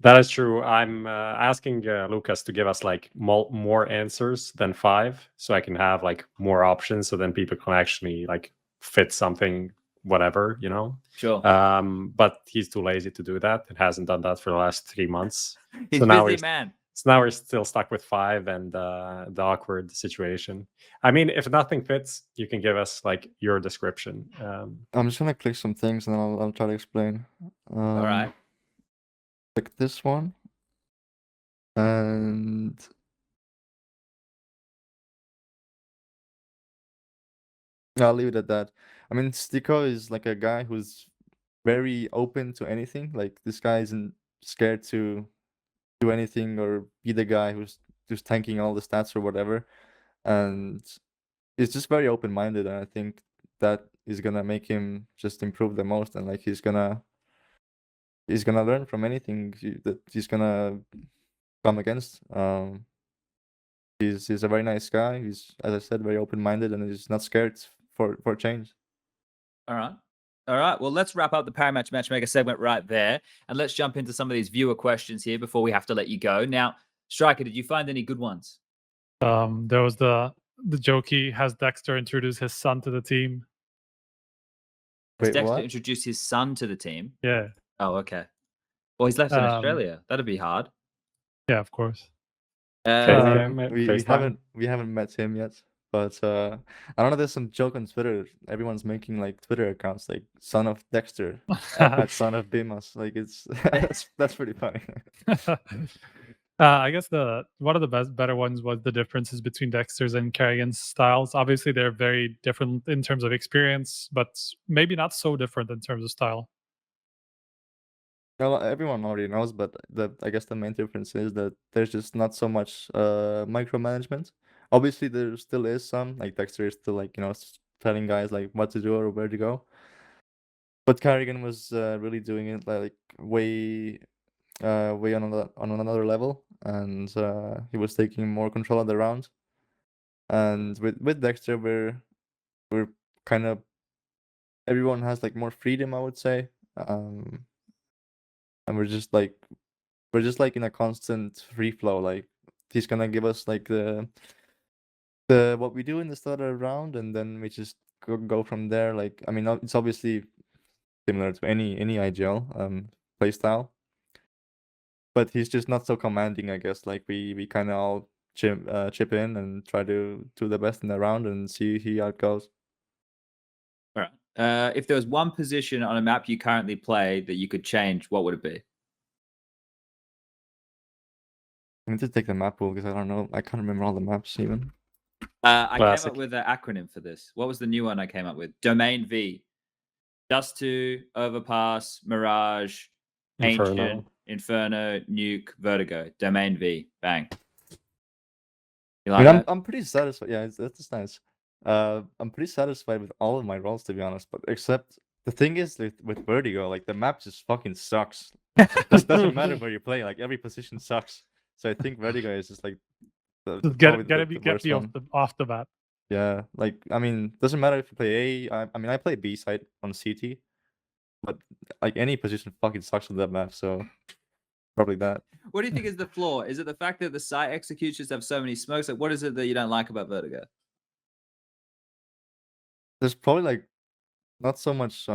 That is true. I'm asking Lucas to give us like more answers than 5, so I can have like more options, so then people can actually like fit something, whatever, you know. Sure. But he's too lazy to do that. It hasn't done that for the last 3 months. He's so now busy, man. So now we're still stuck with 5 and the awkward situation. I mean, if nothing fits, you can give us like your description. I'm just gonna click some things and I'll try to explain. All right. Click this one, and I'll leave it at that. I mean, Stico is like a guy who's very open to anything. Like this guy isn't scared to do anything or be the guy who's just tanking all the stats or whatever, and he's just very open-minded. And I think that is gonna make him just improve the most. And like he's gonna learn from anything that he's gonna come against. He's a very nice guy. He's, as I said, very open-minded, and he's not scared for change. All right. All right. Well, let's wrap up the Paramatch Matchmaker segment right there, and let's jump into some of these viewer questions here before we have to let you go. Now, Striker, did you find any good ones? There was the jokey, has Dexter introduced his son to the team? Has Wait, Dexter what? introduced his son to the team? Yeah. Oh, okay. Well, he's left in Australia. That'd be hard. Yeah, of course. We haven't met him yet, but I don't know. There's some joke on Twitter. Everyone's making like Twitter accounts like "Son of Dexter" at "Son of Bimas." Like it's that's pretty funny. I guess one of the better ones was the differences between Dexter's and Kerrigan's styles. Obviously, they're very different in terms of experience, but maybe not so different in terms of style. Well, everyone already knows, but I guess the main difference is that there's just not so much micromanagement. Obviously, there still is some. Like Dexter is still like telling guys like what to do or where to go. But Kerrigan was really doing it like way on another level, and he was taking more control of the round. And with Dexter, we're kind of, everyone has like more freedom, I would say. And we're just like in a constant free flow. Like he's gonna give us like the what we do in the start of the round, and then we just go from there. Like I mean, it's obviously similar to any IGL play style, but he's just not so commanding, I guess. Like we kind of all chip in and try to do the best in the round and see how it goes. All right. If there was one position on a map you currently play that you could change, what would it be? I need to take the map pool because I don't know. I can't remember all the maps even. I came up with an acronym for this. What was the new one I came up with? Domain V. Dust 2, Overpass, Mirage, Ancient, Inferno, Nuke, Vertigo. Domain V. Bang. You like that? I'm pretty satisfied. Yeah, that's nice. I'm pretty satisfied with all of my roles, to be honest, but except the thing is with Vertigo, like the map just fucking sucks. It doesn't matter where you play, like every position sucks. So I think Vertigo is just like Just probably get the me worst one. off the map. Yeah, like I mean, doesn't matter if you play A. I mean, I play B side on CT, but like any position fucking sucks on that map. So probably that. What do you think is the flaw? Is it the fact that the site executions have so many smokes? Like, what is it that you don't like about Vertigo? There's probably like not so much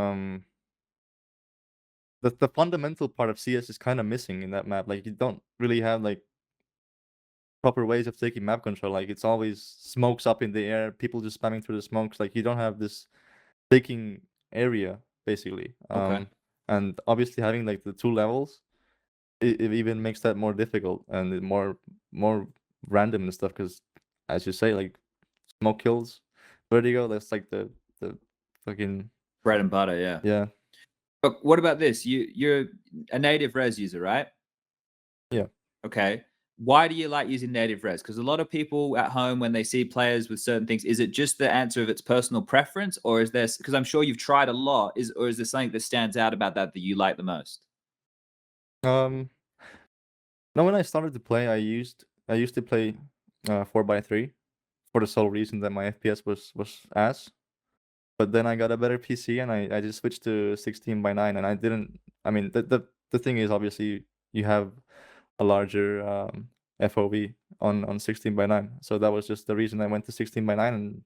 the fundamental part of CS is kind of missing in that map. Like you don't really have like proper ways of taking map control. Like it's always smokes up in the air, people just spamming through the smokes. Like you don't have this taking area basically. Okay. And obviously having like the 2 levels, it even makes that more difficult and more random and stuff. Because as you say, like smoke kills, Vertigo. That's like the fucking Bread and butter, yeah. yeah. But what about this? You're a native res user, right? Yeah. Okay. Why do you like using native res? Because a lot of people at home, when they see players with certain things, is it just the answer of its personal preference, or is there? Because I'm sure you've tried a lot. Is there something that stands out about that you like the most? No, when I started to play, I used to play 4x3 for the sole reason that my FPS was ass. But then I got a better PC and I just switched to 16:9, and I didn't. I mean, the thing is, obviously you have a larger FOV on 16:9, so that was just the reason I went to 16:9. And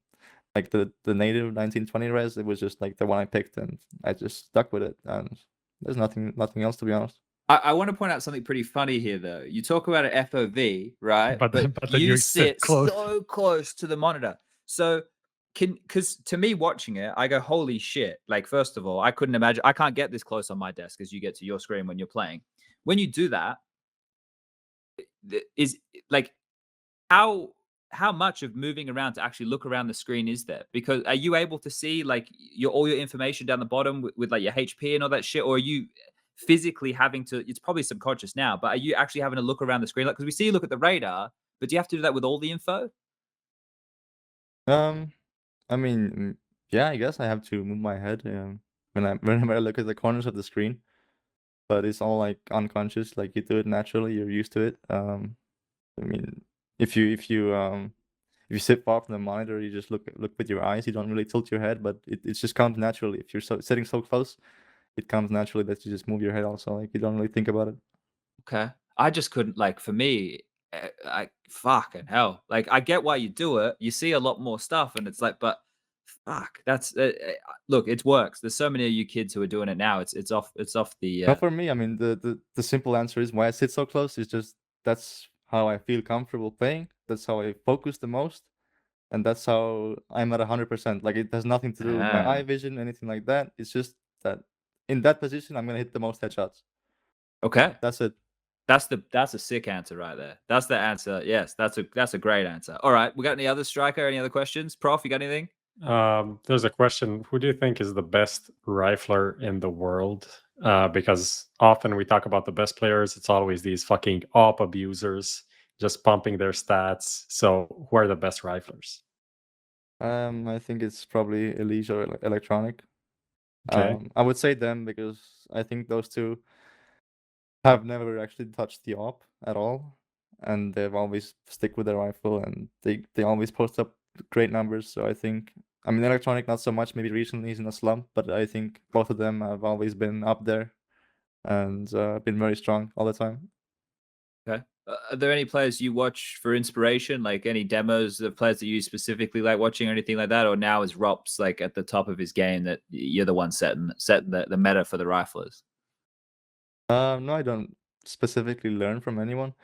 like the native 1920 res, it was just like the one I picked, and I just stuck with it. And there's nothing else, to be honest. I want to point out something pretty funny here, though. You talk about an FOV, right? But then you you sit sit close. so close to the monitor. So because to me watching it, I go, holy shit. Like, first of all, I couldn't imagine. I can't get this close on my desk as you get to your screen when you're playing. When you do that, is like how much of moving around to actually look around the screen is there? Because are you able to see like all your information down the bottom with like your HP and all that shit, or are you physically having to? It's probably subconscious now, but are you actually having to look around the screen? Like, because we see you look at the radar, but do you have to do that with all the info? I mean, yeah, I guess I have to move my head whenever I look at the corners of the screen, but it's all like unconscious. Like you do it naturally, you're used to it. I mean, if you sit far from the monitor, you just look with your eyes. You don't really tilt your head, but it just comes naturally. If you're sitting so close, it comes naturally that you just move your head also. Like you don't really think about it. Okay. I just couldn't, like, for me, I fucking hell. Like, I get why you do it. You see a lot more stuff, and it's like, but fuck, that's look, it works. There's so many of you kids who are doing it now. It's off the But for me, I mean, the simple answer is why I sit so close is just that's how I feel comfortable playing. That's how I focus the most, and that's how I'm at 100%. Like it has nothing to do with my eye vision, anything like that. It's just that in that position, I'm gonna hit the most headshots. Okay. That's it. That's a sick answer right there. That's the answer. Yes, that's a great answer. All right. We got any other striker? Any other questions? Prof, you got anything? There's a question. Who do you think is the best rifler in the world? Because often we talk about the best players. It's always these fucking op abusers just pumping their stats. So who are the best riflers? I think it's probably Elise or Electronic. Okay. I would say them because I think those two have never actually touched the op at all, and they've always stick with their rifle, and they always post up great numbers. So I think, I mean, Electronic not so much. Maybe recently he's in a slump, but I think both of them have always been up there and been very strong all the time. Okay. Are there any players you watch for inspiration? Like any demos of players that you specifically like watching or anything like that? Or now is Rops like at the top of his game that you're the one setting the meta for the riflers? No, I don't specifically learn from anyone,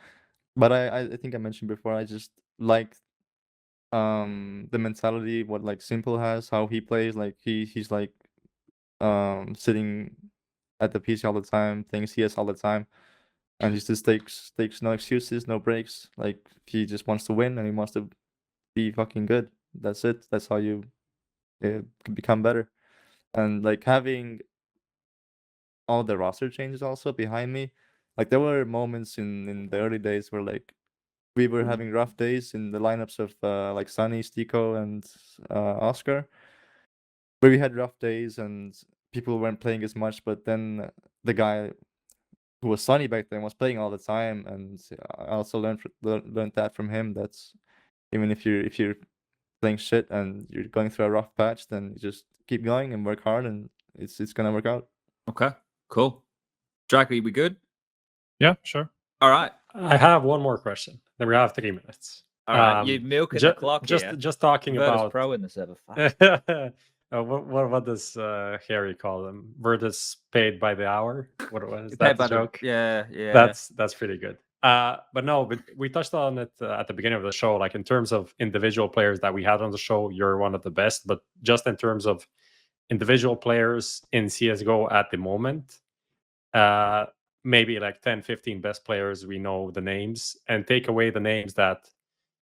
but I think I mentioned before, I just like the mentality what like Simple has, how he plays. Like he's like sitting at the PC all the time, playing CS all the time, and he just takes no excuses, no breaks. Like he just wants to win and he wants to be fucking good. That's it. That's how you can become better. And like having all the roster changes also behind me, like there were moments in the early days where like we were having rough days in the lineups of like Sunny, Stiko, and Oscar, where we had rough days, and people weren't playing as much, but then the guy who was Sunny back then was playing all the time, and I also learned that from him. That's even if you're playing shit and you're going through a rough patch, then you just keep going and work hard, and it's gonna work out. Okay, cool. Striker, we good? Yeah, sure. All right. I have one more question. Then we have 3 minutes. All right. You're milking the clock here. Just talking Virtus about Pro in the server. Fuck. what does Harry call them? Virtus paid by the hour? What was Paid that by a the- joke? Yeah. That's pretty good. But no, but we touched on it at the beginning of the show. Like in terms of individual players that we had on the show, you're one of the best. But just in terms of individual players in CS:GO at the moment, maybe like 10, 15 best players, we know the names, and take away the names that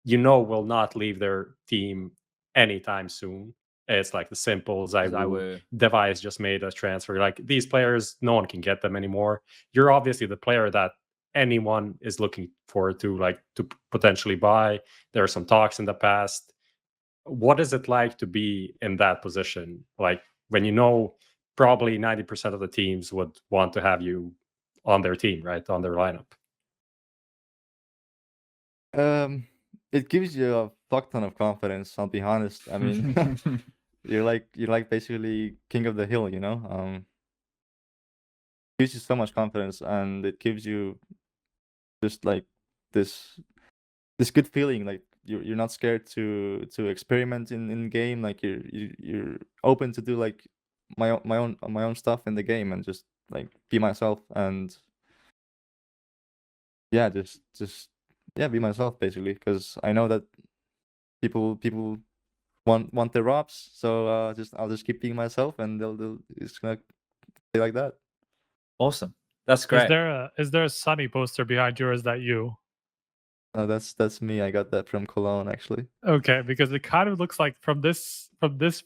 will not leave their team anytime soon. It's like the simple ZywOo. Device just made a transfer. Like these players, no one can get them anymore. You're obviously the player that anyone is looking forward to, like to potentially buy. There are some talks in the past. What is it like to be in that position? Like when probably 90% of the teams would want to have you on their team, right? On their lineup. It gives you a fuck ton of confidence, I'll be honest. I mean, you're like basically king of the hill, gives you so much confidence, and it gives you just like this good feeling, like you're not scared to experiment in game, like you're open to do like my own stuff in the game and just like be myself, and yeah, just be myself basically, because I know that people want their ROPs, so I'll just keep being myself, and it's gonna be like that. Awesome. That's great. Is there a Sunny poster behind you, or is that you? No, that's me. I got that from Cologne, actually. Okay, because it kind of looks like from this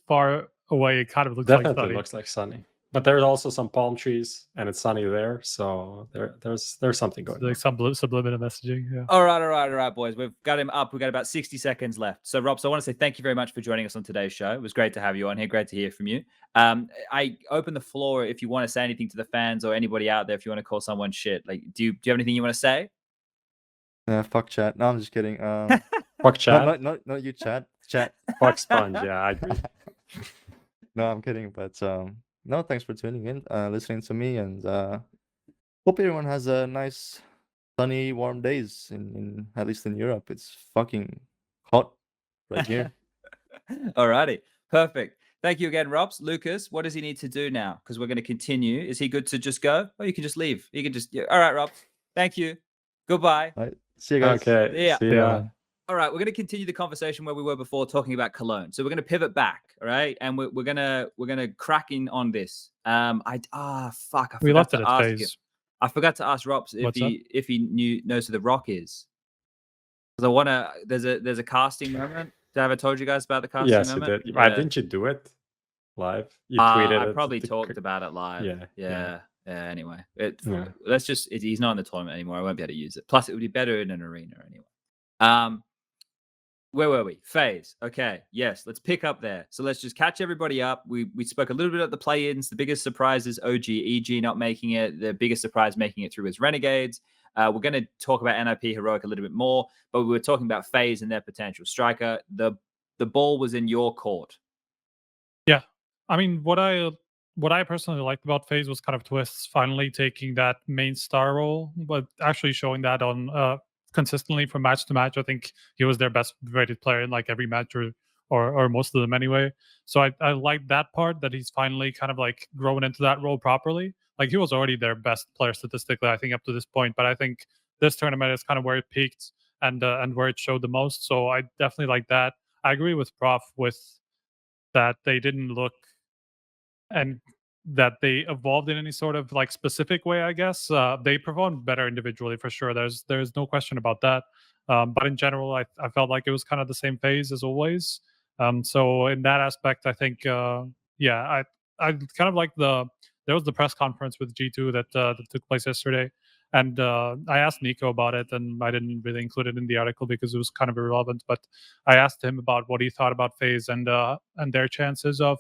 far away, it kind of looks like Definitely Sunny. looks like sunny. But there's also some palm trees, and it's sunny there, so there's something going on. Like some subliminal messaging. Yeah. All right, boys. We've got him up. We've got about 60 seconds left. So, Rob, I want to say thank you very much for joining us on today's show. It was great to have you on here. Great to hear from you. I open the floor if you want to say anything to the fans or anybody out there. If you want to call someone shit, like, do you have anything you want to say? Fuck chat. No, I'm just kidding. Fuck chat. No, you chat. Fuck Sponge. Yeah, I agree. No, I'm kidding. But no, thanks for tuning in, listening to me, and hope everyone has a nice, sunny, warm days in at least in Europe. It's fucking hot right here. Alrighty, perfect. Thank you again, Robs. Lucas, what does he need to do now? Because we're going to continue. Is he good to just go? Or you can just leave. You can just. All right, Rob. Thank you. Goodbye. All right, see you guys. Okay. Yeah. See ya. All right, we're going to continue the conversation where we were before, talking about Cologne. So we're going to pivot back, all right, and we're gonna crack in on this. Fuck, I We forgot left to it at ask him. phase. I forgot to ask Robs What's up? if he knows who the Rock is. Because I wanna. There's a casting moment. Did I ever told you guys about the casting Yes, you moment? did. Didn't you do it live? You tweeted I it. probably talked about it live. Yeah. Anyway, Yeah. let's just. He's not in the tournament anymore. I won't be able to use it. Plus, it would be better in an arena anyway. Where were we? FaZe. Okay. Yes. Let's pick up there. So let's just catch everybody up. We spoke a little bit at the play-ins. The biggest surprise is OG, EG not making it. The biggest surprise making it through is Renegades. We're going to talk about NIP Heroic a little bit more, but we were talking about FaZe and their potential. Striker, the ball was in your court. Yeah, I mean, what I personally liked about FaZe was kind of Twists finally taking that main star role, but actually showing that on consistently from match to match. I think he was their best rated player in like every match or most of them anyway. So I like that part, that he's finally kind of like grown into that role properly. Like he was already their best player statistically, I think, up to this point. But I think this tournament is kind of where it peaked and where it showed the most. So I definitely like that. I agree with Prof with that they didn't look and that they evolved in any sort of like specific way, I guess. They performed better individually for sure. There's no question about that. But in general, I felt like it was kind of the same phase as always. So in that aspect, I think, I kind of like there was the press conference with G2 that took place yesterday. And I asked Nico about it, and I didn't really include it in the article because it was kind of irrelevant. But I asked him about what he thought about FaZe and their chances of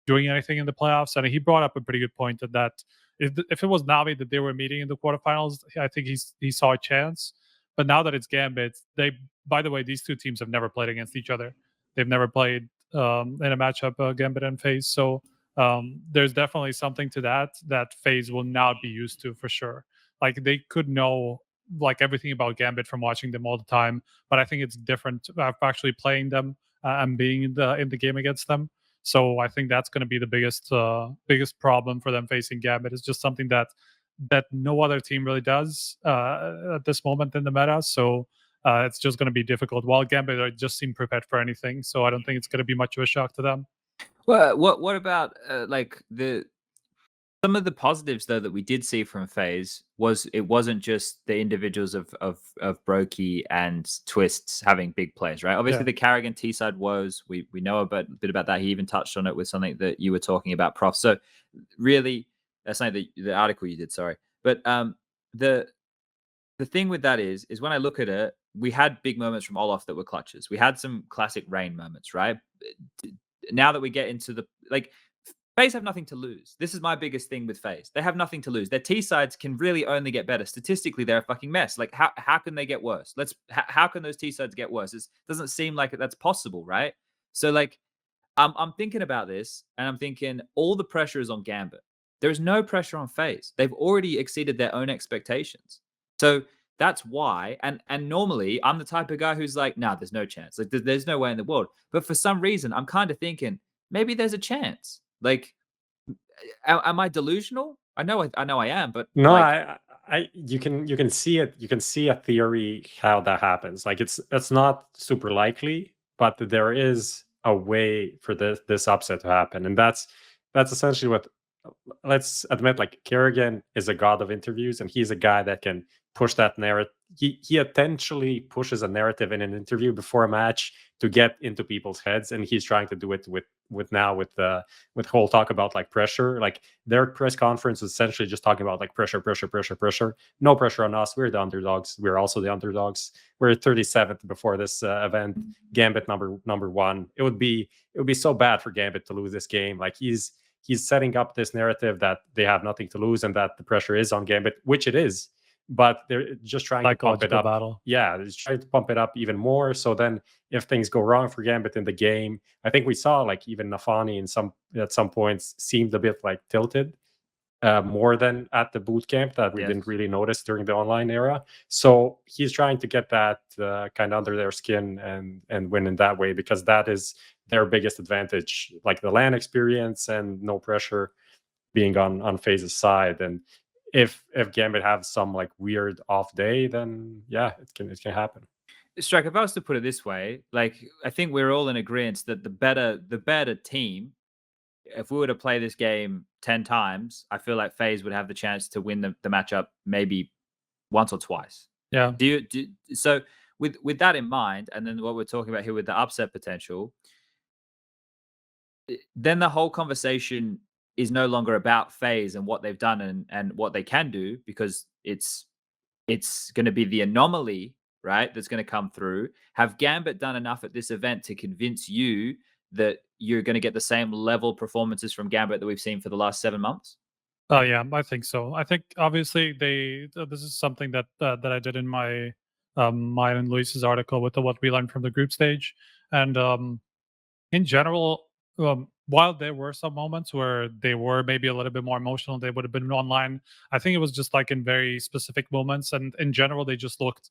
doing anything in the playoffs. And he brought up a pretty good point that if it was Navi that they were meeting in the quarterfinals, I think he saw a chance. But now that it's Gambit, by the way, these two teams have never played against each other. They've never played in a matchup, Gambit and FaZe. So there's definitely something to that FaZe will not be used to for sure. Like they could know like everything about Gambit from watching them all the time, but I think it's different actually playing them and being in the game against them. So I think that's going to be the biggest problem for them facing Gambit. It's just something that no other team really does at this moment in the meta. So it's just going to be difficult. While Gambit just seem prepared for anything, so I don't think it's going to be much of a shock to them. Well, what about like some of the positives though that we did see from FaZe was it wasn't just the individuals of Brokey and Twists having big plays, right? Obviously, the Karrigan T side woes we know a bit about that. He even touched on it with something that you were talking about, Prof. So really, that's something the article you did. Sorry, but the thing with that is when I look at it, we had big moments from Olof that were clutches. We had some classic Rain moments, right? Now that we get into the FaZe have nothing to lose. This is my biggest thing with FaZe. They have nothing to lose. Their T sides can really only get better. Statistically, they're a fucking mess. Like how can they get worse? How can those T sides get worse? It doesn't seem like that's possible, right? So like I'm thinking about this and I'm thinking all the pressure is on Gambit. There's no pressure on FaZe. They've already exceeded their own expectations. So that's why. And normally I'm the type of guy who's like, nah, there's no chance. Like there's no way in the world. But for some reason, I'm kind of thinking maybe there's a chance. Like, am I delusional? I know I am, but no, like... you can see it. You can see a theory how that happens. Like it's not super likely, but there is a way for this upset to happen, and that's essentially what. Let's admit, like Karrigan is a god of interviews, and he's a guy that can push that narrative. He potentially pushes a narrative in an interview before a match to get into people's heads, and he's trying to do it with whole talk about like pressure. Like their press conference is essentially just talking about like pressure. No pressure on us. We're the underdogs. We're also the underdogs. We're 37th before this event. Gambit number one. It would be so bad for Gambit to lose this game. Like he's setting up this narrative that they have nothing to lose and that the pressure is on Gambit, which it is, but they're just trying to pump it up. Battle. Yeah, they're trying to pump it up even more. So then if things go wrong for Gambit in the game, I think we saw like even Nafani at some points seemed a bit like tilted more than at the boot camp that we didn't really notice during the online era. So he's trying to get that kind of under their skin and win in that way, because that is their biggest advantage, like the LAN experience and no pressure being on FaZe's side. And if Gambit have some like weird off day, then yeah, it can happen. Strike, if I was to put it this way, like I think we're all in agreement that the better team, if we were to play this game 10 times, I feel like FaZe would have the chance to win the matchup maybe once or twice. Yeah. So with that in mind, and then what we're talking about here with the upset potential, then the whole conversation is no longer about FaZe and what they've done and what they can do, because it's going to be the anomaly, right, that's going to come through. Have Gambit done enough at this event to convince you that you're going to get the same level performances from Gambit that we've seen for the last 7 months? Oh yeah, I think so. I think obviously this is something that I did in my mine and Luis's article with what we learned from the group stage, and in general, while there were some moments where they were maybe a little bit more emotional, they would have been online. I think it was just like in very specific moments, and in general, they just looked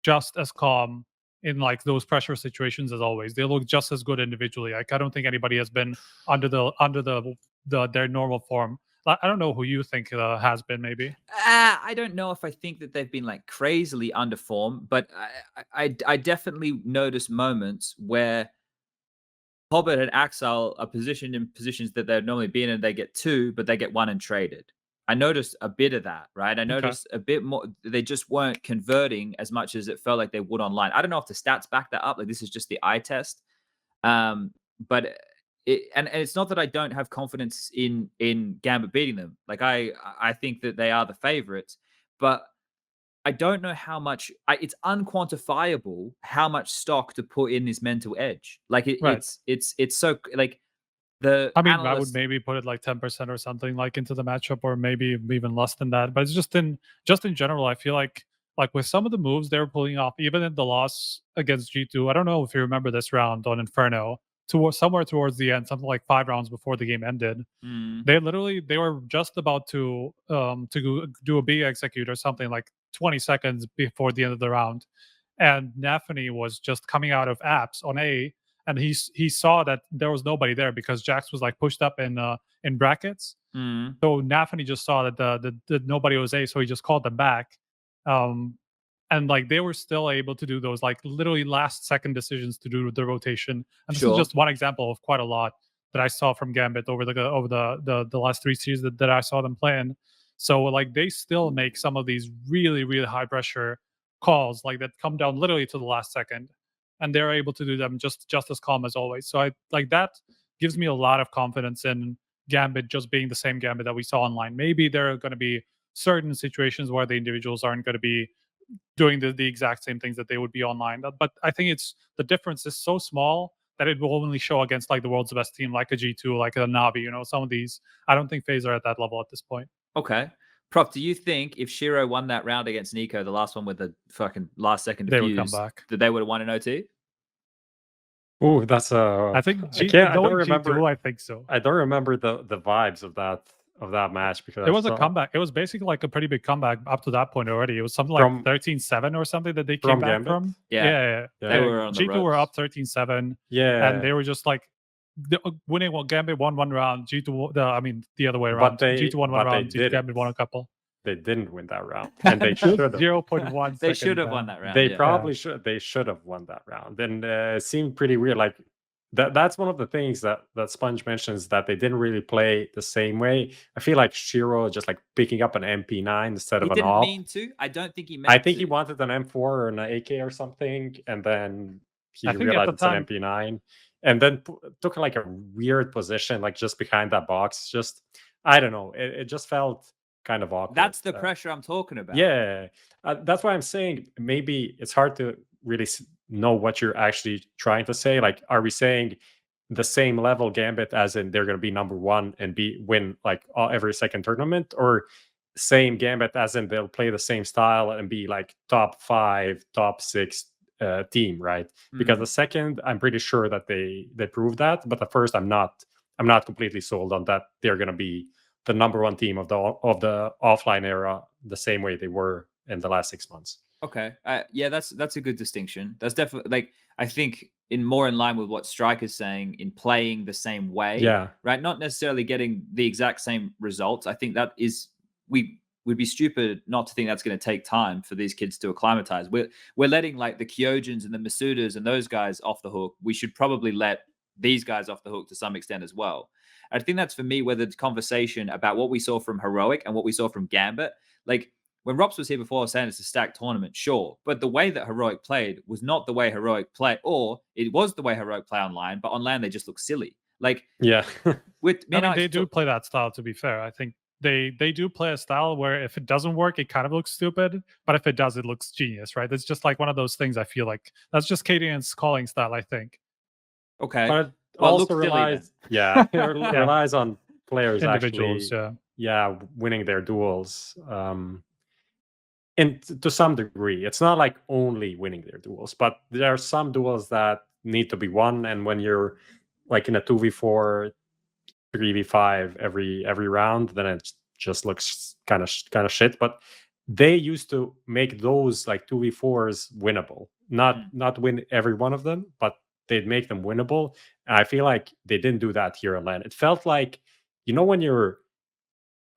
just as calm in like those pressure situations as always. They look just as good individually. Like I don't think anybody has been under their normal form. I don't know who you think has been, maybe. I don't know if I think that they've been like crazily under form, but I definitely noticed moments where Hobbit and Axel are positioned in positions that they'd normally be in, and they get 2, but they get 1 and traded. I noticed a bit of that, right? I noticed a bit more. They just weren't converting as much as it felt like they would online. I don't know if the stats back that up. Like this is just the eye test. But it's not that I don't have confidence in Gambit beating them. Like I think that they are the favorites, but I don't know how much. It's unquantifiable how much stock to put in this mental edge. Like it's so like I mean, I would analysts- maybe put it like 10% or something like into the matchup, or maybe even less than that. But it's just in general, I feel like with some of the moves they were pulling off, even in the loss against G2. I don't know if you remember this round on Inferno, somewhere towards the end, something like 5 rounds before the game ended. Mm, They were just about to do a B execute or something like 20 seconds before the end of the round, and Nafany was just coming out of apps on A, and he saw that there was nobody there because Jax was like pushed up in brackets. mm. So Nafany just saw that the nobody was A, so he just called them back. And like they were still able to do those like literally last second decisions to do the rotation. And this Sure. is just one example of quite a lot that I saw from Gambit over the last 3 series that I saw them playing. So like they still make some of these really, really high pressure calls like that come down literally to the last second, and they're able to do them just as calm as always. So I like that gives me a lot of confidence in Gambit just being the same Gambit that we saw online. Maybe there are going to be certain situations where the individuals aren't going to be doing the exact same things that they would be online. But I think it's the difference is so small that it will only show against like the world's best team, like a G2, like a Navi. Some of these. I don't think FaZe are at that level at this point. Okay. Prof, do you think if Shiro won that round against Nico, the last one with the fucking last second They would come defuse, back. that they would have won in OT? Oh, that's a. I think I don't remember. G2, I think so. I don't remember the vibes of that match because It was a comeback. It was basically like a pretty big comeback up to that point already. It was something like From- 13-7 or something that they came back Gambit? from. Yeah. Yeah. They were on the G2 were ropes. up 13-7, Yeah, and they were just like winning. Well, Gambit won one round. G2, the other way But around. they- G2 won but one they round. didn't. Gambit won a couple. they didn't win that round, and they should have. 0.1. They seconds should have down. won that round. They yeah. probably should. They should have won that round, and it seemed pretty weird. Like that's one of the things that Sponge mentions, that they didn't really play the same way. I feel like Shiro just like picking up an MP9 instead He of an didn't AWP. mean to. I don't think he meant I think to. he wanted an M4 or an AK or something, and then he I think at realized the it's an time- MP9, and then took like a weird position, like just behind that box. Just I don't know. It just felt kind of awkward. That's the pressure I'm talking about. Yeah, that's why I'm saying maybe it's hard to really know what you're actually trying to say. Like, are we saying the same level Gambit, as in they're going to be number one and win like every second tournament, or same Gambit as in they'll play the same style and be like top 5, top 6 team, right? Because the second, I'm pretty sure that they proved that, but the first, I'm not completely sold on that they're going to be the number one team of the offline era the same way they were in the last 6 months. Okay. Yeah, that's a good distinction. That's definitely like I think in more in line with what Strike is saying in playing the same way. Yeah. Right. Not necessarily getting the exact same results. I think that is we would be stupid not to think that's going to take time for these kids to acclimatize. We're letting like the Kyojins and the Masudas and those guys off the hook. We should probably let these guys off the hook to some extent as well. I think that's for me where the conversation about what we saw from Heroic and what we saw from Gambit, like when Rops was here before saying it's a stacked tournament, sure. But the way that Heroic played was not the way Heroic play, or it was the way Heroic play online, but on LAN they just look silly. Like, yeah. with I mean, they do play that style, to be fair. I think they do play a style where if it doesn't work, it kind of looks stupid, but if it does, it looks genius, right? It's just like one of those things. I feel like that's just Cadian's calling style, I think. Okay. But it Well, also look silly relies, it relies on players Individuals, actually, winning their duels. And to some degree, it's not like only winning their duels, but there are some duels that need to be won. And when you're like in a 2v4, 3v5 every round, then it just looks kind of shit. But they used to make those like 2v4s winnable, not win every one of them, but they'd make them winnable. And I feel like they didn't do that here on LAN. It felt like, when you're,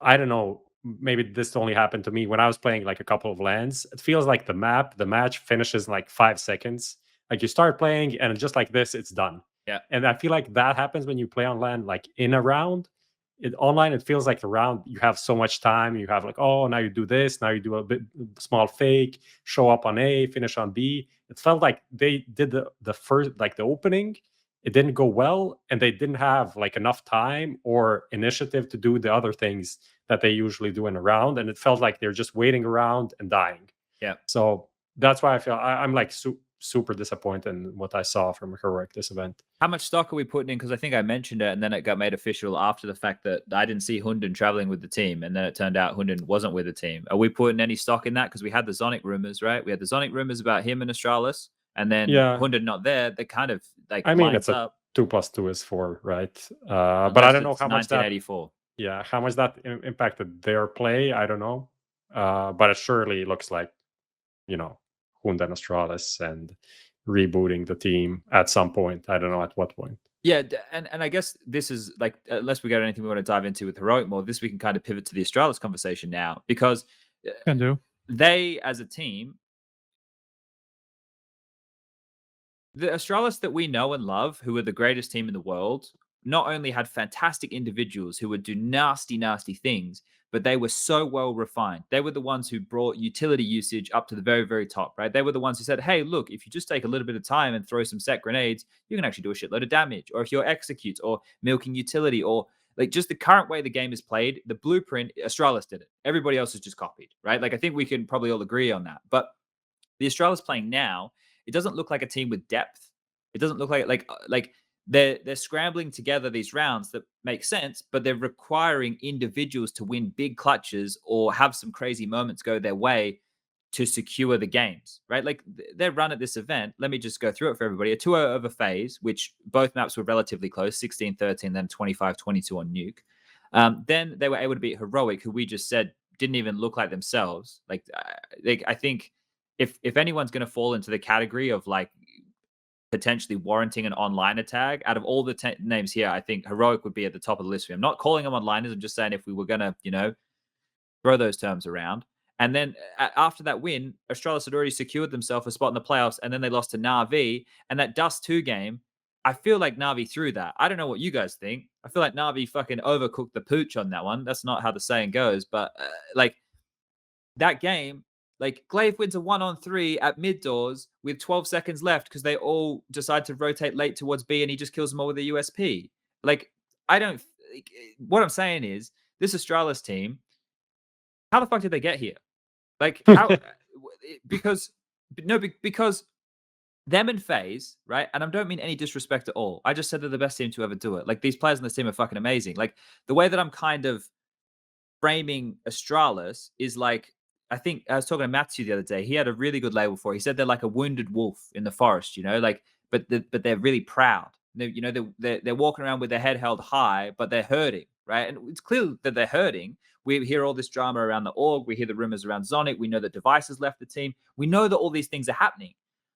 I don't know, maybe this only happened to me when I was playing like a couple of LANs. It feels like the match finishes in like 5 seconds. Like you start playing and just like this, it's done. Yeah. And I feel like that happens when you play on LAN, like in a round. Online, it feels like the round, you have so much time. You have like, oh, now you do this. Now you do a bit small fake, show up on A, finish on B. It felt like they did the first, like the opening. It didn't go well, and they didn't have like enough time or initiative to do the other things that they usually do in a round. And it felt like they're just waiting around and dying. Yeah. So that's why I feel I'm like super disappointed in what I saw from Heroic this event. How much stock are we putting in? Because I think I mentioned it, and then it got made official after the fact that I didn't see Hunden traveling with the team, and then it turned out Hunden wasn't with the team. Are we putting any stock in that? Because we had the Zonic rumors, right? We had the Zonic rumors about him and Astralis, and then Hunden not there. They kind of like. I mean, lines it's a up. 2 + 2 is 4, right? But I Unless don't know it's how much that. 1984. Yeah, how much that impacted their play, I don't know. But it surely looks like, Hunden Astralis and rebooting the team at some point. I don't know at what point. Yeah, and I guess this is like, unless we got anything we want to dive into with Heroic more, this we can kind of pivot to the Astralis conversation now, because Can do. they, as a team, the Astralis that we know and love, who are the greatest team in the world, not only had fantastic individuals who would do nasty, nasty things, but they were so well refined. They were the ones who brought utility usage up to the very, very top, right? They were the ones who said, hey, look, if you just take a little bit of time and throw some set grenades, you can actually do a shitload of damage. Or if you're executes or milking utility, or like just the current way the game is played, the blueprint, Astralis did it. Everybody else has just copied, right? Like I think we can probably all agree on that. But the Astralis playing now, it doesn't look like a team with depth. It doesn't look like they're scrambling together these rounds that make sense, but they're requiring individuals to win big clutches or have some crazy moments go their way to secure the games, right? Like their run at this event, let me just go through it for everybody. A 2-0 over FaZe, which both maps were relatively close, 16-13, then 25-22 on Nuke. Then they were able to beat Heroic, who we just said didn't even look like themselves. I think if anyone's going to fall into the category of like potentially warranting an online tag, out of all the names here, I think Heroic would be at the top of the list for me. I'm not calling them onliners. I'm just saying if we were going to, throw those terms around. And then after that win, Astralis had already secured themselves a spot in the playoffs, and then they lost to Na'Vi. And that Dust 2 game, I feel like Na'Vi threw that. I don't know what you guys think. I feel like Na'Vi fucking overcooked the pooch on that one. That's not how the saying goes. But that game, like Glaive wins a 1-on-3 at mid doors with 12 seconds left because they all decide to rotate late towards B, and he just kills them all with a USP. What I'm saying is this Astralis team, how the fuck did they get here? Like how? because them and FaZe, right? And I don't mean any disrespect at all. I just said they're the best team to ever do it. Like these players on this team are fucking amazing. Like the way that I'm kind of framing Astralis is like, I think I was talking to Matthew the other day. He had a really good label for it. He said they're like a wounded wolf in the forest, but they're really proud. They're walking around with their head held high, but they're hurting, right? And it's clear that they're hurting. We hear all this drama around the org. We hear the rumors around Zonic. We know that Device has left the team. We know that all these things are happening,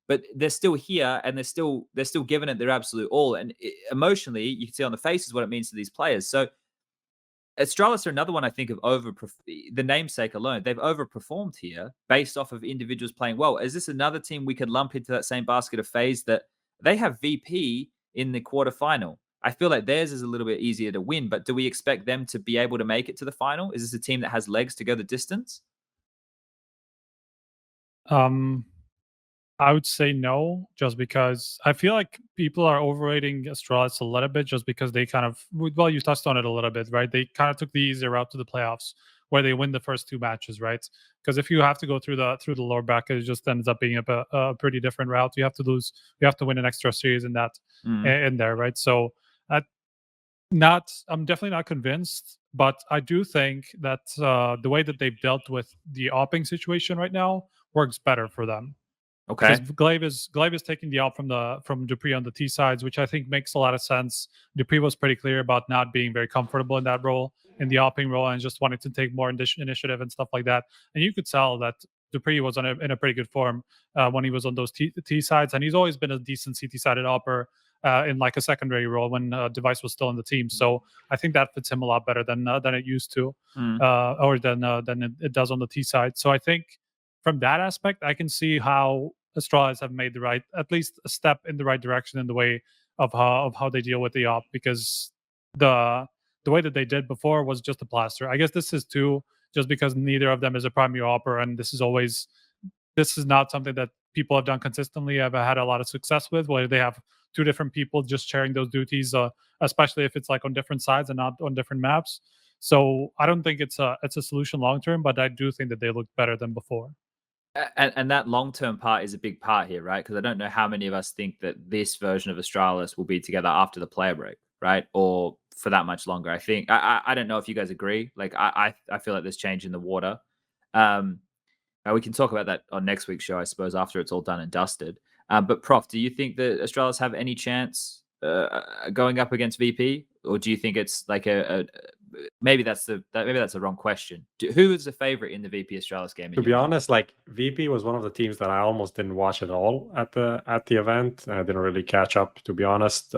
but they're still here and they're still giving it their absolute all. And emotionally, you can see on the faces what it means to these players. So Astralis are another one, I think, of the namesake alone. They've overperformed here based off of individuals playing well. Is this another team we could lump into that same basket of FaZe that they have VP in the quarterfinal? I feel like theirs is a little bit easier to win, but do we expect them to be able to make it to the final? Is this a team that has legs to go the distance? I would say no, just because I feel like people are overrating Astralis a little bit, just because they kind of, well, you touched on it a little bit, right? They kind of took the easier route to the playoffs, where they win the first 2 matches, right? Because if you have to go through the lower bracket, it just ends up being a pretty different route. You have to win an extra series in that in there, right? So I'm definitely not convinced, but I do think that the way that they've dealt with the opping situation right now works better for them. Okay. Glaive is taking the op from dupreeh on the T sides, which I think makes a lot of sense. dupreeh was pretty clear about not being very comfortable in that role, in the opping role, and just wanted to take more initiative and stuff like that. And you could tell that dupreeh was in a pretty good form when he was on those T sides, and he's always been a decent CT sided opper in like a secondary role when Device was still on the team. So I think that fits him a lot better than it used to, or than it does on the T side. So I think from that aspect, I can see how Astralis have made at least a step in the right direction in the way of how they deal with the op, because the way that they did before was just a plaster. I guess this is too, just because neither of them is a primary opper, and this is not something that people have done consistently. I've had a lot of success with, where they have 2 different people just sharing those duties, especially if it's like on different sides and not on different maps. So I don't think it's a solution long term, but I do think that they look better than before. And that long-term part is a big part here, right? Because I don't know how many of us think that this version of Astralis will be together after the player break, right? Or for that much longer. I think I don't know if you guys agree. Like I feel like there's change in the water. We can talk about that on next week's show, I suppose, after it's all done and dusted. But Prof, do you think that Astralis have any chance going up against VP, or do you think it's like maybe that's the wrong question? Who is the favorite in the VP Astralis game? To be honest, like VP was one of the teams that I almost didn't watch at all at the event. I didn't really catch up, to be honest.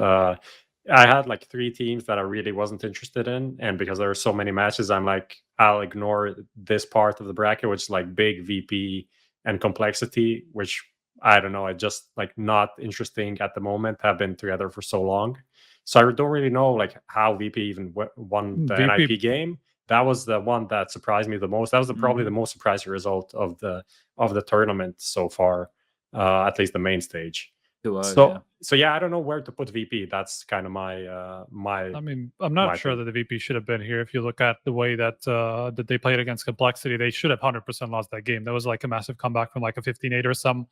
I had like 3 teams that I really wasn't interested in, and because there are so many matches, I'm like, I'll ignore this part of the bracket, which is like big VP and complexity, which I don't know, I just like not interesting at the moment. Have been together for so long, so I don't really know like how VP even won the VP NIP game. That was the one that surprised me the most. That was probably the most surprising result of the tournament so far, at least the main stage. So yeah, I don't know where to put VP. That's kind of my I mean, I'm not sure that the VP should have been here. If you look at the way that that they played against Complexity, they should have 100% lost that game. That was like a massive comeback from like a 15-8 or some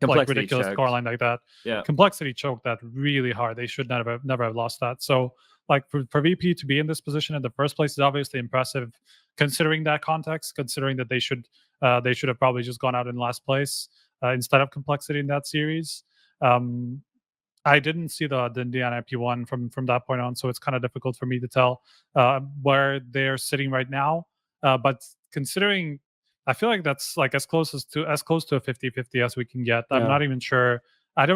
like ridiculous scoreline like that. Yeah, Complexity choked that really hard. They should never have lost that. So like for VP to be in this position in the first place is obviously impressive, considering that context. Considering that they should have probably just gone out in last place instead of Complexity in that series. I didn't see the Indiana IP1 from that point on, so it's kind of difficult for me to tell where they're sitting right now. But considering, I feel like that's like as close to a 50-50 as we can get. I'm not even sure. I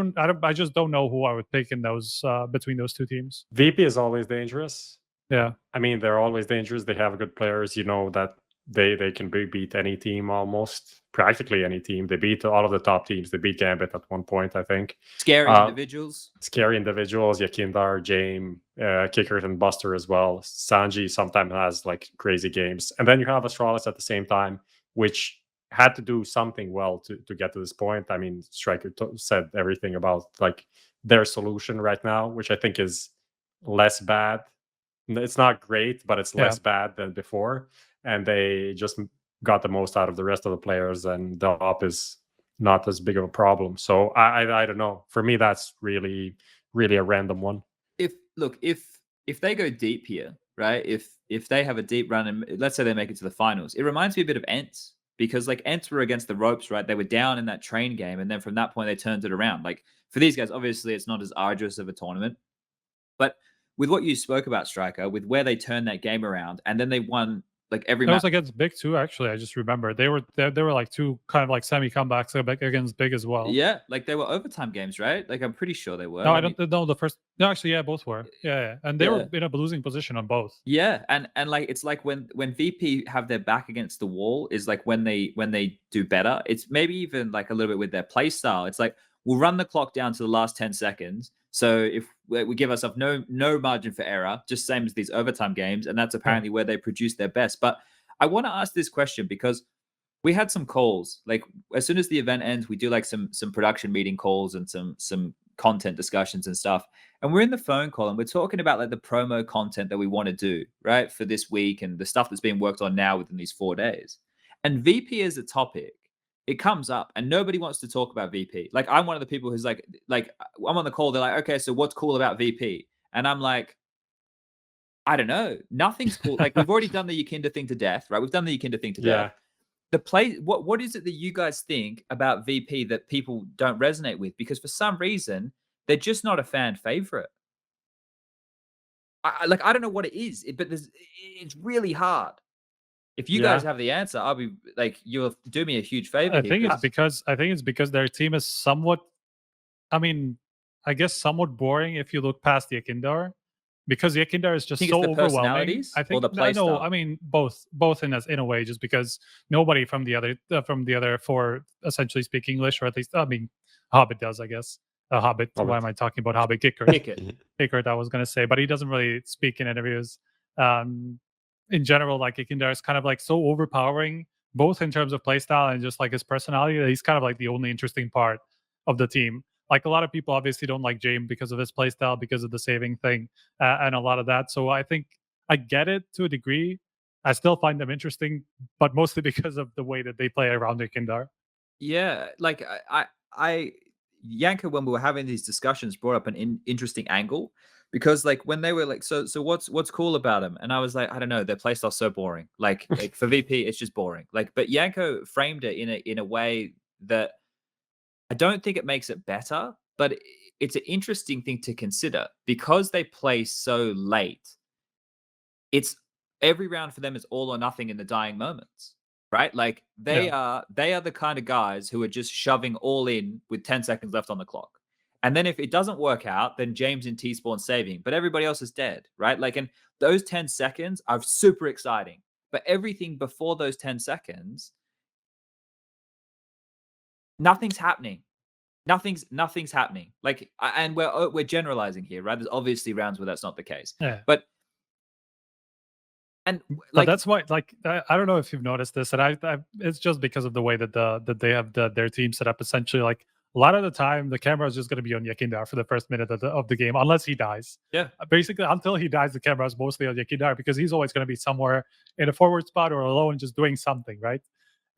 just don't know who I would pick in those between those 2 teams. VP is always dangerous. Yeah, I mean, they're always dangerous. They have good players. You know that they can beat any team, almost practically any team. They beat all of the top teams. They beat Gambit at one point, I think. Scary individuals. Yakindar, Jame, Kickert, and Buster as well. Sanji sometimes has like crazy games. And then you have Astralis at the same time, which had to do something well to get to this point. I mean, Striker said everything about like their solution right now, which I think is less bad. It's not great, but it's less bad than before. And they just got the most out of the rest of the players, and the op is not as big of a problem. So I don't know. For me, that's really a random one. If they go deep here, right? If they have a deep run and let's say they make it to the finals, it reminds me a bit of Ents, because like Ents were against the ropes, right? They were down in that train game, and then from that point they turned it around. Like for these guys, obviously it's not as arduous of a tournament, but with what you spoke about, Striker, with where they turned that game around, and then they won like every match. That was against Big too. Actually, I just remember they were like 2 kind of like semi comebacks against Big as well. Yeah, like they were overtime games, right? Like I'm pretty sure they were. No, I don't know the first. No, actually, yeah, both were. Yeah. And they were in a losing position on both. Yeah, and like it's like when VP have their back against the wall is like when they do better. It's maybe even like a little bit with their play style. It's like we'll run the clock down to the last 10 seconds. So if we give ourselves no margin for error, just same as these overtime games, and that's apparently where they produce their best. But I want to ask this question because we had some calls. Like as soon as the event ends, we do like some production meeting calls and some content discussions and stuff. And we're in the phone call and we're talking about like the promo content that we want to do, right, for this week and the stuff that's being worked on now within these 4 days. And VP is a topic. It comes up and nobody wants to talk about VP. Like I'm one of the people who's like I'm on the call. They're like, okay, so what's cool about VP? And I'm like, I don't know. Nothing's cool. Like we've already done the Yakinda thing to death, right? We've done the Yakinda thing to death. The play. What is it that you guys think about VP that people don't resonate with? Because for some reason they're just not a fan favorite. I don't know what it is, but it's really hard. If you guys have the answer, I'll be like, you'll do me a huge favor. I think it's because their team is somewhat, I mean, I guess somewhat boring if you look past the Yakindar, because the Yakindar is just so overwhelming. I think I mean both in a way, just because nobody from the other 4 essentially speak English, or at least I mean Hobbit does, I guess. Hobbit. Why am I talking about Hobbit? Kickert, I was gonna say, but he doesn't really speak in interviews. In general, like Yakindar is kind of like so overpowering, both in terms of playstyle and just like his personality, that he's kind of like the only interesting part of the team. Like a lot of people obviously don't like Jame because of his playstyle, because of the saving thing, and a lot of that. So I think I get it to a degree, I still find them interesting, but mostly because of the way that they play around Ikindar. Yeah, like Yanko, when we were having these discussions, brought up an interesting angle because, like, when they were like, so what's cool about them? And I was like, I don't know, their playstyle's so boring. Like for VP, it's just boring. Like, but Yanko framed it in a way that I don't think it makes it better, but it's an interesting thing to consider because they play so late. It's every round for them is all or nothing in the dying moments. Right? Like they are the kind of guys who are just shoving all in with 10 seconds left on the clock. And then if it doesn't work out, then James and T-Spawn saving, but everybody else is dead, right? Like, and those 10 seconds are super exciting. But everything before those 10 seconds, nothing's happening. Nothing's happening. Like, and we're generalizing here, right? There's obviously rounds where that's not the case. Yeah. But like, that's why, like, I don't know if you've noticed this, and I it's just because of the way that they have their team set up. Essentially, like a lot of the time, the camera is just going to be on Yakindar for the first minute of the game, unless he dies. Yeah. Basically, until he dies, the camera is mostly on Yakindar because he's always going to be somewhere in a forward spot or alone, just doing something, right?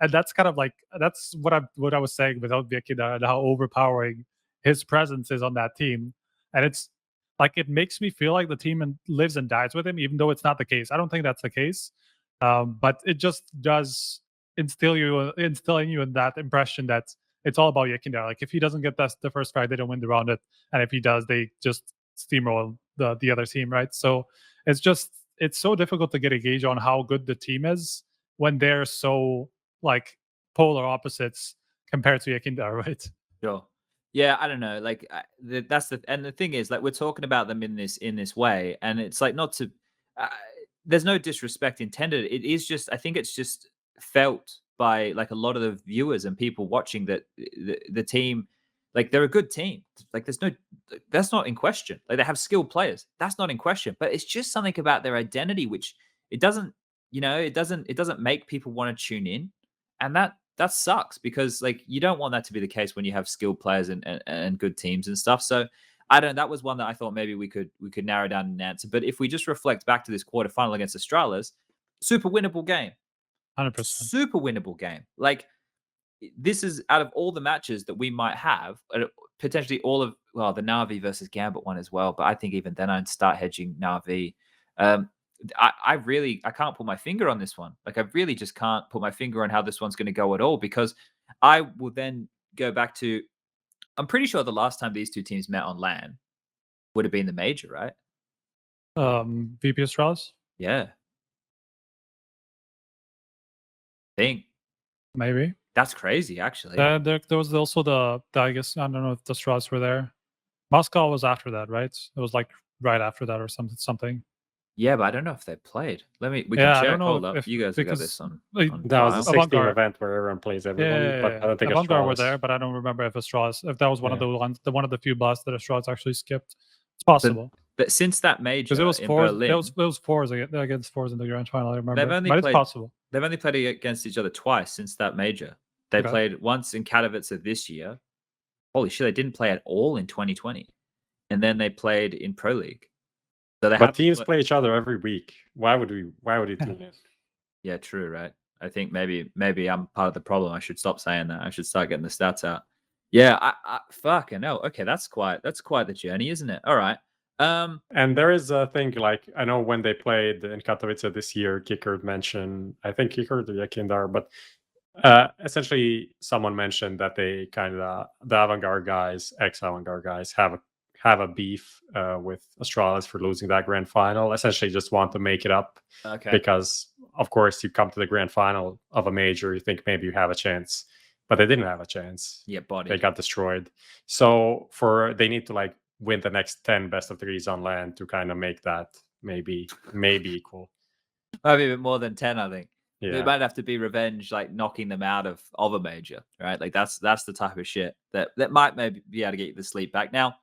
And that's kind of like that's what I was saying without Yakindar and how overpowering his presence is on that team, and it's. Like, it makes me feel like the team lives and dies with him, even though it's not the case. I don't think that's the case, but it just does instill in you in that impression that it's all about Yakindar. Like, if he doesn't get the first fight, they don't win the round. And if he does, they just steamroll the other team, right? So it's so difficult to get a gauge on how good the team is when they're so like polar opposites compared to Yakindar, right? Sure. Yeah, I don't know. Like that's the thing is, like, we're talking about them in this way, and it's like not to. There's no disrespect intended. It is just, I think it's just felt by like a lot of the viewers and people watching that the team, like, they're a good team. Like that's not in question. Like, they have skilled players. That's not in question. But it's just something about their identity which it doesn't make people want to tune in, and that sucks because, like, you don't want that to be the case when you have skilled players and good teams and stuff. So I don't. That was one that I thought maybe we could narrow down an answer. But if we just reflect back to this quarterfinal against Astralis, super winnable game, 100%, super winnable game. Like, this is out of all the matches that we might have, potentially all of the Na'Vi versus Gambit one as well. But I think even then I'd start hedging Na'Vi. I can't put my finger on this one. Like, I really just can't put my finger on how this one's going to go at all, because I will then go back to, I'm pretty sure the last time these two teams met on LAN would have been the major, right? VP Astralis? Yeah. Think. Maybe. That's crazy, actually. There was also I guess, I don't know if the Astralis were there. Moscow was after that, right? It was like right after that or something. Yeah, but I don't know if they played. We can I check. don't know Hold up. if, You guys got because this on That was a file. 16 event where everyone plays everyone, but I don't think Avantgarde were Astralis. there, but I don't remember if that was one of the ones, one of the few blasts that Astralis actually skipped. It's possible. But since that major, Because it was in fours, Berlin, it was fours against fours in the grand final. I remember, They've only but played- it's possible. they've only played against each other twice since that major. They Okay. played once in Katowice this year. Holy shit, they didn't play at all in 2020. And then they played in Pro League. So they But have teams play each other every week. Why would you do this? Yeah, true, right? I think maybe I'm part of the problem. I should stop saying that. I should start getting the stats out. Yeah, I fucking hell. Okay, that's quite the journey, isn't it? All right. And there is a thing, like, I know when they played in Katowice this year, Kickard mentioned, I think Kickard or Yakindar, but essentially someone mentioned that they kind of, the Avantgarde guys, ex-Avantgarde guys, have a beef with Astralis for losing that grand final. Essentially just want to make it up. Okay. Because of course you come to the grand final of a major, you think maybe you have a chance, but they didn't have a chance. Yeah, body. They got destroyed. So they need to like win the next 10 best of threes on LAN to kind of make that maybe equal. Maybe a bit more than 10, I think. Yeah. It might have to be revenge, like knocking them out of a major, right? Like that's the type of shit that might maybe be able to get you the sleep back. Now,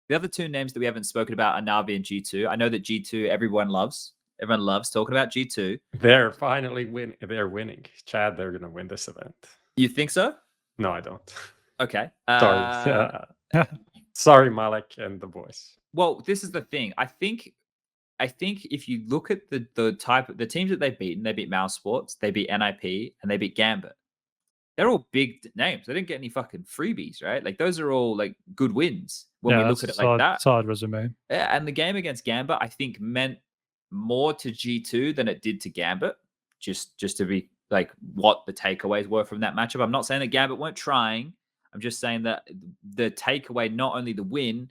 the other two names that we haven't spoken about are Na'Vi and G2. I know that G2 everyone loves talking about G2. They're finally winning. They're winning. Chad, they're gonna win this event. You think so? No, I don't. Okay. Sorry. Sorry, Malik and the boys. Well, this is the thing. I think I think if you look at the teams that they've beaten, they beat Mouse Sports, they beat NIP, and they beat Gambit. They're all big names. They didn't get any fucking freebies, right? Like those are all like good wins when we look at it like that. Solid resume. Yeah, and the game against Gambit, I think, meant more to G2 than it did to Gambit. Just to be like what the takeaways were from that matchup. I'm not saying that Gambit weren't trying. I'm just saying that the takeaway, not only the win,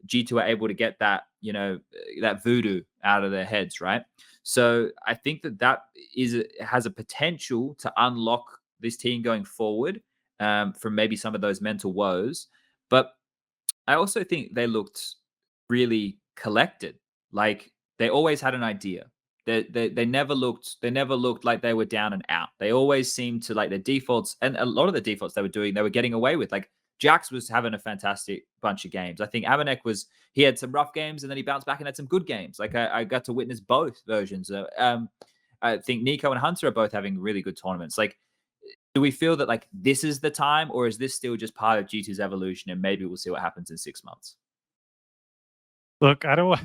G2 are able to get that, that voodoo out of their heads, right? So I think that has a potential to unlock this team going forward from maybe some of those mental woes. But I also think they looked really collected. Like they always had an idea. They never looked like they were down and out. They always seemed to like their defaults, and a lot of the defaults they were getting away with. Like Jax was having a fantastic bunch of games. I think Amanek he had some rough games and then he bounced back and had some good games. Like I got to witness both versions. I think Nico and Hunter are both having really good tournaments. Like, do we feel that like this is the time, or is this still just part of G2's evolution and maybe we'll see what happens in 6 months? Look, I don't want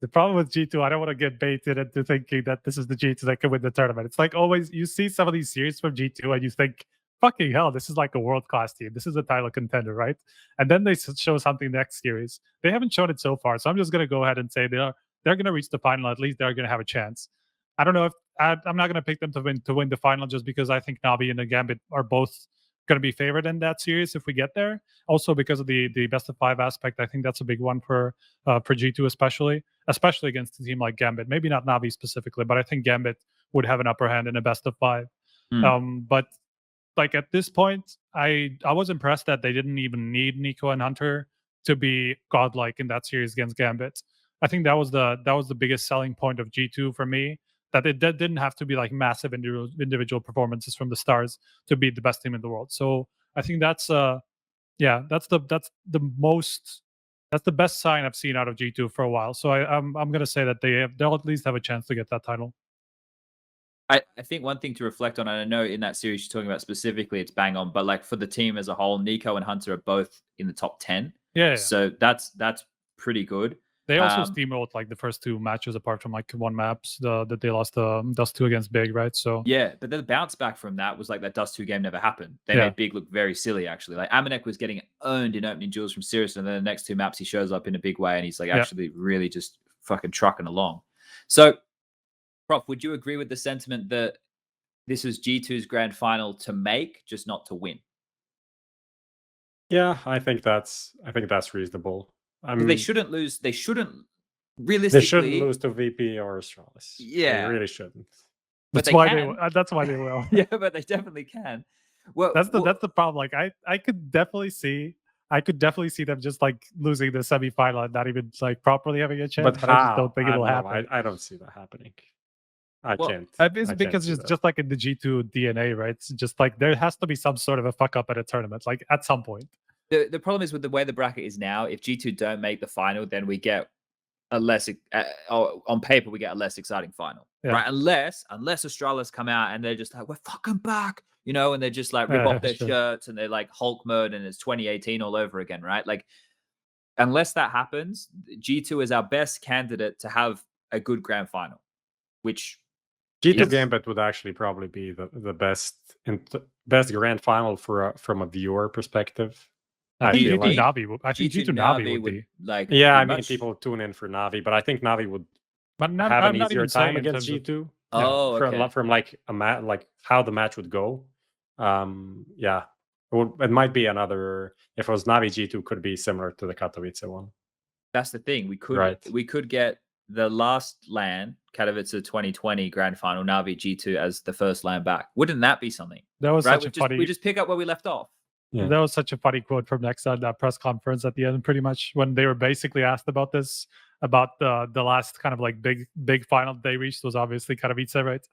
the problem with G2. I don't want to get baited into thinking that this is the G2 that can win the tournament. It's like always you see some of these series from G2 and you think, fucking hell, this is like a world-class team. This is a title contender, right? And then they show something next series. They haven't shown it so far, so I'm just going to go ahead and say they're going to reach the final. At least they're going to have a chance. I don't know if I'm not going to pick them to win the final just because I think Navi and the Gambit are both going to be favored in that series if we get there. Also because of the best of 5 aspect, I think that's a big one for G2 especially against a team like Gambit. Maybe not Navi specifically, but I think Gambit would have an upper hand in a best of 5. But like at this point, I was impressed that they didn't even need Nico and Hunter to be godlike in that series against Gambit. I think that was the biggest selling point of G2 for me. That it didn't have to be like massive individual performances from the stars to be the best team in the world. So I think that's the best sign I've seen out of G2 for a while. So I'm gonna say that they'll at least have a chance to get that title. I think one thing to reflect on, and I know in that series you're talking about specifically, it's bang on, but like for the team as a whole, Nico and Hunter are both in the top 10. Yeah. So that's pretty good. They also steamrolled like the first 2 matches apart from like one maps that they lost Dust 2 against Big, right? So yeah, but then the bounce back from that was like that Dust 2 game never happened. They made Big look very silly actually. Like Amanek was getting owned in opening duels from Sirius, and then the next 2 maps he shows up in a big way and he's like actually really just fucking trucking along. So Prof, would you agree with the sentiment that this is G2's grand final to make, just not to win? Yeah, I think that's reasonable. They shouldn't lose. They shouldn't realistically. They shouldn't lose to VP or Astralis. Yeah, they really shouldn't. That's why they will. Yeah, but they definitely can. Well, that's the problem. Like I could definitely see them just like losing the semifinal and not even like properly having a chance. But I just don't think it'll happen. I don't see that happening. I can't. It's because it's just like in the G2 DNA, right? It's just like there has to be some sort of a fuck up at a tournament, like at some point. The problem is with the way the bracket is now, if G2 don't make the final, then we get a less on paper we get a less exciting final, right? Unless Astralis come out and they're just like, we're fucking back, and they just like rip off their shirts and they're like Hulk mode and it's 2018 all over again, right? Like unless that happens, G2 is our best candidate to have a good grand final, which G2 Gambit would actually probably be the best grand final from a viewer perspective. I think G2 Navi would be like. Yeah, I mean, people tune in for Navi, but I think Navi would have an easier time against G2. From like how the match would go. Yeah, it might be another. If it was Navi, G2 could be similar to the Katowice one. That's the thing. We could get the last LAN, Katowice 2020 grand final, Navi G2 as the first LAN back. Wouldn't that be something? That was such a funny. We just pick up where we left off. Yeah. That was such a funny quote from Nexa, that press conference at the end, pretty much when they were basically asked about this, about the last kind of like big final they reached was obviously Katowice, right?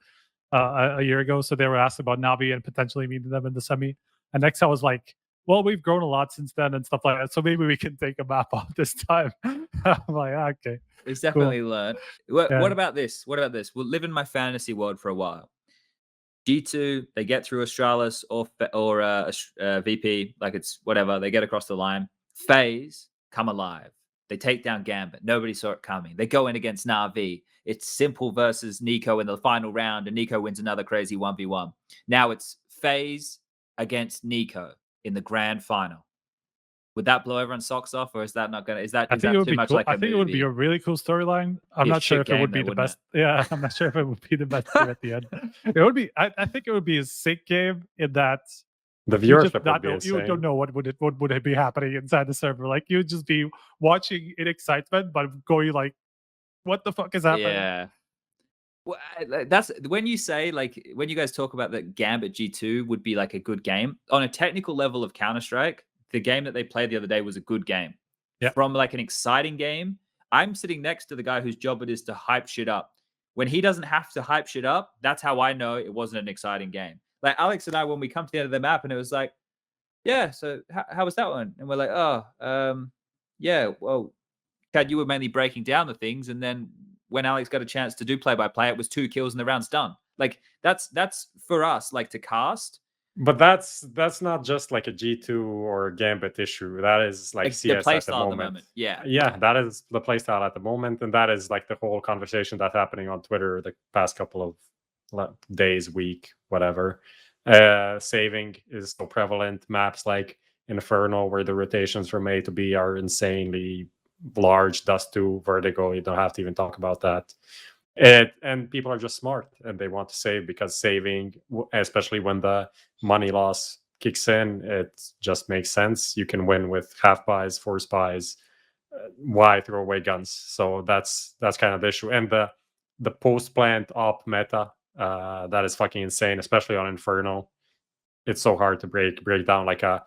A year ago. So they were asked about Navi and potentially meeting them in the semi. And Nexa was like, well, we've grown a lot since then and stuff like that. So maybe we can take a map off this time. I'm like, okay. It's definitely learned. What about this? We'll live in my fantasy world for a while. G2, they get through Astralis or VP, like it's whatever. They get across the line. FaZe come alive. They take down Gambit. Nobody saw it coming. They go in against Na'Vi. it's Simple versus Nico in the final round, and Nico wins another crazy 1v1. Now it's FaZe against Nico in the grand final. Would that blow everyone's socks off, or is that not gonna? Is that I think it would too be much cool. like a I think it would be movie? a really cool storyline. I'm Be a not sure shit if it would game, be though, the wouldn't best. Yeah, I'm not sure if it would be the best game at the end. It would be. I think it would be a sick game in that The you just viewership would not be know, you insane. don't know what would it be happening inside the server. Like you'd just be watching in excitement, but going like, "What the fuck is happening?" Yeah. Well, that's when you say, like, when you guys talk about that Gambit G2 would be like a good game on a technical level of Counter-Strike. The game that they played the other day was a good game. Yeah. From like an exciting game, I'm sitting next to the guy whose job it is to hype shit up. When he doesn't have to hype shit up, that's how I know it wasn't an exciting game. Like Alex and I, when we come to the end of the map, and it was like, yeah, so how was that one? And we're like, yeah, well, Chad, you were mainly breaking down the things, and then when Alex got a chance to do play-by-play, it was 2 kills and the round's done. Like that's for us, like to cast. But that's not just like a G2 or Gambit issue. That is like The CS play at the style at the moment. moment. Yeah. Yeah, that is the playstyle at the moment, and that is like the whole conversation that's happening on Twitter the past couple of days, week, whatever. Saving is so prevalent. Maps like Inferno, where the rotations from A to B are insanely large. Dust 2, Vertigo, you don't have to even talk about that. And people are just smart and they want to save, because saving, especially when the money loss kicks in, it just makes sense. You can win with half buys, force buys. Why throw away guns? So that's kind of the issue. And the post plant op meta, that is fucking insane, especially on Inferno. It's so hard to break down like a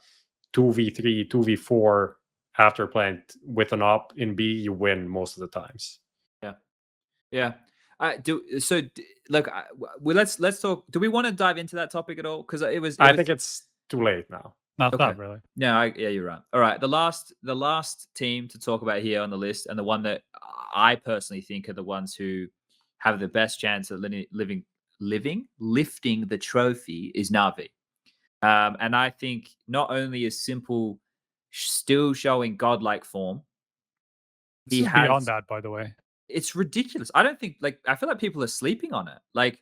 2v3, 2v4 after plant with an op in B. You win most of the times. Yeah. Let's talk. Do we want to dive into that topic at all? Because I think it's too late now. Not Okay. really. Yeah, you're right. All right, the last team to talk about here on the list, and the one that I personally think are the ones who have the best chance at lifting the trophy is Na'Vi. And I think not only is Simple still showing godlike form, This is beyond that, by the way. it's ridiculous. I don't think, like, I feel like people are sleeping on it. Like,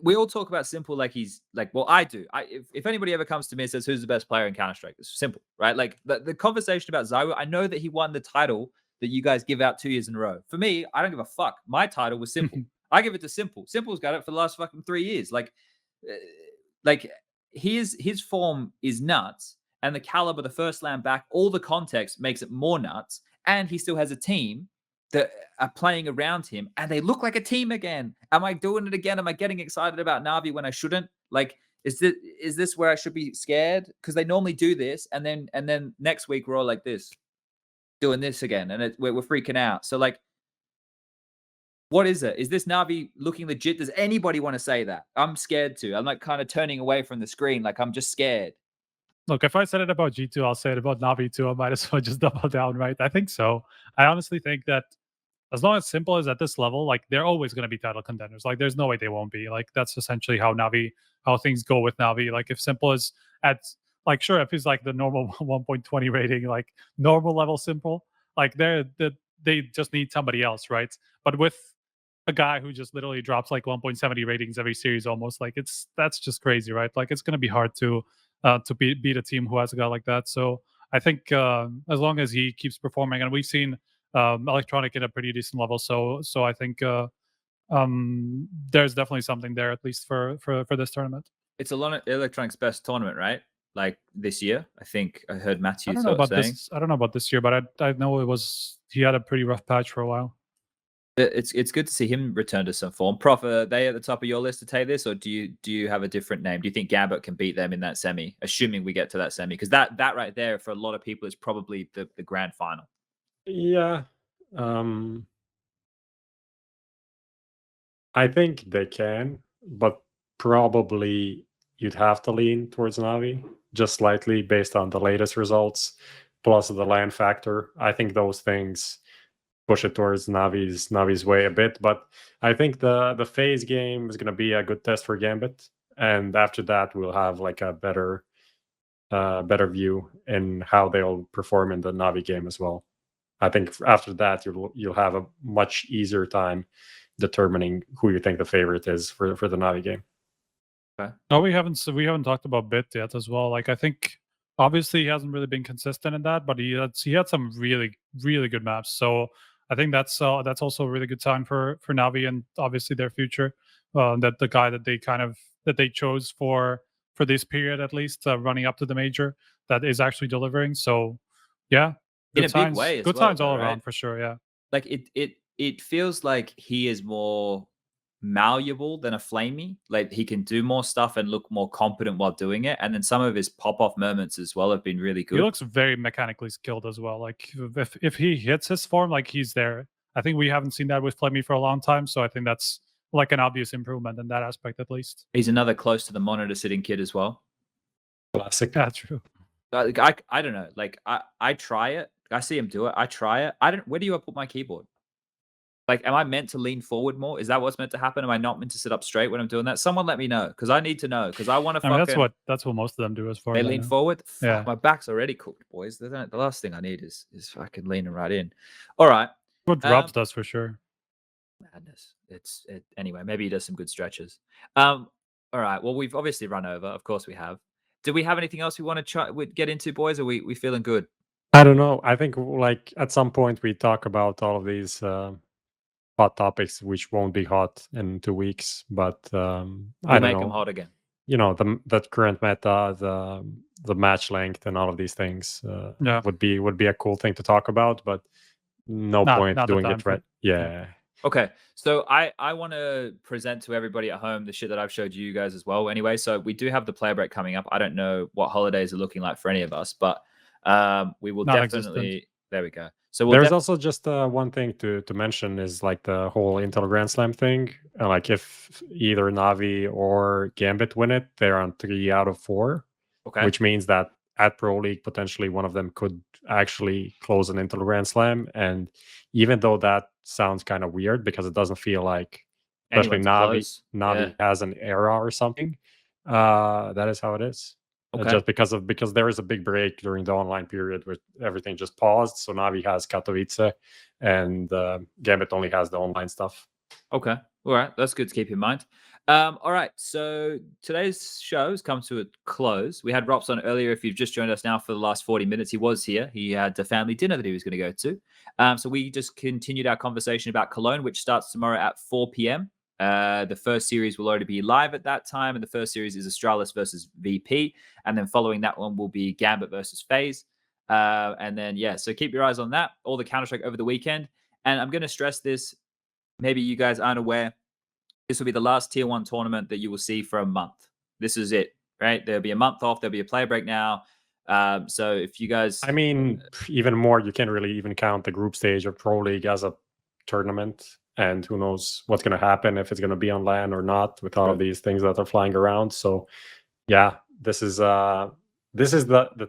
we all talk about Simple like he's like, well, I do. If anybody ever comes to me and says who's the best player in Counter-Strike, it's Simple, right? Like the conversation about ZywOo, I know that he won the title that you guys give out 2 years in a row. For me, I don't give a fuck. My title was Simple. I give it to Simple. Simple's got it for the last fucking 3 years. Like his form is nuts, and the caliber, the first land back, all the context makes it more nuts. And he still has a team that are playing around him, and they look like a team again. Am I doing it again? Am I getting excited about Na'Vi when I shouldn't? Like, is this where I should be scared? Because they normally do this, and then next week we're all like this, doing this again, and we're freaking out. So like, what is it? Is this Na'Vi looking legit? Does anybody want to say that? I'm scared to. I'm like kind of turning away from the screen, like I'm just scared. Look, if I said it about G2, I'll say it about Na'Vi too. I might as well just double down, right? I think so. I honestly think that as long as Simple is at this level, like they're always going to be title contenders. Like there's no way they won't be. Like that's essentially how things go with Na'Vi. Like if Simple is at, like, sure, if he's like the normal 1.20 rating, like normal level Simple, like they just need somebody else, right? But with a guy who just literally drops like 1.70 ratings every series, almost, like that's just crazy, right? Like it's going to be hard to beat a team who has a guy like that. So I think as long as he keeps performing, and we've seen Electronic in a pretty decent level, so I think there's definitely something there, at least for this tournament. It's Electronic's best tournament, right? Like this year, I think I heard Matthew I don't know about saying. I don't know about this year, but I know he had a pretty rough patch for a while. It's good to see him return to some form. Prof, are they at the top of your list to take this, or do you have a different name? Do you think Gambit can beat them in that semi, assuming we get to that semi? Because that right there for a lot of people is probably the grand final. Yeah. I think they can, but probably you'd have to lean towards Na'Vi just slightly based on the latest results, plus the land factor. I think those things push it towards Na'Vi's way a bit, but I think the FaZe game is going to be a good test for Gambit, and after that we'll have like a better view in how they'll perform in the Na'Vi game as well. I think after that you'll have a much easier time determining who you think the favorite is for the Navi game. No, we haven't talked about Bit yet as well. Like, I think obviously he hasn't really been consistent in that, but he had some really good maps. So I think that's also a really good sign for Navi and obviously their future. That the guy that they chose for this period, at least running up to the major, that is actually delivering. So yeah, In good a big signs. way as Good well, signs all though, right? around for sure. Yeah. Like it feels like he is more malleable than a Flamey. Like he can do more stuff and look more competent while doing it. And then some of his pop-off moments as well have been really good. He looks very mechanically skilled as well. Like if he hits his form, like he's there. I think we haven't seen that with Flemmy for a long time, so I think that's like an obvious improvement in that aspect at least. He's another close to the monitor sitting kid as well. Classic. Yeah, true. I don't know. Like I try it. I see him do it. I try it. Where do you put my keyboard? Like, am I meant to lean forward more? Is that what's meant to happen? Am I not meant to sit up straight when I'm doing that? Someone let me know, because I need to know, because I want to fucking... that's what most of them do as far They as I lean know. forward? Yeah. Fuck, my back's already cooked, boys. The last thing I need is fucking leaning right in. All right. What Robs does for sure. Madness. Anyway, maybe he does some good stretches. All right. Well, we've obviously run over. Of course we have. Do we have anything else we want to get into, boys? Or are we feeling good? I don't know. I think like at some point we talk about all of these hot topics, which won't be hot in 2 weeks, but I don't make know. them hot again. You know, the current meta, the match length, and all of these things would be a cool thing to talk about, but no point doing it right. Yeah. Okay, so I want to present to everybody at home the shit that I've showed you guys as well. Anyway, so we do have the player break coming up. I don't know what holidays are looking like for any of us, but we will definitely. There we go. So there's also just one thing to mention is like the whole Intel Grand Slam thing. Like if either Navi or Gambit win it, they're on 3 out of 4. Okay. Which means that at Pro League, potentially one of them could actually close an Intel Grand Slam. And even though that sounds kind of weird because it doesn't feel like, especially Navi has an era or something, that is how it is. Okay. Just because there is a big break during the online period where everything just paused. So Navi has Katowice and Gambit only has the online stuff. Okay. All right. That's good to keep in mind. All right. So today's show has come to a close. We had Rops on earlier. If you've just joined us now for the last 40 minutes, he was here. He had a family dinner that he was going to go to. So we just continued our conversation about Cologne, which starts tomorrow at 4 p.m. The first series will already be live at that time, and the first series is Astralis versus VP, and then following that one will be Gambit versus FaZe, and then so keep your eyes on that. All the Counter-Strike over the weekend, and I'm going to stress this. Maybe you guys aren't aware. This will be the last Tier 1 tournament that you will see for a month. This is it, right? There'll be a month off. There'll be a player break now. So if you guys, I mean, even more, you can't really even count the group stage of Pro League as a tournament. And who knows what's going to happen, if it's going to be on LAN or not, with all of these things that are flying around. So, yeah, this is the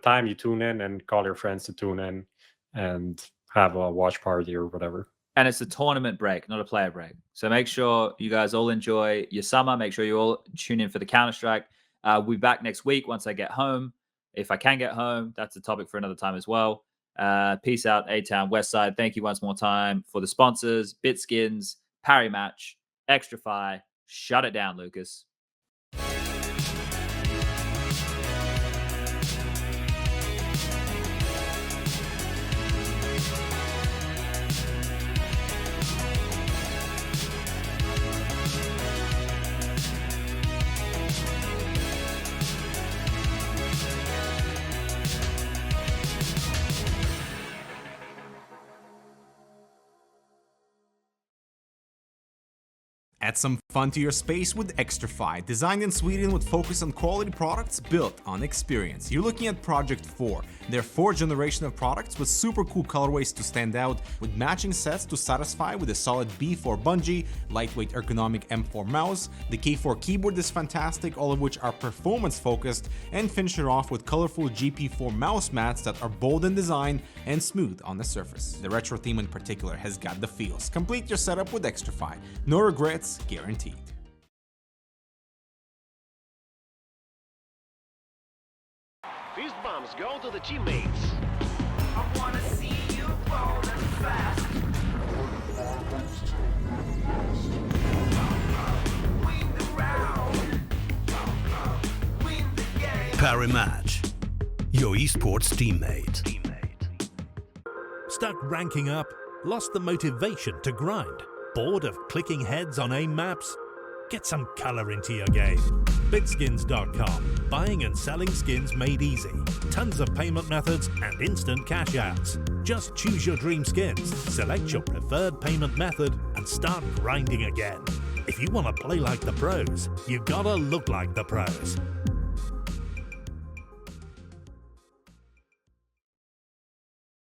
time you tune in and call your friends to tune in and have a watch party or whatever. And it's a tournament break, not a player break. So make sure you guys all enjoy your summer. Make sure you all tune in for the Counter-Strike. We'll be back next week once I get home. If I can get home, that's a topic for another time as well. Peace out, A-Town, Westside. Thank you once more time for the sponsors, Bitskins, Parry Match, Extrafy. Shut it down, Lucas. Add some fun to your space with Extrafy, designed in Sweden with focus on quality products built on experience. You're looking at Project 4, their 4th generation of products with super cool colorways to stand out, with matching sets to satisfy with a solid B4 bungee, lightweight ergonomic M4 mouse, the K4 keyboard is fantastic, all of which are performance focused, and finish it off with colorful GP4 mouse mats that are bold in design and smooth on the surface. The retro theme in particular has got the feels. Complete your setup with Extrafy. No regrets guaranteed. Fist bumps go to the teammates. I wanna see you rolling fast. Parimatch, your esports teammate. Stuck ranking up? Lost the motivation to grind? Bored of clicking heads on AIM maps? Get some color into your game. Bitskins.com. Buying and selling skins made easy. Tons of payment methods and instant cash outs. Just choose your dream skins, select your preferred payment method, and start grinding again. If you want to play like the pros, you gotta look like the pros.